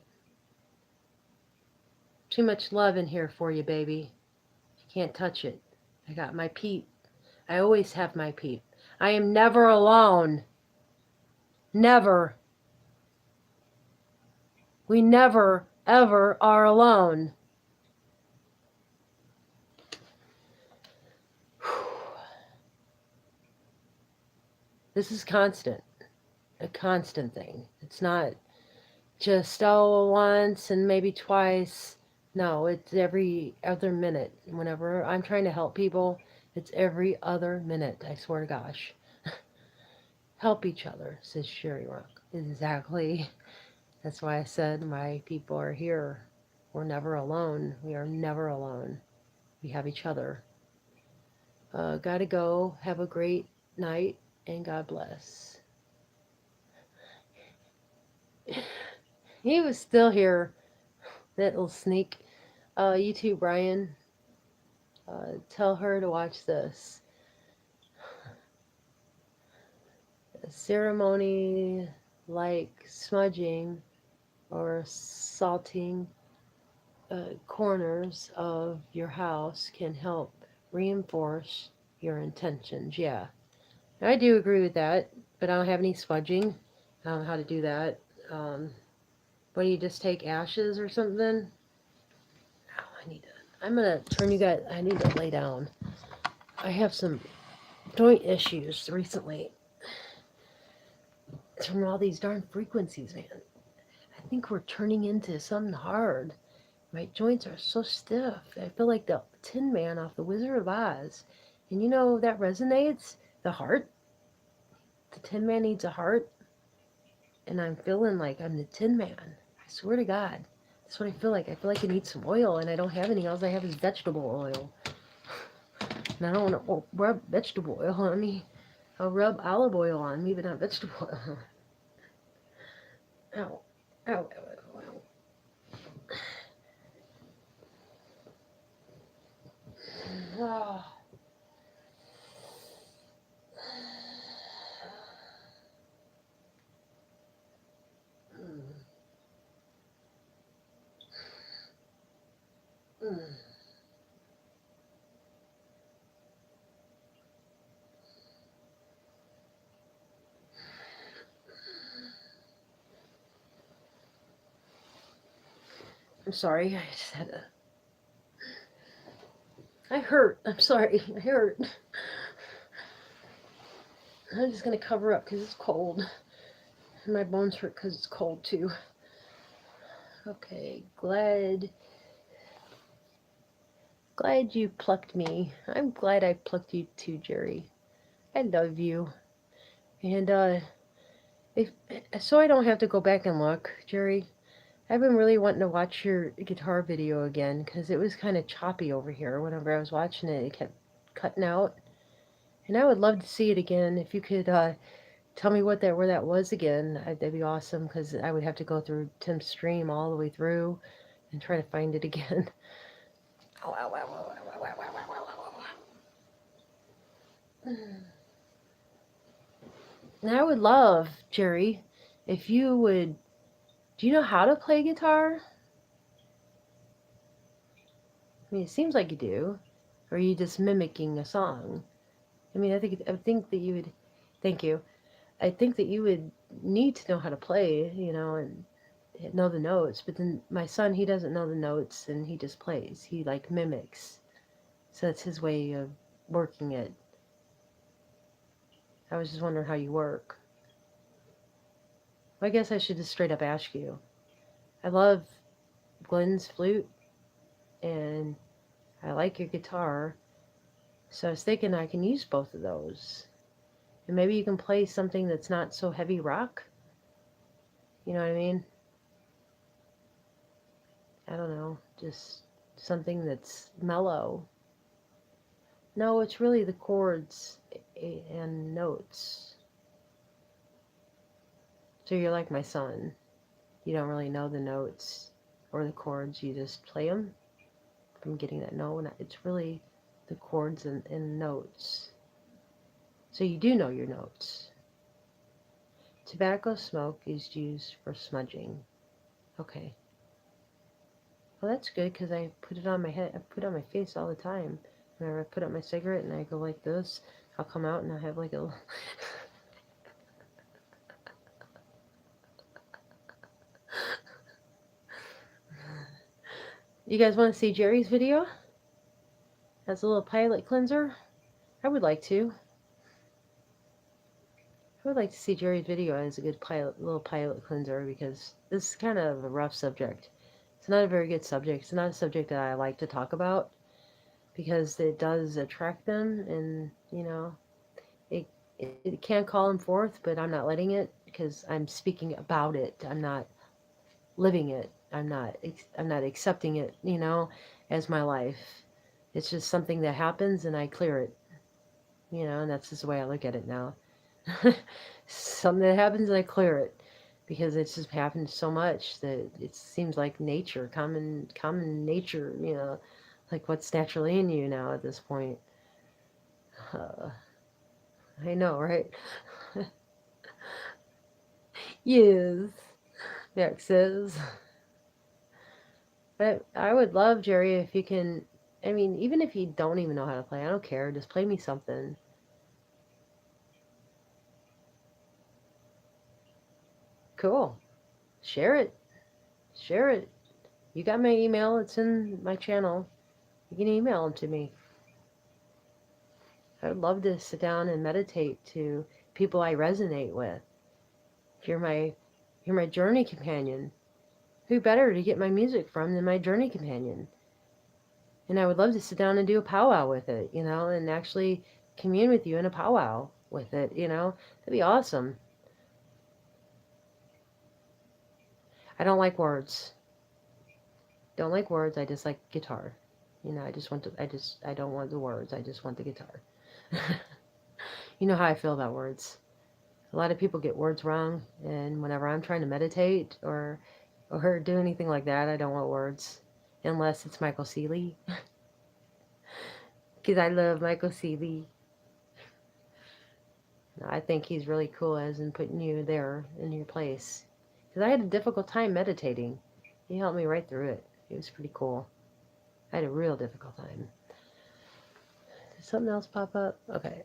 Speaker 1: Too much love in here for you, baby. You can't touch it. I got my Pete. I always have my Pete. I am never alone. Never. We never, ever are alone. This is constant. A constant thing. It's not just, once and maybe twice. No, it's every other minute. Whenever I'm trying to help people, it's every other minute. I swear to gosh. Help each other, says Sherry Rock. Exactly. That's why I said my people are here. We're never alone. We are never alone. We have each other. Gotta go. Have a great night, and God bless. He was still here, that little sneak. You too, Brian. Tell her to watch this. A ceremony like smudging or salting corners of your house can help reinforce your intentions. Yeah, I do agree with that, but I don't have any smudging. I don't know how to do that. What do you just take ashes or something? I'm gonna turn you guys. I need to lay down. I have some joint issues recently. It's from all these darn frequencies, man. I think we're turning into something hard. My joints are so stiff. I feel like the Tin Man off The Wizard of Oz. And you know, that resonates. The heart. The Tin Man needs a heart. And I'm feeling like I'm the Tin Man. I swear to God. That's what I feel like. I feel like I need some oil, and I don't have any. All I have is vegetable oil. And I don't want to rub vegetable oil on me. I'll rub olive oil on me, but not vegetable oil. Ow. Ow, ow, ow, ow. Ah. Mm. I'm sorry. I just had a. I hurt. I'm sorry. I hurt. I'm just gonna cover up because it's cold. And my bones hurt because it's cold too. Okay, glad you plucked me. I'm glad I plucked you too, Jerry. I love you. And if so I don't have to go back and look, Jerry. I've been really wanting to watch your guitar video again because it was kind of choppy over here. Whenever I was watching it, it kept cutting out. And I would love to see it again. If you could tell me where that was again, that'd be awesome because I would have to go through Tim's stream all the way through and try to find it again. Ow, ow, ow, ow, ow, ow, ow, ow, ow, ow. Now I would love, Jerry, if you would. Do you know how to play guitar? I mean, it seems like you do. Or are you just mimicking a song? I mean, I think that you would. Thank you. I think that you would need to know how to play, and know the notes. But then my son, he doesn't know the notes, and he just plays. He like mimics. So that's his way of working it. I was just wondering how you work. Well, I guess I should just straight up ask you. I love Glenn's flute, and I like your guitar. So I was thinking I can use both of those. And maybe you can play something that's not so heavy rock. You know what I mean? I don't know. Just something that's mellow. No, it's really the chords and notes. So you're like my son. You don't really know the notes or the chords. You just play them. I'm getting that. No, it's really the chords and notes. So you do know your notes. Tobacco smoke is used for smudging. Okay. Well, that's good because I put it on my head. I put it on my face all the time. Whenever I put up my cigarette and I go like this, I'll come out and I have like a. You guys want to see Jerry's video? As a little palate cleanser? I would like to. I would like to see Jerry's video as a good little palate cleanser because this is kind of a rough subject. It's not a very good subject. It's not a subject that I like to talk about because it does attract them, and it can call them forth, but I'm not letting it because I'm speaking about it. I'm not living it. I'm not accepting it, as my life. It's just something that happens and I clear it, and that's just the way I look at it now. Something that happens and I clear it because it's just happened so much that it seems like nature, common nature, like what's naturally in you now at this point. I know, right? Yes, Max says. But I would love, Jerry, if you can. I mean, even if you don't even know how to play, I don't care. Just play me something. Cool. Share it. Share it. You got my email. It's in my channel. You can email them to me. I would love to sit down and meditate to people I resonate with. You're my journey companion. Who better to get my music from than my journey companion? And I would love to sit down and do a powwow with it, and actually commune with you in a powwow with it. That'd be awesome. I don't like words. Don't like words. I just like guitar. I don't want the words. I just want the guitar. You know how I feel about words. A lot of people get words wrong, and whenever I'm trying to meditate or do anything like that, I don't want words unless it's Michael Seeley, because I love Michael Seeley. I think he's really cool as in putting you there in your place. Because I had a difficult time meditating. He helped me right through it. It was pretty cool. I had a real difficult time. Did something else pop up? Okay.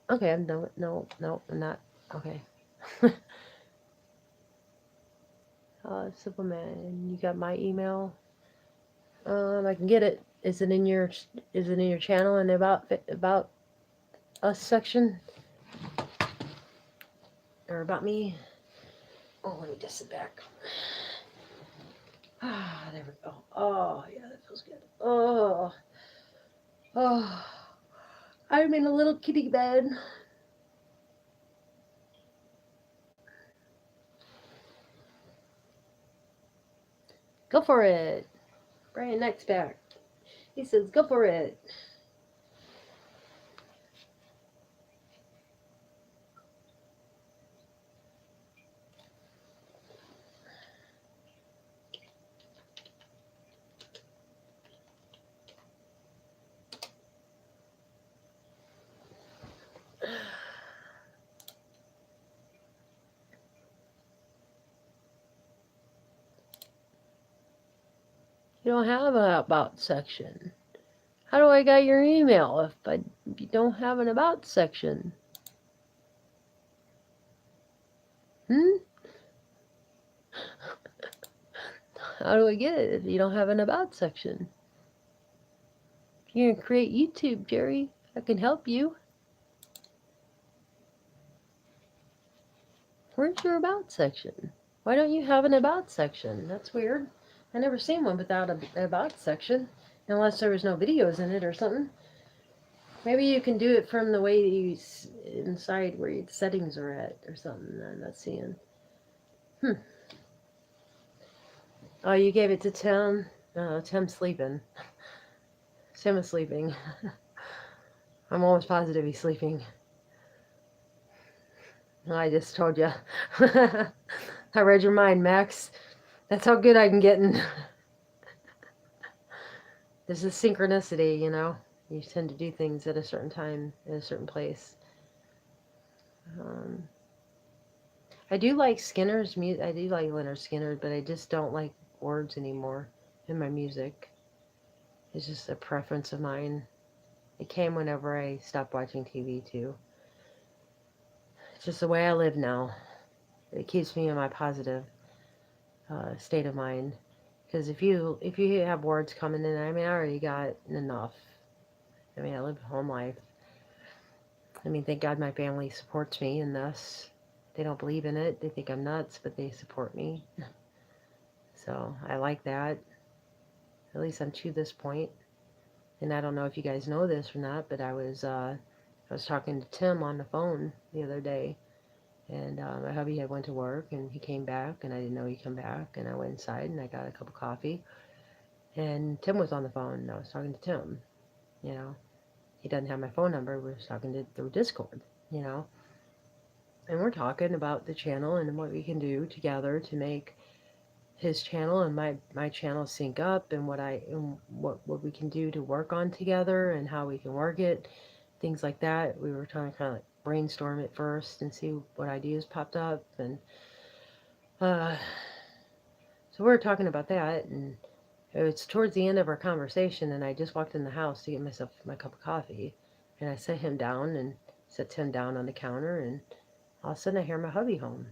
Speaker 1: Okay, I'm done. No, I'm not. Okay. Simple man, you got my email. I can get it. Is it in your channel and about us section or about me? Oh, let me just sit back. Ah, there we go. Oh, yeah, that feels good. Oh, I'm in a little kitty bed. Go for it. Brian Neck's back. He says, go for it. You don't have an about section. How do I get your email if you don't have an about section? How do I get it if you don't have an about section? You're gonna create YouTube, Jerry. I can help you. Where's your about section? Why don't you have an about section? That's weird. I never seen one without an about section, unless there was no videos in it or something. Maybe you can do it from the way you inside where your settings are at or something. I'm not seeing. Oh, you gave it to Tim. Tim's sleeping. Tim is sleeping. I'm almost positive he's sleeping. I just told you. I read your mind, Max. That's how good I can get in. This is synchronicity, You tend to do things at a certain time, in a certain place. I do like Skinner's music. I do like Lynyrd Skynyrd, but I just don't like words anymore in my music. It's just a preference of mine. It came whenever I stopped watching TV, too. It's just the way I live now. It keeps me in my positive state of mind. Because if you have words coming in, I already got enough. I live a home life. Thank God my family supports me in this. They don't believe in it. They think I'm nuts, but they support me. So I like that. At least to this point. And I don't know if you guys know this or not, but I was talking to Tim on the phone the other day. And my hubby had went to work, and he came back, and I didn't know he'd come back. And I went inside, and I got a cup of coffee. And Tim was on the phone, and I was talking to Tim. He doesn't have my phone number. We're talking through Discord, And we're talking about the channel and what we can do together to make his channel and my channel sync up, and what we can do to work on together and how we can work it, things like that. We were trying to kind of brainstorm it first and see what ideas popped up, and so we were talking about that, and it's towards the end of our conversation, and I just walked in the house to get myself my cup of coffee, and I set him down and set Tim down on the counter, and all of a sudden I hear my hubby home.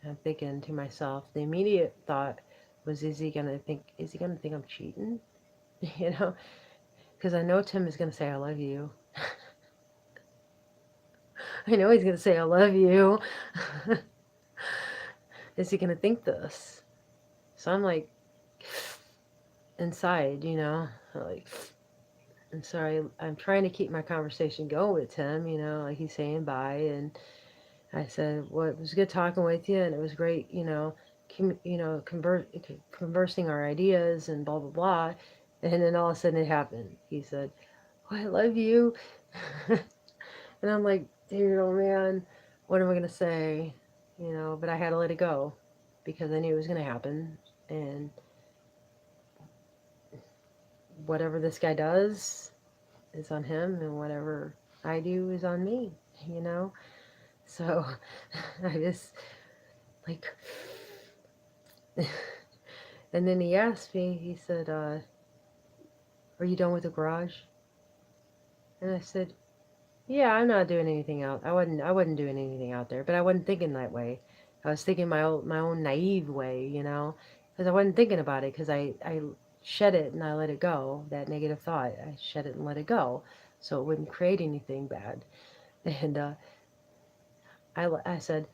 Speaker 1: And I'm thinking to myself, the immediate thought was, is he gonna think I'm cheating? Because I know Tim is gonna say I love you. I know he's gonna say I love you. Is he gonna think this? So I'm like inside, like I'm sorry. I'm trying to keep my conversation going with Tim. Like he's saying bye, and I said, "Well, it was good talking with you, and it was great, conversing our ideas and blah blah blah." And then all of a sudden it happened. He said, "Oh, I love you," and I'm like, "Dude, oh man, what am I gonna say?" But I had to let it go because I knew it was gonna happen, and whatever this guy does is on him, and whatever I do is on me. You know. So I just like. And then he asked me, he said, "Are you done with the garage?" And I said, "Yeah, I'm not doing anything out. I wasn't doing anything out there, but I wasn't thinking that way. I was thinking my own naive way, because I wasn't thinking about it because I shed it and I let it go, that negative thought. I shed it and let it go so it wouldn't create anything bad." And I said,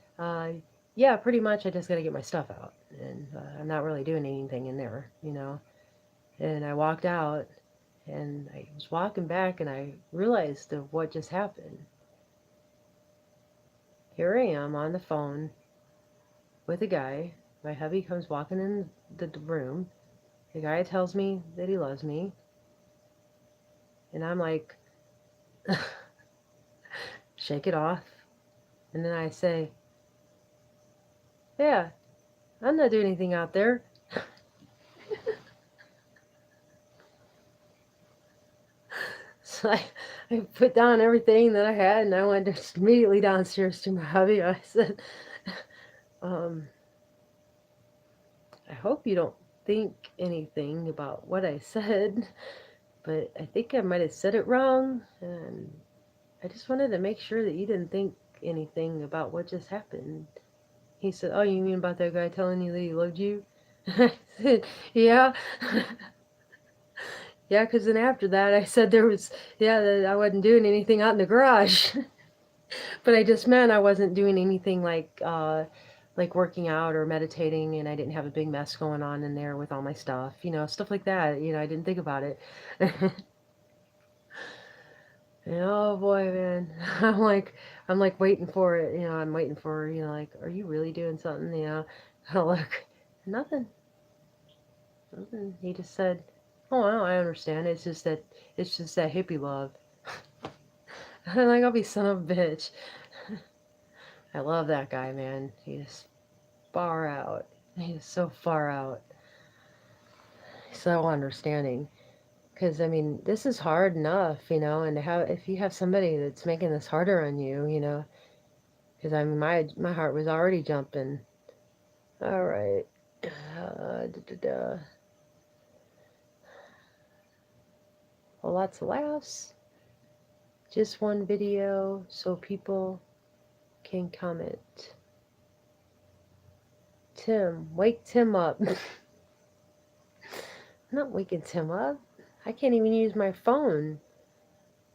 Speaker 1: "Yeah, pretty much. I just got to get my stuff out. And I'm not really doing anything in there. And I walked out and I was walking back and I realized of what just happened. Here I am on the phone with a guy. My hubby comes walking in the room. The guy tells me that he loves me. And I'm like, shake it off. And then I say, "Yeah, I'm not doing anything out there." So I put down everything that I had and I went just immediately downstairs to my hubby. I said, um, "I hope you don't think anything about what I said, but I think I might have said it wrong, and I just wanted to make sure that you didn't think anything about what just happened." He said, "Oh, you mean about that guy telling you that he loved you?" I said, "Yeah." Yeah, because then after that, I said that I wasn't doing anything out in the garage. But I just meant I wasn't doing anything like working out or meditating, and I didn't have a big mess going on in there with all my stuff, stuff like that. I didn't think about it. And oh boy, man, I'm like waiting for it. I'm waiting for like, are you really doing something? I look, nothing, nothing. He just said, "Oh, I understand. It's just that hippie love." I'm like, I'll be son of a bitch. I love that guy, man. He's far out. He's so far out. So understanding. Because, I mean, this is hard enough, and if you have somebody that's making this harder on you. Because, I mean, my heart was already jumping. All right. Da, da, da. Well, lots of laughs. Just one video so people can comment. Tim, wake Tim up. I'm not waking Tim up. I can't even use my phone.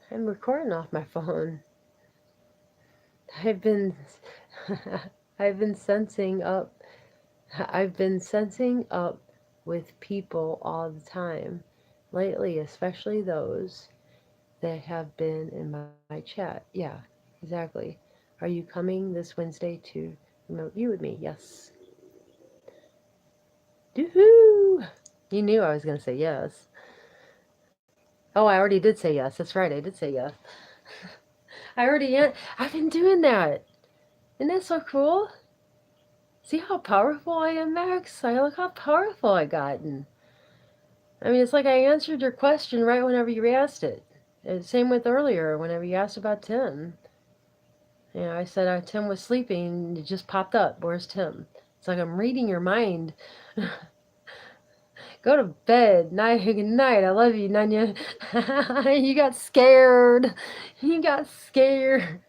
Speaker 1: I'm recording off my phone. I've been I've been sensing up I've been sensing up with people all the time lately, especially those that have been in my chat. Yeah, exactly. Are you coming this Wednesday to remote you with me? Yes. Doohoo! You knew I was going to say yes. Oh, I already did say yes. That's right. I did say yes. I've been doing that. Isn't that so cool? See how powerful I am, Max? Look how powerful I gotten. I mean, it's like I answered your question right whenever you asked it. Same with earlier, whenever you asked about Tim. I said Tim was sleeping, and it just popped up. Where's Tim? It's like I'm reading your mind. Go to bed. Good night. I love you, Nanya. You got scared. You got scared.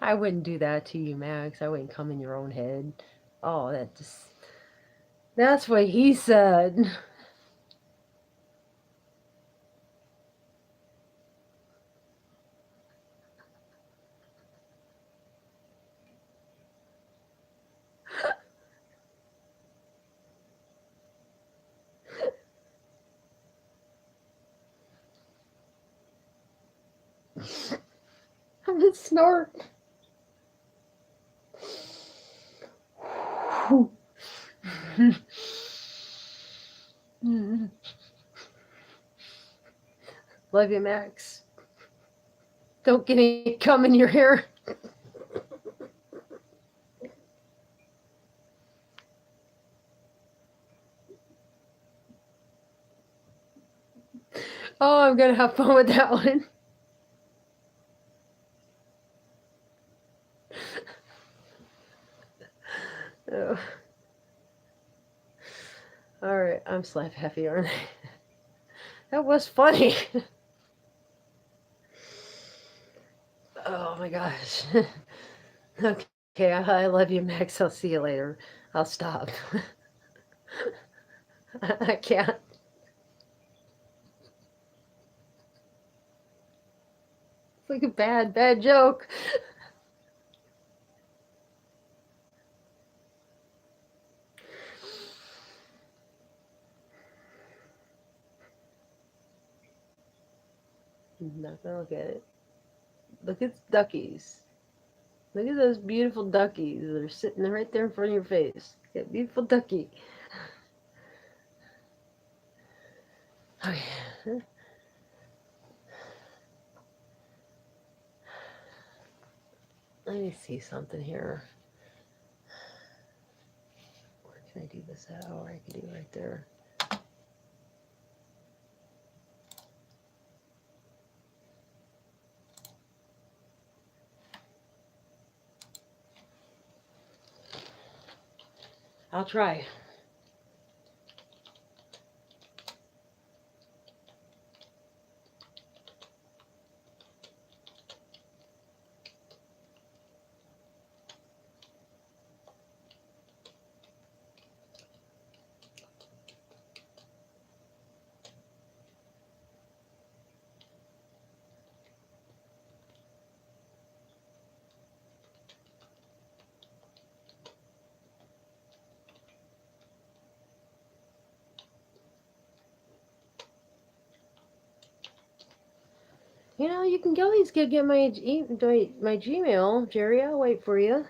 Speaker 1: I wouldn't do that to you, Max. I wouldn't come in your own head. Oh, that's what he said. I'm gonna snort. Love you, Max. Don't get any cum in your hair. Oh, I'm gonna have fun with that one. Oh. Alright, I'm slap happy, aren't I? That was funny. Oh my gosh. Okay, I love you, Max. I'll see you later. I'll stop. I can't. It's like a bad joke. I'm not gonna look at it. Look at the duckies. Look at those beautiful duckies that are sitting right there in front of your face. That beautiful ducky. Oh yeah. Let me see something here. Where can I do this at? Oh, I can do it right there. I'll try. You know, you can always get my Gmail, Jerry. I'll wait for you.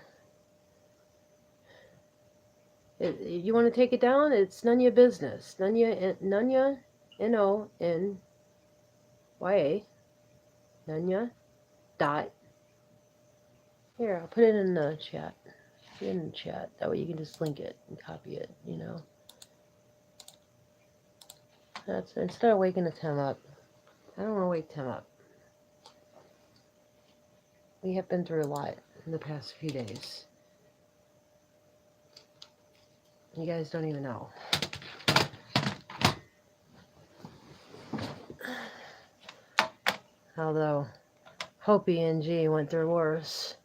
Speaker 1: You want to take it down? It's none of your business. Nunya, Nonyya, Nunya dot. Here, I'll put it in the chat. Put it in the chat. That way you can just link it and copy it. You know. That's instead of waking Tim up. I don't want to wake Tim up. We have been through a lot in the past few days. You guys don't even know. Although Hopi and G went through worse.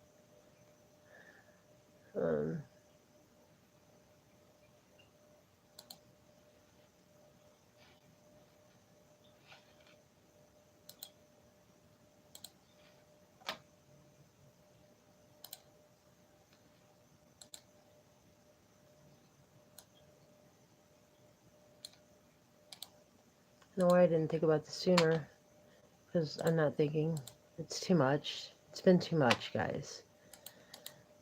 Speaker 1: No, I didn't think about this sooner. Because I'm not thinking. It's too much. It's been too much, guys.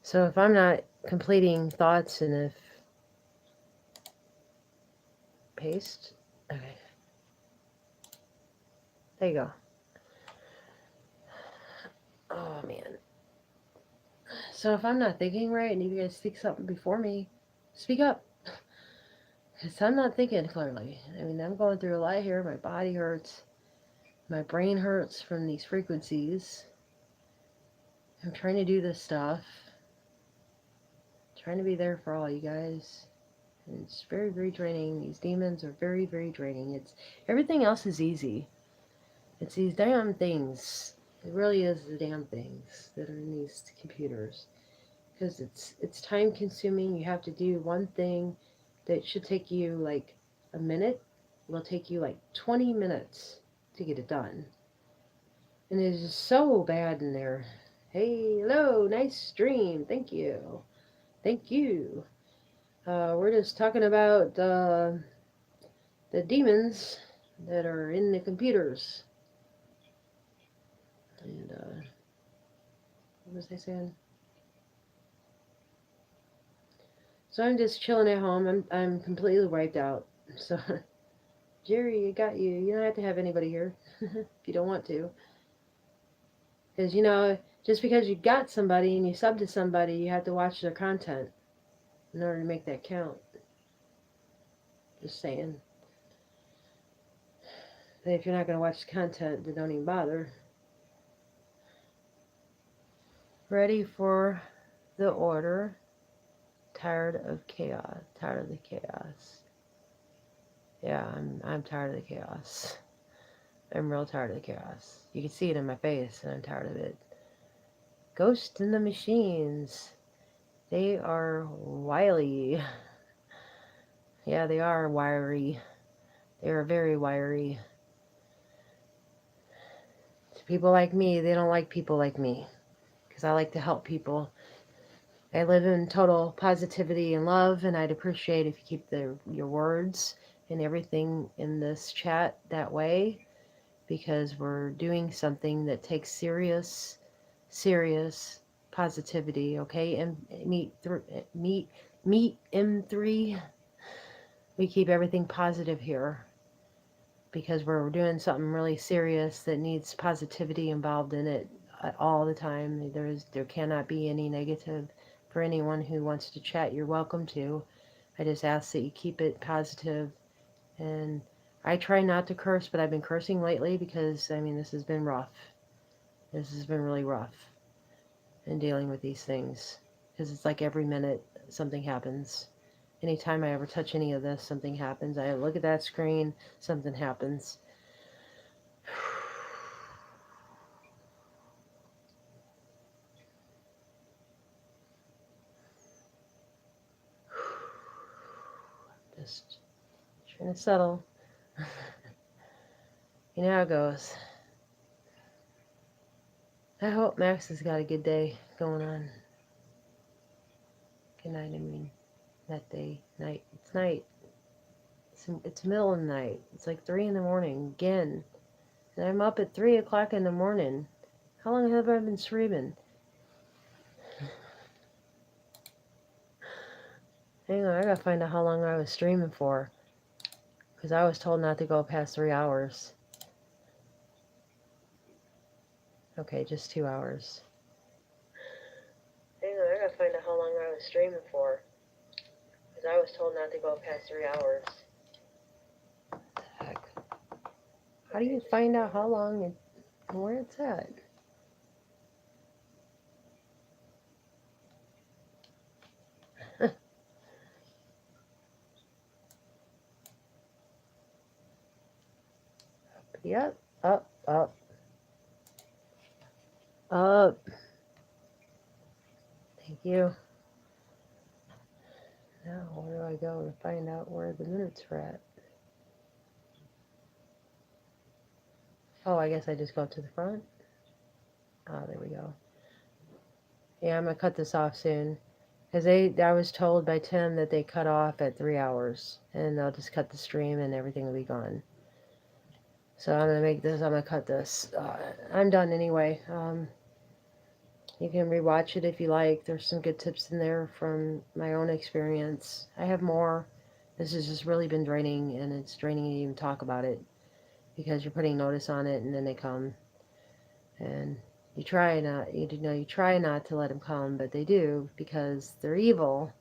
Speaker 1: So if I'm not completing thoughts and if... Paste? Okay. There you go. Oh, man. So if I'm not thinking right and you guys speak something before me, speak up. Because I'm not thinking clearly. I mean, I'm going through a lot here. My body hurts. My brain hurts from these frequencies. I'm trying to do this stuff. Trying to be there for all you guys. And it's very, very draining. These demons are very, very draining. It's everything else is easy. It's these damn things. It really is the damn things that are in these computers. Because it's time consuming. You have to do one thing that should take you like a minute. It will take you like 20 minutes to get it done. And it is so bad in there. Hey, hello, nice stream. Thank you. Thank you. We're just talking about the demons that are in the computers. And what was I saying? So I'm just chilling at home. I'm completely wiped out. So Jerry, you got you. You don't have to have anybody here if you don't want to. Because just because you got somebody and you sub to somebody, you have to watch their content in order to make that count. Just saying. If you're not going to watch the content, then don't even bother. Ready for the order. Tired of chaos. Tired of the chaos. Yeah, I'm tired of the chaos. I'm real tired of the chaos. You can see it in my face, and I'm tired of it. Ghost in the Machines. They are wily. Yeah, they are wiry. They are very wiry. To people like me, they don't like people like me. Because I like to help people. I live in total positivity and love, and I'd appreciate if you keep your words and everything in this chat that way, because we're doing something that takes serious positivity, okay? And meet M3. We keep everything positive here because we're doing something really serious that needs positivity involved in it all the time. There cannot be any negative. For anyone who wants to chat, you're welcome to. I just ask that you keep it positive. And I try not to curse, but I've been cursing lately because, this has been rough. This has been really rough in dealing with these things. Because it's like every minute something happens. Anytime I ever touch any of this, something happens. I look at that screen, something happens. Just trying to settle. You know how it goes. I hope Max has got a good day going on. Good night, that day. Night. It's night. It's middle of the night. It's like 3 in the morning again. And I'm up at 3 o'clock in the morning. How long have I been streaming? Hang on, I gotta find out how long I was streaming for. Because I was told not to go past 3 hours. Okay, just 2 hours. Hang on, I gotta find out how long I was streaming for. Because I was told not to go past 3 hours. What the heck? How do you find out how long and where it's at? Yep, up. Thank you. Now, where do I go to find out where the minutes are at? Oh, I guess I just go to the front. Oh, there we go. Yeah, I'm gonna cut this off soon. Because I was told by Tim that they cut off at 3 hours. And they'll just cut the stream and everything will be gone. So I'm gonna cut this. I'm done anyway. You can rewatch it if you like. There's some good tips in there from my own experience. I have more. This has just really been draining, and it's draining to even talk about it because you're putting notice on it, and then they come, and you try not to let them come, but they do because they're evil,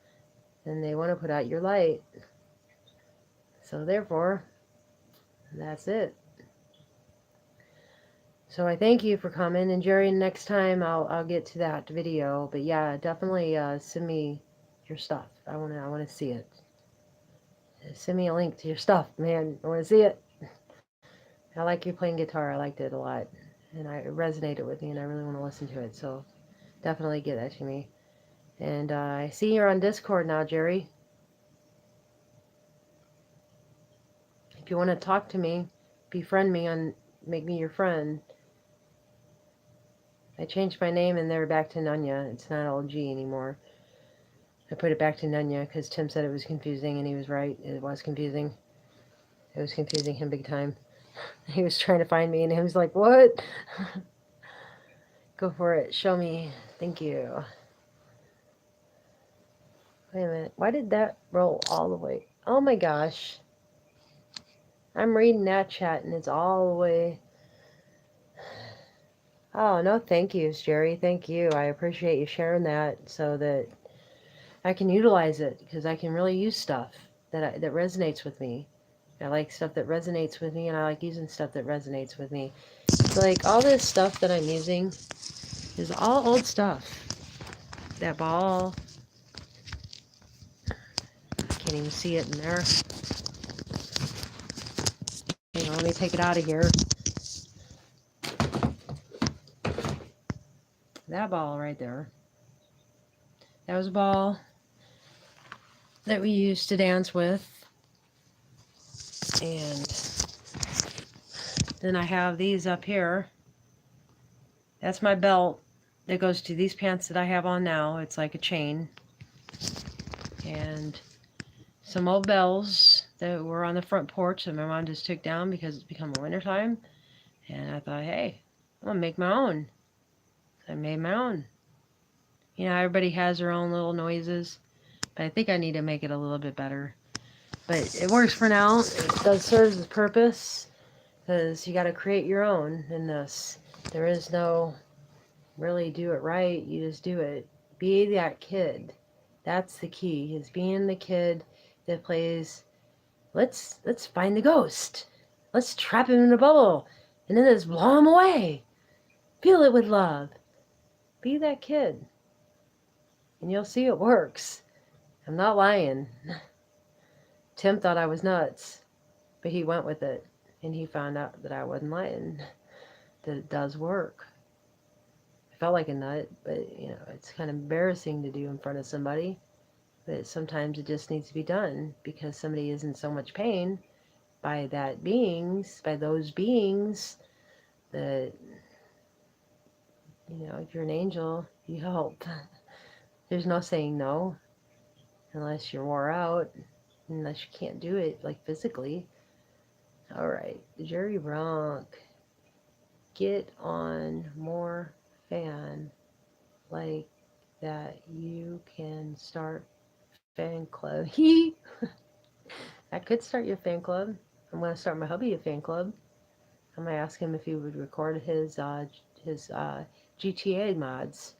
Speaker 1: and they want to put out your light. So therefore, that's it. So I thank you for coming, and Jerry, next time I'll get to that video. But yeah, definitely send me your stuff. I wanna see it. Send me a link to your stuff, man. I wanna see it. I like you playing guitar. I liked it a lot, and it resonated with me, and I really want to listen to it. So definitely get that to me. And I see you're on Discord now, Jerry. If you want to talk to me, befriend me make me your friend. I changed my name in there back to Nunya. It's not all G anymore. I put it back to Nunya because Tim said it was confusing, and he was right. It was confusing. It was confusing him big time. He was trying to find me, and he was like, what? Go for it. Show me. Thank you. Wait a minute. Why did that roll all the way? Oh my gosh. I'm reading that chat and it's all the way. Oh, no, thank you, Jerry. Thank you. I appreciate you sharing that so that I can utilize it because I can really use stuff that resonates with me. I like stuff that resonates with me and I like using stuff that resonates with me. So like all this stuff that I'm using is all old stuff. That ball, can't even see it in there. Hang on, let me take it out of here. That ball right there. That was a ball that we used to dance with. And then I have these up here. That's my belt that goes to these pants that I have on now. It's like a chain. And some old bells that were on the front porch that my mom just took down because it's become wintertime. And I thought, hey, I'm going to make my own. So I made my own. You know, everybody has their own little noises. But I think I need to make it a little bit better. But it works for now. It does serve its purpose. Because you got to create your own in this. There is no really do it right. You just do it. Be that kid. That's the key. Is being the kid that plays. Let's find the ghost. Let's trap him in a bubble, and then let's blow him away. Fill it with love. Be that kid, and you'll see it works. I'm not lying. Tim thought I was nuts, but he went with it, and he found out that I wasn't lying. That it does work. I felt like a nut, but you know, it's kind of embarrassing to do in front of somebody. But sometimes it just needs to be done because somebody is in so much pain by those beings that, you know, if you're an angel, you help. There's no saying no unless you're wore out, unless you can't do it like physically. All right, Jerry Bronk, get on more fan like that. You can start fan club. I could start your fan club. I'm going to start my hubby a fan club. I'm going to ask him if he would record his GTA mods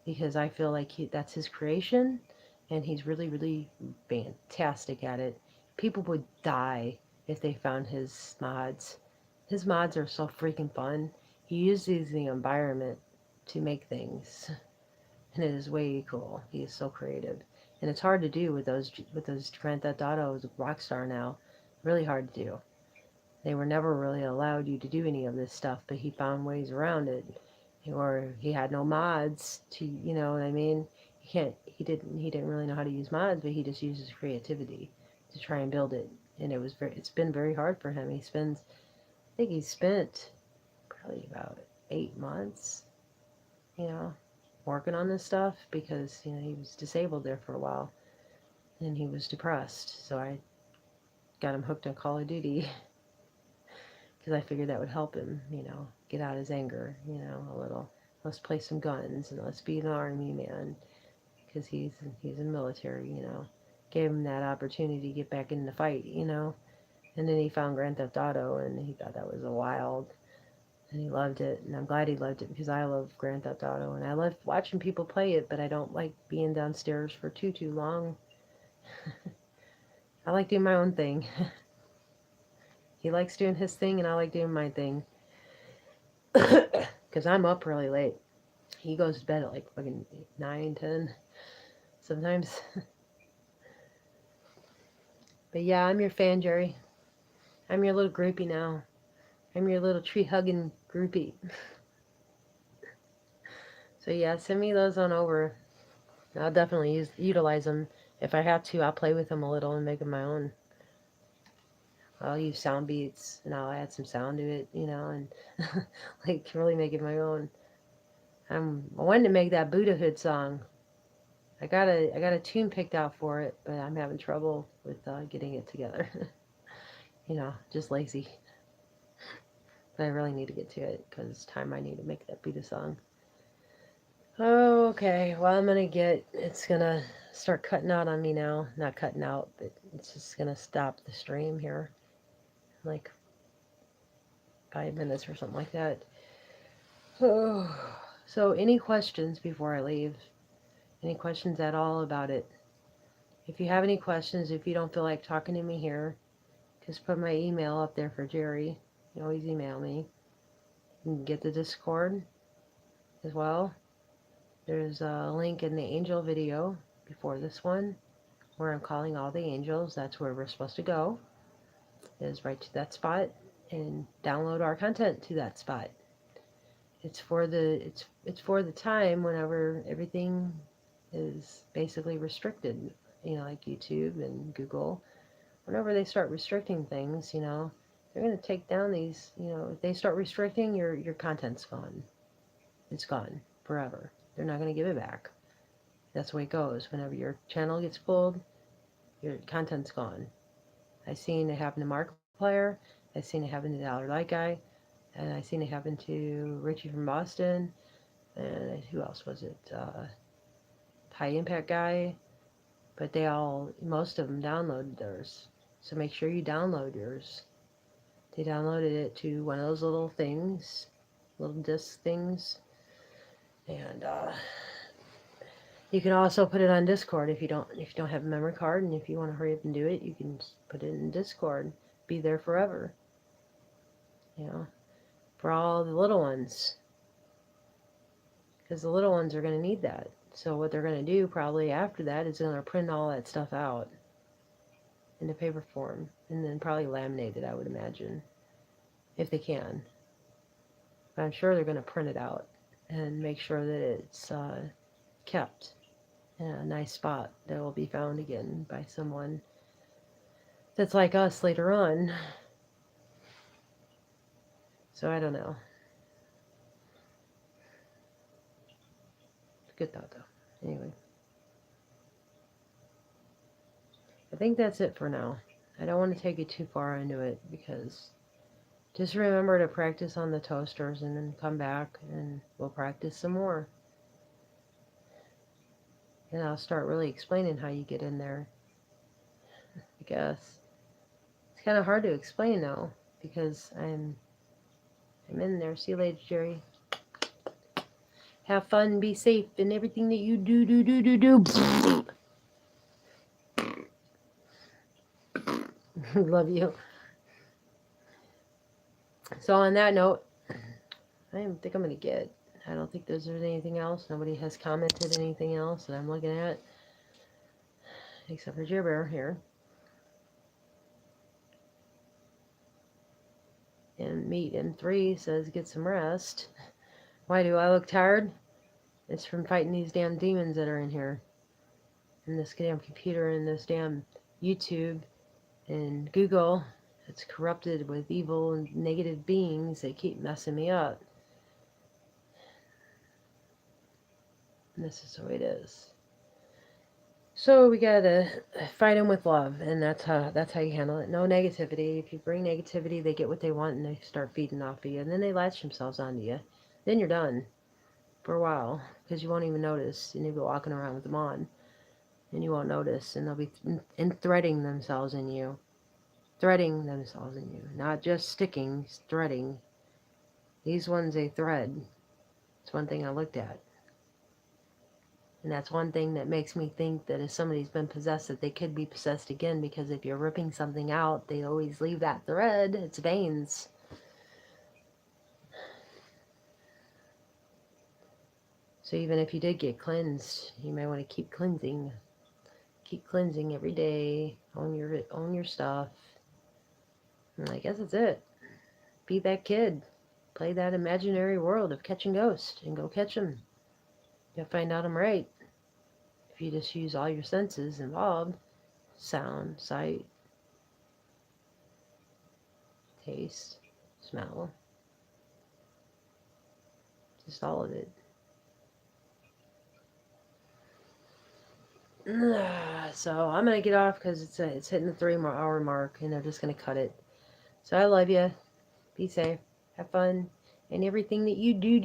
Speaker 1: because I feel like that's his creation and he's really, really fantastic at it. People would die if they found his mods. His mods are so freaking fun. He uses the environment to make things, and it is way cool. He is so creative, and it's hard to do with those Grand Theft Autos Rockstar now. Really hard to do. They were never really allowed you to do any of this stuff, but he found ways around it. Or he had no mods to, you know what I mean? He didn't really know how to use mods, but he just uses creativity to try and build it. And it's been very hard for him. I think he spent probably about 8 months, you know, working on this stuff because, you know, he was disabled there for a while and he was depressed. So I got him hooked on Call of Duty. Because I figured that would help him, you know, get out his anger, you know, a little. Let's play some guns and let's be an army man, because he's in the military, you know. Gave him that opportunity to get back in the fight, you know. And then he found Grand Theft Auto and he thought that was a wild, and he loved it. And I'm glad he loved it because I love Grand Theft Auto and I love watching people play it, but I don't like being downstairs for too long. I like doing my own thing. He likes doing his thing and I like doing my thing. Because I'm up really late. He goes to bed at like fucking 9, 10 sometimes. But yeah, I'm your fan, Jerry. I'm your little groupie now. I'm your little tree-hugging groupie. So yeah, send me those on over. I'll definitely utilize them. If I have to, I'll play with them a little and make them my own. I'll use sound beats and I'll add some sound to it, you know, and like really make it my own. I wanted to make that Buddhahood song. I got a tune picked out for it, but I'm having trouble with getting it together. You know, just lazy. But I really need to get to it because it's time I need to make that Buddha song. Oh, okay. Well, it's gonna start cutting out on me now. Not cutting out, but it's just gonna stop the stream here. Like 5 minutes or something like that. Oh, so any questions before I leave? Any questions at all about it? If you have any questions, if you don't feel like talking to me here, just put my email up there for Jerry. You always email me. You can get the Discord as well. There's a link in the angel video before this one where I'm calling all the angels. That's where we're supposed to go, is right to that spot and download our content to that spot. It's for the time whenever everything is basically restricted, like YouTube and Google. Whenever they start restricting things, they're going to take down these, if they start restricting, your content's gone. It's gone forever. They're not going to give it back. That's the way it goes. Whenever your channel gets pulled, your content's gone. I seen it happen to Markiplier. I seen it happen to the Dollar Light Guy. And I seen it happen to Richie from Boston. And who else was it? High Impact Guy. But most of them downloaded theirs. So make sure you download yours. They downloaded it to one of those little things, little disc things. And you can also put it on Discord if you don't have a memory card, and if you want to hurry up and do it, you can just put it in Discord. Be there forever. For all the little ones. Because the little ones are going to need that. So what they're going to do probably after that is going to print all that stuff out into paper form, and then probably laminate it, I would imagine, if they can. But I'm sure they're going to print it out and make sure that it's kept in a nice spot that will be found again by someone that's like us later on. So I don't know. Good thought, though. Anyway. I think that's it for now. I don't want to take it too far into it, because just remember to practice on the toasters and then come back and we'll practice some more. And I'll start really explaining how you get in there, I guess. It's kind of hard to explain, though, because I'm in there. See you later, Jerry. Have fun, be safe in everything that you do. Love you. So on that note, I think I'm going to get. I don't think there's anything else. Nobody has commented anything else that I'm looking at. Except for Jer Bear here. And Meat M3 says get some rest. Why do I look tired? It's from fighting these damn demons that are in here. And this damn computer and this damn YouTube and Google. It's corrupted with evil and negative beings that keep messing me up. And this is the way it is. So we gotta fight them with love, and that's how you handle it. No negativity. If you bring negativity, they get what they want, and they start feeding off of you, and then they latch themselves onto you. Then you're done for a while, because you won't even notice, and you'll be walking around with them on, and you won't notice, and they'll be threading themselves in you. Threading themselves in you. Not just sticking, threading. These ones, they thread. It's one thing I looked at. And that's one thing that makes me think that if somebody's been possessed, that they could be possessed again, because if you're ripping something out, they always leave that thread. It's veins. So even if you did get cleansed, you may want to keep cleansing. Keep cleansing every day. Own your stuff. And I guess that's it. Be that kid. Play that imaginary world of catching ghosts and go catch them. You'll find out I'm right. If you just use all your senses involved, sound, sight, taste, smell, just all of it. So I'm going to get off because it's hitting the 3-hour mark, and they're just going to cut it. So I love you. Be safe. Have fun. And everything that you do.